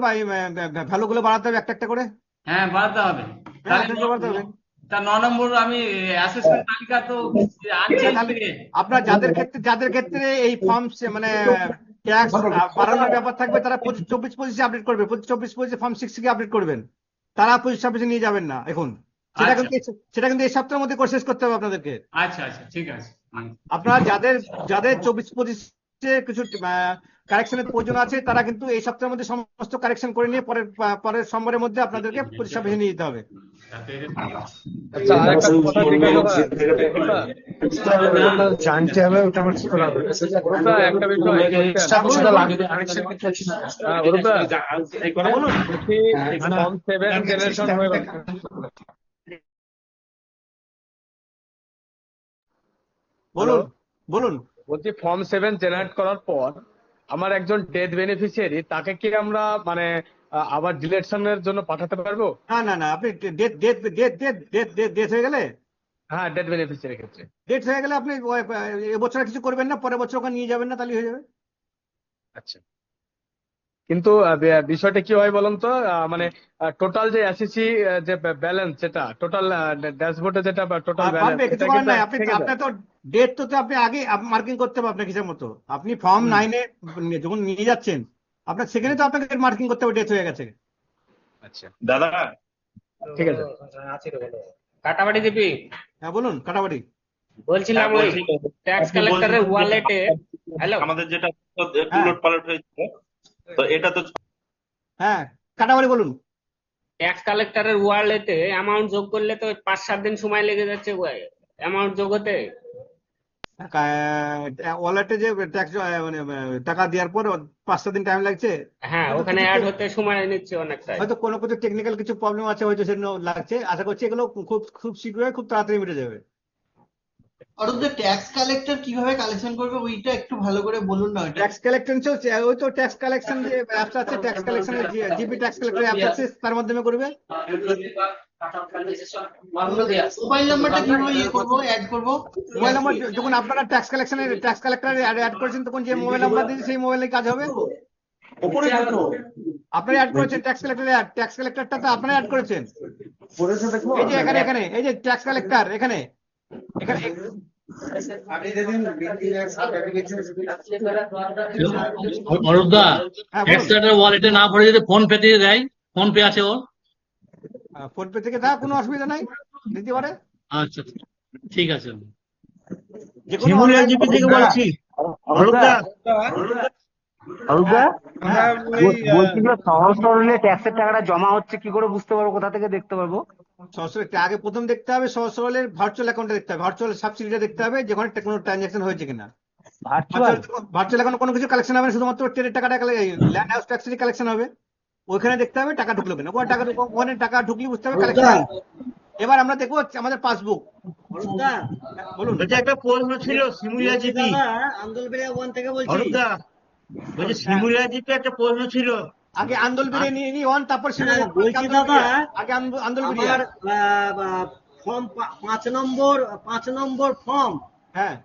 ভ্যালু গুলো বাড়াতে হবে একটা একটা করে। হ্যাঁ, বাড়াতে হবে। বাড়াতে হবে। তা 9 নম্বর আমি অ্যাসেসমেন্ট তালিকা তো আপনার যাদের ক্ষেত্রে এই ফর্ম মানে ট্যাক্স বাড়ানোর ব্যাপার থাকবে, তারা 24-25 আপডেট করবে, 24-25 ফর্ম 6 কে আপডেট করবেন, তারা 25-26 নিয়ে যাবেন না এখন। সেটা কিন্তু এই সপ্তাহের মধ্যে শেষ করতে হবে আপনাদেরকে। আচ্ছা, ঠিক আছে। আপনারা যাদের 24-25-এ কিছু কারেকশনের প্রয়োজন আছে, তারা কিন্তু এই সপ্তাহের মধ্যে সমস্ত কারেকশন করে নিয়ে পরের সোমবারের মধ্যে আপনাদেরকে 25-26 নিয়ে যেতে হবে। জানতে হবে ওটা আমার কি করা হবে। একটা বলুন। বলছি ফর্ম 7 জেনারেট করার পর আমার একজন ডেথ বেনিফিশিয়ারি, তাকে কি আমরা মানে আবার ডিলেকশনের জন্য পাঠাতে পারবো? না না না, আপনি date date date date date date date হয়ে গেলে, হ্যাঁ, ডেট বেনিফিশিয়ারির ক্ষেত্রে। ডেট হয়ে গেলে আপনি এবছর কিছু করবেন না, পরের বছর ওখানে নিয়ে যাবেন না, তাহলে হয়ে যাবে। আচ্ছা, কিন্তু বিষয়টা কি হয় বলুন তো, মানে টোটাল যে এসএসসি যে ব্যালেন্স, যেটা টোটাল ড্যাশবোর্ডে যেটা টোটাল আর ব্যালেন্স, পারবে, কিছু এটা করার কিন্তু নাই। আপনি থেকে যায়। আপনার তো ডেট তো আপনি আগে মার্কিং করতে হবে আপনার হিসেব মতো। আপনি ফর্ম 9-এ যখন নিয়ে যাচ্ছেন, আপনার সেখানে তো আপনাকে মার্কিং করতে হবে ডেট হয়ে গেছে। আচ্ছা দাদা, ঠিক আছে। কাটাবাড়ি দিবি? হ্যাঁ বলুন, কাটাবাড়ি। বলছিলাম ওই ট্যাক্স কালেক্টরের ওয়ালেটে, হ্যালো, আমাদের যেটা হ্যাঁ উলট পালট হয়েছে, তো এটা তো হ্যাঁ, কাটাবাড়ি বলুন। ট্যাক্স কালেক্টরের ওয়ালেটে অ্যামাউন্ট যোগ করলে তো 5-7 দিন সময় লেগে যাচ্ছে অ্যামাউন্ট যোগ হতে। ওয়ালেটে যে ট্যাক্স মানে টাকা দেওয়ার পর 5-7 দিন টাইম লাগছে। হ্যাঁ, হয়তো ওখানে কিছু অ্যাড হতে সময় নিচ্ছে অনেকটাই। হয়তো কোনো কিছু টেকনিক্যাল কিছু প্রবলেম আছে, হয়তো সেজন্য লাগছে। আশা করছি এগুলো খুব খুব শীঘ্রই খুব তাড়াতাড়ি মিটে যাবে। অরূপ, ট্যাক্স কালেক্টর কিভাবে কালেকশন করবে ওইটা একটু ভালো করে বলুন না। ওইটা ট্যাক্স কালেকশন চলছে, ওই তো ট্যাক্স কালেকশন যে অ্যাপস আছে, ট্যাক্স কালেকশনের জিপি ট্যাক্স কালেক্টর অ্যাপস আছে, তার মাধ্যমে করবে। মোবাইল নাম্বারটা কিভাবে করবো, অ্যাড করবো? মোবাইল নাম্বার যখন আপনারা ট্যাক্স কালেকশনের ট্যাক্স কালেক্টরে অ্যাড করেছেন, তখন যে মোবাইল নাম্বার দিয়েছে সেই মোবাইলে কাজ হবে। আপনারা অ্যাড করেছেন ট্যাক্স কালেক্টরে, ট্যাক্স কালেক্টরটা তো আপনারা অ্যাড করেছেন। এই যে এখানে এখানে এই যে ট্যাক্স কালেক্টর, এখানে এখানে অরূপদা, হ্যাঁ ট্যাক্স বলুন। কালেক্টর ওয়ালেটে না ভরে যদি ফোন পে দিয়ে দেয়, ফোন পে আছে ওর? ফোন পে থেকে দেওয়া কোনো অসুবিধা নাই, দিতে পারে। আচ্ছা, ঠিক আছে। যে কোনো online- জিপি থেকে বলছি। অরূপদা, অরূপদা, বলছি যে সহজ সরলে ট্যাক্সের টাকাটা জমা হচ্ছে কি করে বুঝতে পারবো, কোথা থেকে দেখতে পারবো? সরাসরি আগে প্রথম দেখতে হবে সহজ সরলের ভার্চুয়াল অ্যাকাউন্টে দেখতে হবে, ভার্চুয়াল সাবসিডিটা দেখতে হবে, যেখানে কোনো ট্রানজাকশন হয়েছে কিনা। ভার্চুয়াল ভার্চুয়াল অ্যাকাউন্ট কোনো কিছু কালেকশন হবে না, শুধুমাত্র ট্রেনের টাকাটা ল্যান্ড হাউস ট্যাক্সেরই কালেকশন হবে। ওইখানে দেখতে হবে টাকা ঢুকলো কিনা, ওখানে টাকা ঢুকলে বুঝতে হবে কালেকশন। এবার আমরা দেখবো আমাদের পাসবুক। বলুন। এটা একটা প্রশ্ন ছিল, শিমুলিয়া জিপি। আন্দোলবেড়িয়া 1 থেকে বলছি। অরূপদা, বলছি শিমুলিয়া জিপি একটা প্রশ্ন ছিল। আগে আন্দোলবেড়িয়া নিয়ে নি অন, তারপর বলছি দাদা, আগে আন্দোলবেড়িয়া। আমার ফর্ম 5 নম্বর ফর্ম হ্যাঁ,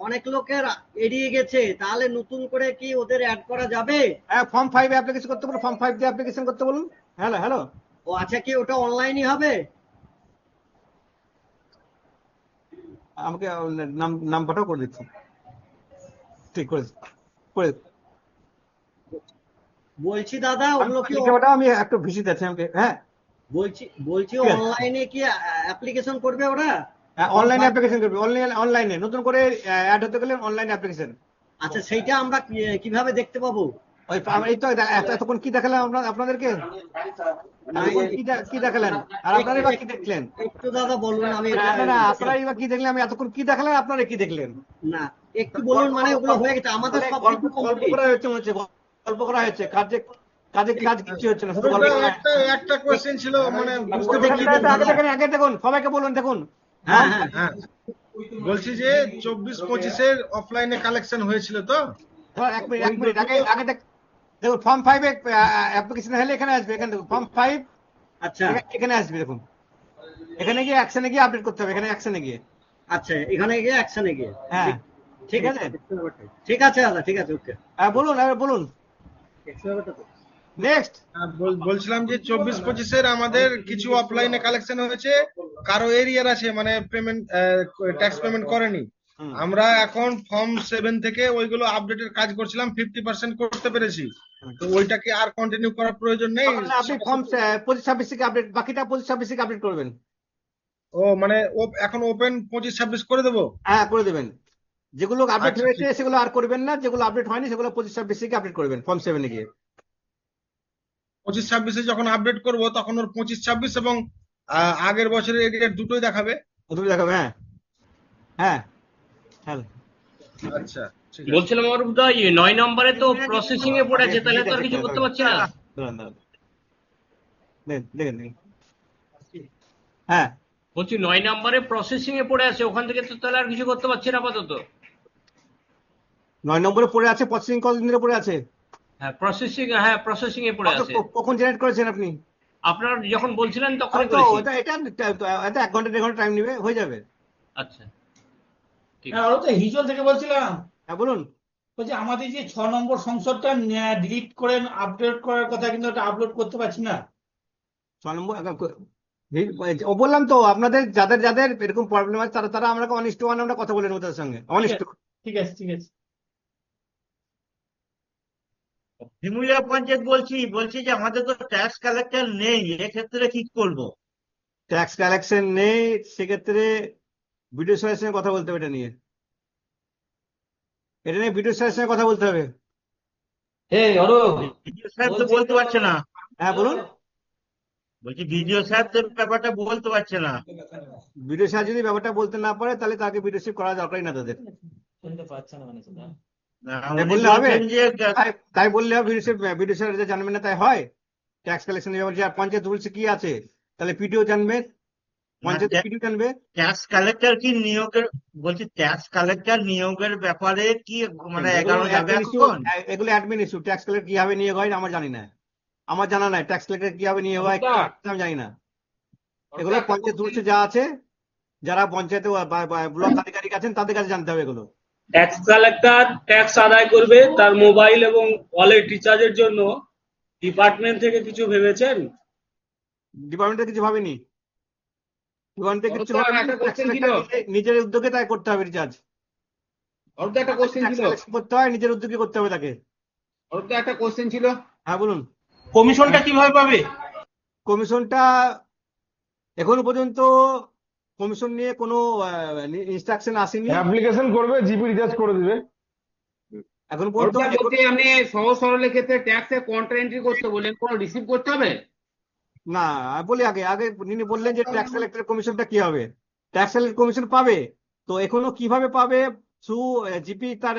অনেক লোকের এড়িয়ে গেছে, তাহলে নতুন করে কি ওদের অ্যাড করা যাবে? হ্যাঁ, ফর্ম 5 অ্যাপ্লিকেশন করতে বলুন, ফর্ম 5 দিয়ে অ্যাপ্লিকেশন করতে বলুন। হ্যালো হ্যালো, ও আচ্ছা, কি ওটা অনলাইনই হবে? আমাকে নাম্বারটাও করে দিচ্ছি, ঠিক করে করে বলছি দাদা, ওগুলো কি ওটা আমি একটু ভিজিট আছে আমাকে। হ্যাঁ বলছি ঠিক আছে। অনলাইনে কি অ্যাপ্লিকেশন করবে ওরা? অনলাইন অ্যাপ্লিকেশন করবে, অনলাইনে নতুন করে অ্যাড হতে গেলে অনলাইন অ্যাপ্লিকেশন। আচ্ছা, সেইটা আমরা কিভাবে দেখতে পাবো? ওই এই তো এতক্ষণ কি দেখালাম আপনাদেরকে, কি দেখালেন, আর আপনারা এবার কি দেখলেন? একটু দাদা বলবেন। আমি না, আপনারা এবার কি দেখলেন, আমি এতক্ষণ কি দেখালাম, আপনারা কি দেখলেন? না, একটু বলুন। মানে ওগুলো হয়ে গেছে আমাদের সব গল্প করা হয়েছে মনে হচ্ছে, গল্প করা হয়েছে, কাজ কিছু হচ্ছে না, শুধু গল্প করা হয়েছে। একটা কোয়েশ্চেন ছিল, মানে বুঝতে আগে দেখুন, সবাইকে বলুন দেখুন। হ্যাঁ হ্যাঁ, বলছি যে 24-25-এর অফলাইনে কালেকশন হয়েছিল তো? এক মিনিট আগে দেখুন, ফর্ম 5 এ অ্যাপ্লিকেশন হলে এখানে আসবে, এখানে দেখুন ফর্ম 5। আচ্ছা, এখানে আসবে দেখুন, এখানে গিয়ে অ্যাকশনে গিয়ে আপডেট করতে হবে, এখানে অ্যাকশনে গিয়ে। আচ্ছা, এখানে গিয়ে অ্যাকশনে গিয়ে। হ্যাঁ, ঠিক আছে, ঠিক আছে দাদা, ঠিক আছে, ওকে। বলুন নেক্সট। বলছিলাম যে 24-25-এর আমাদের কিছু অফলাইনে কালেকশন হয়েছে, কারো এরিয়ার আছে, মানে পেমেন্ট ট্যাক্স পেমেন্ট করেনি। আমরা এখন ফর্ম 7 থেকে ওইগুলো আপডেটের কাজ করছিলাম, 50% করতে পেরেছি। তো ওইটাকে আর কন্টিনিউ করার প্রয়োজন নেই। আপনি ফর্ম 25-26 থেকে আপডেট, বাকিটা 25-26 থেকে আপডেট করবেন। ও মানে এখন ওপেন 25-26 করে দেবো? হ্যাঁ, করে দেবেন। যেগুলো আপডেট আচ্ছা, হয়েছে সেগুলো আর করবেন না, যেগুলো আপডেট হয়নি সেগুলো 25-26 থেকে আপডেট করবেন ফর্ম 7 এ গিয়ে। 25-26-এ যখন আপডেট করব তখন ওর 25-26 এবং আগের বছরের এরিয়ার দুটোই দেখাবে। হ্যাঁ হ্যাঁ হ্যাঁ। আচ্ছা, বলছিলাম অরূপদা, 9 নম্বরে তো প্রসেসিং এ পড়ে আছে, তাহলে তো আর কিছু করতে পারছি না। দেখেন হ্যাঁ, বলছি 9 নম্বরে প্রসেসিং এ পড়ে আছে, ওখান থেকে তো তাহলে আর কিছু করতে পারছি না আপাতত। 9 নম্বরে পড়ে আছে, প্রসেসিং কতদিন ধরে পড়ে আছে? হ্যাঁ প্রসেসিং এ পড়ে আছে। কখন জেনারেট করেছেন আপনি? আপনারা যখন বলছিলেন তখনই তো করেছি। এটা 1 ঘন্টা 1.5 ঘন্টা টাইম নেবে, হয়ে যাবে। আচ্ছা ঠিক হ্যাঁ, ওটা হিজল থেকে বলছিলাম। হ্যাঁ বলুন। বলছি আমাদের যে 6 নম্বর সংসদটা ডিলিট করে আপডেট করার কথা, কিন্তু ওটা আপলোড করতে পারছি না। 6 নম্বর ও বললাম তো, আপনাদের যাদের যাদের এরকম প্রবলেম আছে তারা আমরা অনিষ্ট আমরা কথা বলে নেবো তাদের সঙ্গে, অনিষ্ট। ঠিক আছে ঠিক আছে। শিমুলিয়া পঞ্চায়েত বলছি যে আমাদের তো ট্যাক্স কালেক্টর নেই, এক্ষেত্রে কি করব? ট্যাক্স কালেকশন নেই, সেক্ষেত্রে বিডিও স্যারের সঙ্গে কথা বলতে হবে এটা নিয়ে। বিডিও স্যারের সঙ্গে কথা বলতে হবে। বিডিও সাহেব তো বলতে পারছে না। হ্যাঁ বলুন। বলছি বিডিও সাহেব তো ব্যাপারটা বলতে পারছে না। বিডিও সাহেব যদি ব্যাপারটা বলতে না পারে তাহলে তাকে বিডিওশিপ করা দরকারই না তাদের। বললে হবে, তাই বললে হবে বিডিও সাহেব জানবে না তাই হয়? ট্যাক্স কালেকশন পঞ্চায়েত রুলস কি আছে, তাহলে পিডিও জানবে, পঞ্চায়েত পিডিও জানবে। ট্যাক্স কালেক্টর কি নিয়োগের, বলছি ট্যাক্স কালেক্টর নিয়োগের ব্যাপারে কি মানে 11 যাবে এখন? এগুলো অ্যাডমিন ইস্যু। ট্যাক্স কালেক্টর কিভাবে নিয়োগ হয় আমার জানি না, আমার জানা নাই। ট্যাক্স কালেক্টর কিভাবে নিয়োগ হয় আমি জানি না। এগুলো পঞ্চায়েত রুলসে যা আছে, যারা পঞ্চায়েতে ব্লক আধিকারিক আছেন তাদের কাছে জানতে হবে এগুলো। ট্যাক্স কালেক্টর ট্যাক্স আদায় করবে, তার মোবাইল এবং ওয়ালেট রিচার্জের জন্য ডিপার্টমেন্ট থেকে কিছু ভেবেছেন? ডিপার্টমেন্টে কিছু ভাবেনি, ডিপার্টমেন্টে কিছু নিজের উদ্যোগে তাই করতে হবে রিচার্জ। একটা কোশ্চেন ছিল, করতে হয় নিজের উদ্যোগে করতে হবে তাকে। একটা কোশ্চেন ছিল। হ্যাঁ বলুন। কমিশনটা কিভাবে পাবে? কমিশনটা এখনো পর্যন্ত কমিশন নিয়ে কোনো ইনস্ট্রাকশন আসেনি। অ্যাপ্লিকেশন করবে, জিপি রিচার্জ করে দিবে। এখন পর্যন্ত আপনি সহজ সরলের ক্ষেত্রে ট্যাক্সে কন্ট্রা এন্ট্রি করতে বললেন, কোন রিসিভ করতে হবে না? বলি আগে তিনি বললেন যে ট্যাক্স কালেক্টর কমিশনটা কি হবে, ট্যাক্স কালেক্টর কমিশন পাবে। তো এখনো কিভাবে পাবে, থ্রু জিপি, তার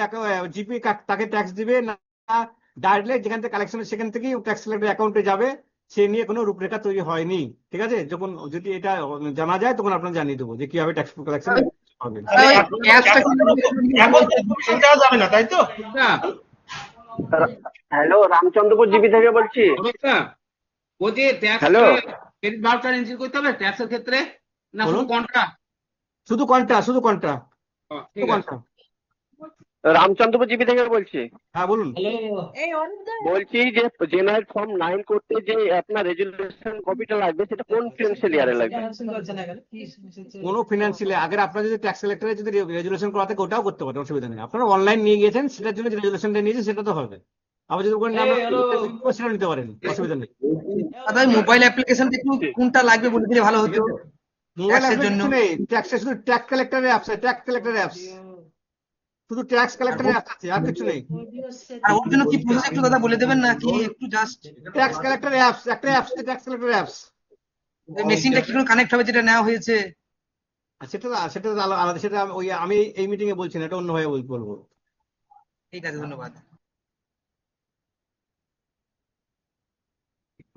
জিপি তাকে ট্যাক্স দিবে না ডাইরেক্টলি যেখান থেকে কালেকশন সেখান থেকেই ট্যাক্স কালেক্টর অ্যাকাউন্টে যাবে, সে নিয়ে কোনো রূপরেখা তৈরি হয়নি। ঠিক আছে, যখন যদি এটা জানা যায় তখন আপনার জানিয়ে দেবো যে কিভাবে ট্যাক্স কালেকশন হবে। যাবে না তাই তো? হ্যালো, রামচন্দ্রপুর জিপি থেকে বলছি। বলছি ট্যাক্স ক্রেডিট ভাউচার এন্ট্রি করতে হবে ট্যাক্সের ক্ষেত্রে, না শুধু কন্ট্রা? শুধু কন্ট্রা। রামচন্দ্রপুর জিপি থেকে বলছি। হ্যাঁ বলুন। বলছি যে জেনারেল ফর্ম 9 করতে যে আপনার রেজুলেশন কপিটা লাগবে সেটা কোন ফিনান্সিয়াল ইয়ারে লাগবে? কোনো ফিনান্সিয়াল আগের আপনার যদি ট্যাক্স কালেক্টরে যদি রেজুলেশন করা থাকে ওটাও করতে পারেন, অসুবিধা নেই। আপনারা অনলাইন নিয়ে গিয়েছেন, সেটার জন্য যে রেজুলেশনটা নিয়েছেন সেটা তো হবে। আবার যদি সেটা নিতে পারেন, অসুবিধা নেই। মোবাইল অ্যাপ্লিকেশন কোনটা লাগবে বলে দিলে ভালো হতো। মোবাইল অ্যাপ্লিকেশন নেই, শুধু ট্যাক্স কালেক্টরের অ্যাপস, ট্যাক্স কালেক্টরের অ্যাপস, শুধু ট্যাক্স কালেক্টরের অ্যাপস আছে, আর কিছু নেই। আর ওর জন্য কি প্রসেস একটু দাদা বলে দেবেন না কি একটু জাস্ট? ট্যাক্স কালেক্টরের অ্যাপস, একটা অ্যাপস, ট্যাক্স কালেক্টরের অ্যাপস। মেশিনটা কি করে কানেক্ট হবে যেটা নেওয়া হয়েছে? সেটা আলাদা, সেটা আমি এই মিটিং এ বলছি না, এটা অন্যভাবে বলবো। ঠিক আছে, ধন্যবাদ।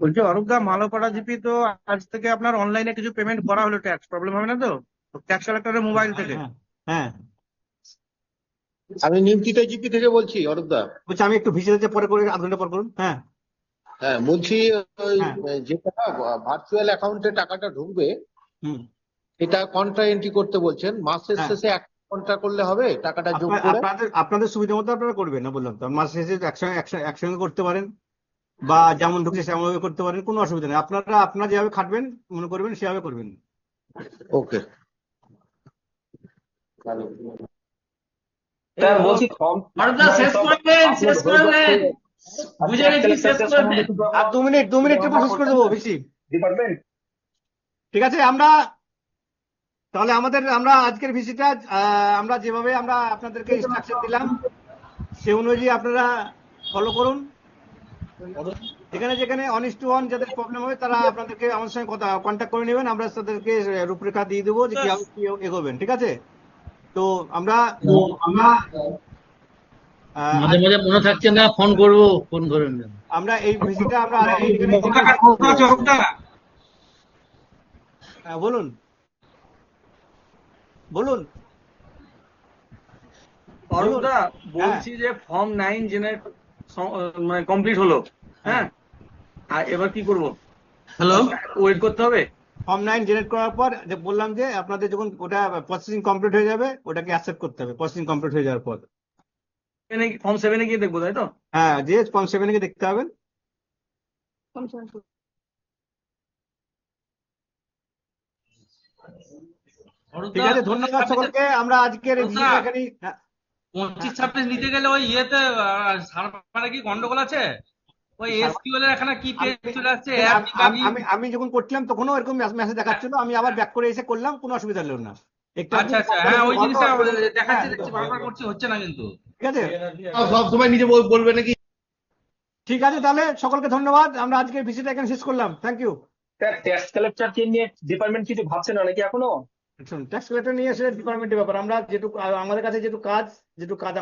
বলছি অরূপদা, মালোপাড়া জিপি তো আজ থেকে আপনার অনলাইনে কিছু পেমেন্ট করা হলো, ট্যাক্স প্রবলেম হবে না তো ট্যাক্স কালেক্টরের মোবাইল থেকে? হ্যাঁ, আমি নিমতিটা জিপি থেকে বলছি অরূপদা। বলছি আমি একটু ভিসিতে পরে করে, আধ ঘন্টা পর করুন। হ্যাঁ বলছি যেটা ভার্চুয়াল অ্যাকাউন্টে টাকাটা ঢুকবে এটা কন্ট্রা এন্ট্রি করতে বলছেন, মাসের শেষে এক কন্ট্রা করলে হবে টাকাটা যোগ করে? আপনাদের সুবিধা মতো আপনারা করবেন, না বললাম তো, মাস শেষে একসঙ্গে করতে পারেন বা যেমন ঢুকছে সেমন করতে পারেন, কোনো অসুবিধা নেই। আপনারা যেভাবে খাটবেন মনে করবেন সেভাবে করবেন। ওকে। বলছি বুঝে গেছি, শেষ করবেন। আর 2 মিনিট শেষ করে দেবো বেশি। ঠিক আছে, তাহলে আমরা আজকের ভিসিটা আমরা যেভাবে আমরা আপনাদেরকে ইনস্ট্রাকশন দিলাম সে অনুযায়ী আপনারা ফলো করুন। যেখানে অনিষ্ট হন, যাদের প্রবলেম হবে তারা আপনাদেরকে আমাদের সঙ্গে কন্ট্যাক্ট করে নেবেন, আমরা তাদেরকে রূপরেখা দিয়ে দেবো যে কিভাবে কি এগোবেন। ঠিক আছে, তো আমরা মাঝে মাঝে মনে থাকছে না, ফোন করবো, ফোন করেন। আমরা এই ভিসিটা আমরা বলুন অরূপদা, বলছি যে ফর্ম 9 জেনারেট মানে কমপ্লিট হলো, হ্যাঁ, আর এবার কি করব? হ্যালো, ওয়েট করতে হবে। ফর্ম 9 জেনারেট করার পর যে বললাম যে আপনাদের যখন ওটা প্রসেসিং কমপ্লিট হয়ে যাবে ওটাকে অ্যাকসেপ্ট করতে হবে প্রসেসিং কমপ্লিট হয়ে যাওয়ার পর। ফর্ম 7 গিয়ে দেখবো, তাই তো? হ্যাঁ, যে ফর্ম 7 কে দেখতে হবে। ঠিক আছে, ধন্যবাদ সকলকে। আমরা আজকের ভিডিওটা এখানেই 25-26 নিতে গেলে ওই ইয়েতে সার্ভারে কি গন্ডগোল আছে? ওই এসকিউএল এর এখানে কি পেজ চলে আসছে অ্যাপ আমি যখন করছিলাম তখনও এরকম মেসেজ দেখাচ্ছিল, আমি আবার ব্যাক করে এসে করলাম, কোনো অসুবিধা হলো না। আচ্ছা আচ্ছা, হ্যাঁ ওই জিনিসটা দেখাচ্ছে, দেখছি বারবার করছি, হচ্ছে না কিন্তু। ঠিক আছে, সব সময় নিজে বলবে নাকি? ঠিক আছে, তাহলে সকলকে ধন্যবাদ। আমরা আজকের ভিজিটটা এখানে শেষ করলাম। Thank you. ট্যাক্স কালেক্টর কে নিয়ে ডিপার্টমেন্ট কিছু ভাবছে না নাকি এখনো? ট্যাক্স কালেক্টর নিয়ে এসে ডিপার্টমেন্টের ব্যাপার, আমরা যেটুকু আমাদের কাছে যেটুকু কাজ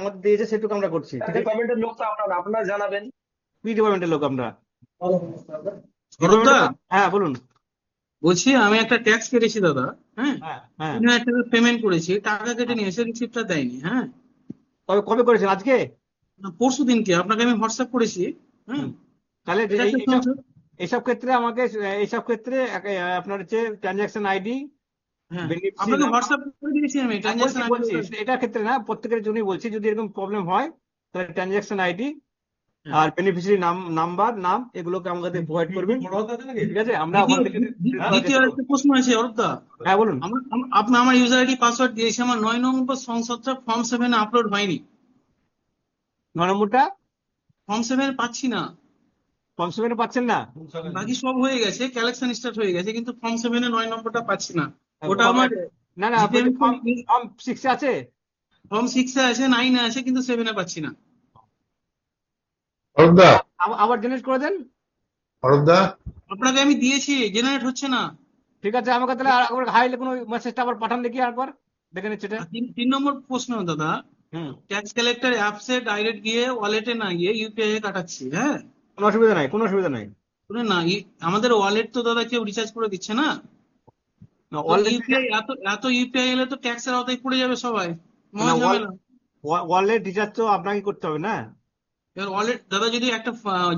আমাদের দিয়েছে সেটুকু আমরা করছি। ঠিক আছে, ডিপার্টমেন্টের লোক তো আপনারা জানাবেন। কি ডিপার্টমেন্টের লোক আমরা? হ্যাঁ বলুন। বলছি আমি একটা ট্যাক্স কেটেছি দাদা, হ্যাঁ, হ্যাঁ 3,000 টাকা পেমেন্ট করেছি, টাকা কেটে নিয়ে এসে রিসিপ্টটা দেয়নি। হ্যাঁ, কবে করেছেন? আজকে? পরশু দিনকে আপনাকে আমি হোয়াটসঅ্যাপ করেছি। হ্যাঁ, তাহলে এইসব ক্ষেত্রে আমাকে আপনার হচ্ছে ট্রানজাকশন আইডি, আপনাকে হোয়াটসঅ্যাপ করে দিয়েছি আমি ট্রানজাকশন বলছি এটার ক্ষেত্রে না, প্রত্যেকের জন্যই বলছি। যদি এরকম প্রবলেম হয় তাহলে ট্রানজাকশন আইডি আর বেনিফিশিয়ারি নাম এগুলোকে আমাদের প্রোভাইড করবেন। ঠিক আছে, আমরা দ্বিতীয় একটা প্রশ্ন আছে অরূপদা। হ্যাঁ বলুন। আপনি আমার ইউজার আইডি পাসওয়ার্ড দিয়েছি, আমার 9 নম্বর সংসদটা ফর্ম 7 আপলোড হয়নি। 9 নম্বরটা ফর্ম 7 পাচ্ছি না। ফর্ম 7 পাচ্ছেন না? বাকি সব হয়ে গেছে, কালেকশন স্টার্ট হয়ে গেছে, কিন্তু ফর্ম 7 9 নম্বরটা পাচ্ছি না। ওটা আমার না ফর্ম 6 এ আছে, ফর্ম 6 এ আছে, 9 এ আছে, কিন্তু 7 এ পাচ্ছি না। আবার জেনারেট করে দেন। আপনাকে আমি দিয়েছি, জেনারেট হচ্ছে না। ঠিক আছে, আমাকে তাহলে আবার হাইলে কোনো মেসেজটা আবার পাঠান দেখি, একবার দেখে নিচ্ছি। 3 নম্বর প্রশ্ন দাদা, ট্যাক্স কালেক্টর অ্যাপসে ডাইরেক্ট গিয়ে ওয়ালেটে না গিয়ে ইউপিআই এ কাটাচ্ছি। হ্যাঁ, কোনো অসুবিধা নাই। শুনে না, আমাদের ওয়ালেট তো দাদা কেউ রিচার্জ করে দিচ্ছে না। ইউপিআই এত ইউপিআই এলে তো ট্যাক্সের আওতায় পড়ে যাবে সবাই, মহা ঝামেলা। ওয়ালেট রিচার্জ তো আপনাকে করতে হবে না। এবার ওয়ালেট দাদা, যদি একটা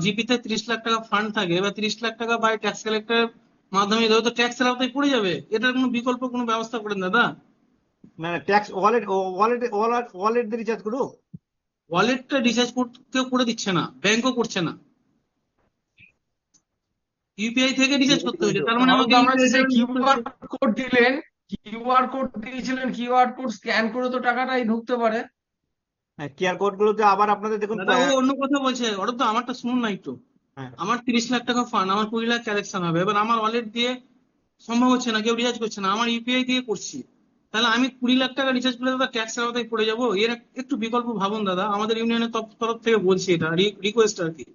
জিপিতে 30 লাখ টাকা ফান্ড থাকে বা 30 লাখ টাকা বাই ট্যাক্স কালেক্টরের মাধ্যমে দেবে, তো ট্যাক্সের আওতায় পড়ে যাবে। এটার কোনো বিকল্প কোনো ব্যবস্থা করেন দাদা? না, ট্যাক্স ওয়ালেট দিয়ে রিচার্জ করুক। ওয়ালেটটা রিচার্জ কেউ করে দিচ্ছে না, ব্যাংকও করছে না। ইউপিআই থেকে রিচার্জ করতে হচ্ছে, তার মানে আমাকে কিউআর কোড দিলেন, কিউআর কোড দিয়েছিলেন, কিউআর কোড স্ক্যান করে তো টাকাটাই ঢুকতে পারে। হ্যাঁ, কিউআর কোড গুলোতে আবার আপনাদের দেখুন। দাদা ও অন্য কথা বলছে, ওটা তো আমারটা শুনুন না একটু। আমার 30 লাখ টাকা ফান্ড, আমার 20 লাখ কালেকশন হবে, এবার আমার ওয়ালেট দিয়ে সম্ভব হচ্ছে না, কেউ রিচার্জ করছে না, আমার ইউপিআই দিয়ে করছি। তাহলে আমি 20 লাখ টাকা রিচার্জ করলে দাদা ট্যাক্সের আওতায় পড়ে যাবো। এর একটু বিকল্প ভাবুন দাদা, আমাদের ইউনিয়নের তরফ থেকে বলছি, এটা রিকোয়েস্ট আর কি।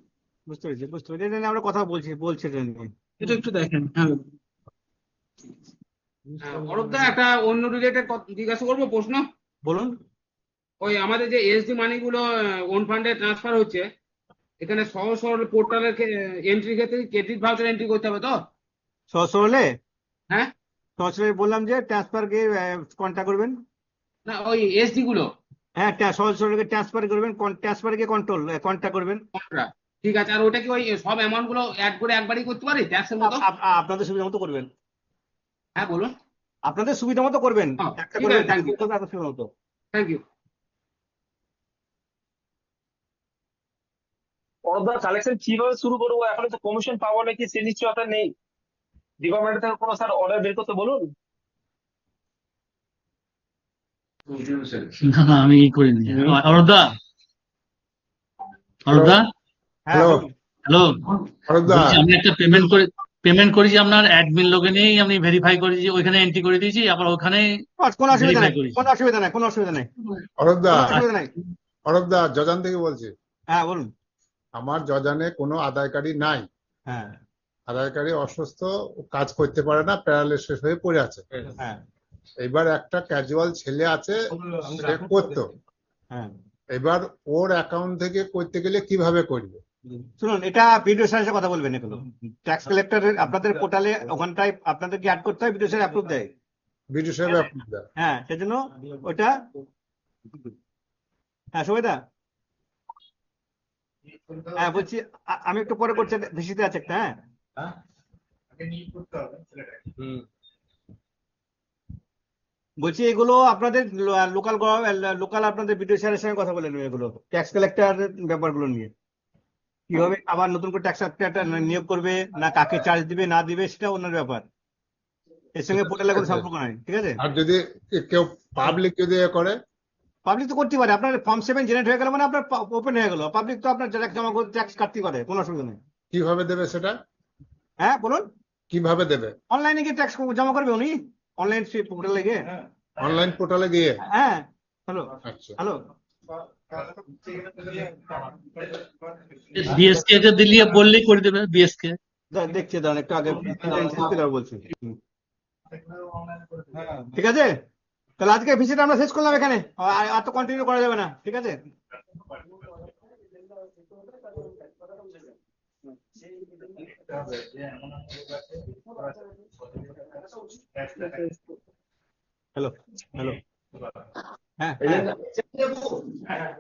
বুঝতে পেরেছি, এটা নিয়ে আমরা কথা বলছি এটা নিয়ে। এটা একটু দেখেন। হ্যাঁ অরূপদা, একটা অন্য রিলেটেড জিজ্ঞাসা করবো প্রশ্ন। বলুন। ওই আমাদের যে এসডি মানি গুলো ওন ফান্ডে ট্রান্সফার হচ্ছে, এখানে সহজ সরল পোর্টালের এন্ট্রি ক্ষেত্রে ক্রেডিট ভাউচার এন্ট্রি করতে হবে তো? সহজ সরলে? হ্যাঁ, সহজ সরলে বললাম যে ট্রান্সফার কে কন্ট্যাক্ট করবেন না ওই এসডি গুলো। হ্যাঁ, সহজ সরলকে ট্রান্সফার করবেন, ট্রান্সফার কে কন্ট্যাক্ট করবেন। ঠিক আছে, আর ওটা কি ওই সব অ্যামাউন্ট গুলো অ্যাড করে একবারই করতে পারি ট্যাক্সের মতো? আপনাদের সুবিধা মতো করবেন। হ্যাঁ বলুন। আপনাদের সুবিধা মতো করবেন, একটা করে থ্যাংক ইউ। কালেকশন কিভাবে শুরু করবো? এখন তো কমিশন পাবো নাকি সে নিশ্চয়তা নেই। ডিপার্টমেন্ট থেকে কোনো স্যার অর্ডার বের করতে বলুন। না আমি করিনি। অরূপদা, হ্যালো, আমি একটা পেমেন্ট করেছি আপনার অ্যাডমিন লোকে নিয়েই, আমি ভেরিফাই করেছি, ওইখানে এন্ট্রি করে দিয়েছি, আবার ওখানে কোনো অসুবিধা নেই। অরূপদা জজান থেকে বলছি। হ্যাঁ বলুন। আমার জজানে কোনো আদায়কারী নাই। হ্যাঁ, আদায়কারী অসুস্থ, কাজ করতে পারে না, প্যারালাইসিস হয়ে পড়ে আছে। হ্যাঁ, এবার একটা ক্যাজুয়াল ছেলে আছে, সে করতো। হ্যাঁ, এবার ওর অ্যাকাউন্ট থেকে করতে গেলে কিভাবে করবে? শুনুন, এটা ভিডিও সাথে কথা বলবেন। এগুলো ট্যাক্স কালেক্টরের আপনাদের পোর্টালে ওখানটায় আপনাদের কি অ্যাড করতে হয়, ভিডিও সাহেব অ্যাপ্রুভ দেয়। বিডিও সাহেব অ্যাপ্রুভ দেয়। হ্যাঁ, সেজন্য ওটা। হ্যাঁ সুবিধা। হ্যাঁ বলছি, আমি একটু পরে করছি, ভিসিতে আছে একটা। হ্যাঁ বলছি এগুলো আপনাদের লোকাল আপনাদের বিডিও স্যারের সঙ্গে কথা বলে নেবে, এগুলো ট্যাক্স কালেক্টর ব্যাপারগুলো নিয়ে কিভাবে আবার নতুন করে ট্যাক্স কালেক্টর নিয়োগ করবে, না কাকে চার্জ দিবে না দিবে, সেটা অন্য ব্যাপার, এর সঙ্গে পোর্টালের কোনো সম্পর্ক নাই, ঠিক আছে? আর যদি কেউ পাবলিক যদি এ করে, পাবলিক তো করতে পারে, আপনার ফর্ম 7 জেনারেট হয়ে গেল মানে আপনার ওপেন হয়ে গেল, পাবলিক তো আপনার ট্যাক্স জমা করতে ট্যাক্স কাটতে পারে, কোনো অসুবিধা নেই। কিভাবে দেবে সেটা? হ্যাঁ বলুন, কিভাবে দেবে? অনলাইনে গিয়ে ট্যাক্স জমা করবে উনি, অনলাইন পোর্টালে গিয়ে। অনলাইন পোর্টালে গিয়ে? হ্যাঁ। হ্যালো আচ্ছা। হ্যালো বিএসকে কে দিলিয়ে বললেই করে দেবে বিএসকে। দেখছি দাঁড়ান একটু আগে বলছি। ঠিক আছে, তাহলে আজকে ভিজিট আমরা শেষ করলাম এখানে, আর তো কন্টিনিউ করা যাবে না, ঠিক আছে? হ্যালো হ্যালো হ্যাঁ হ্যাঁ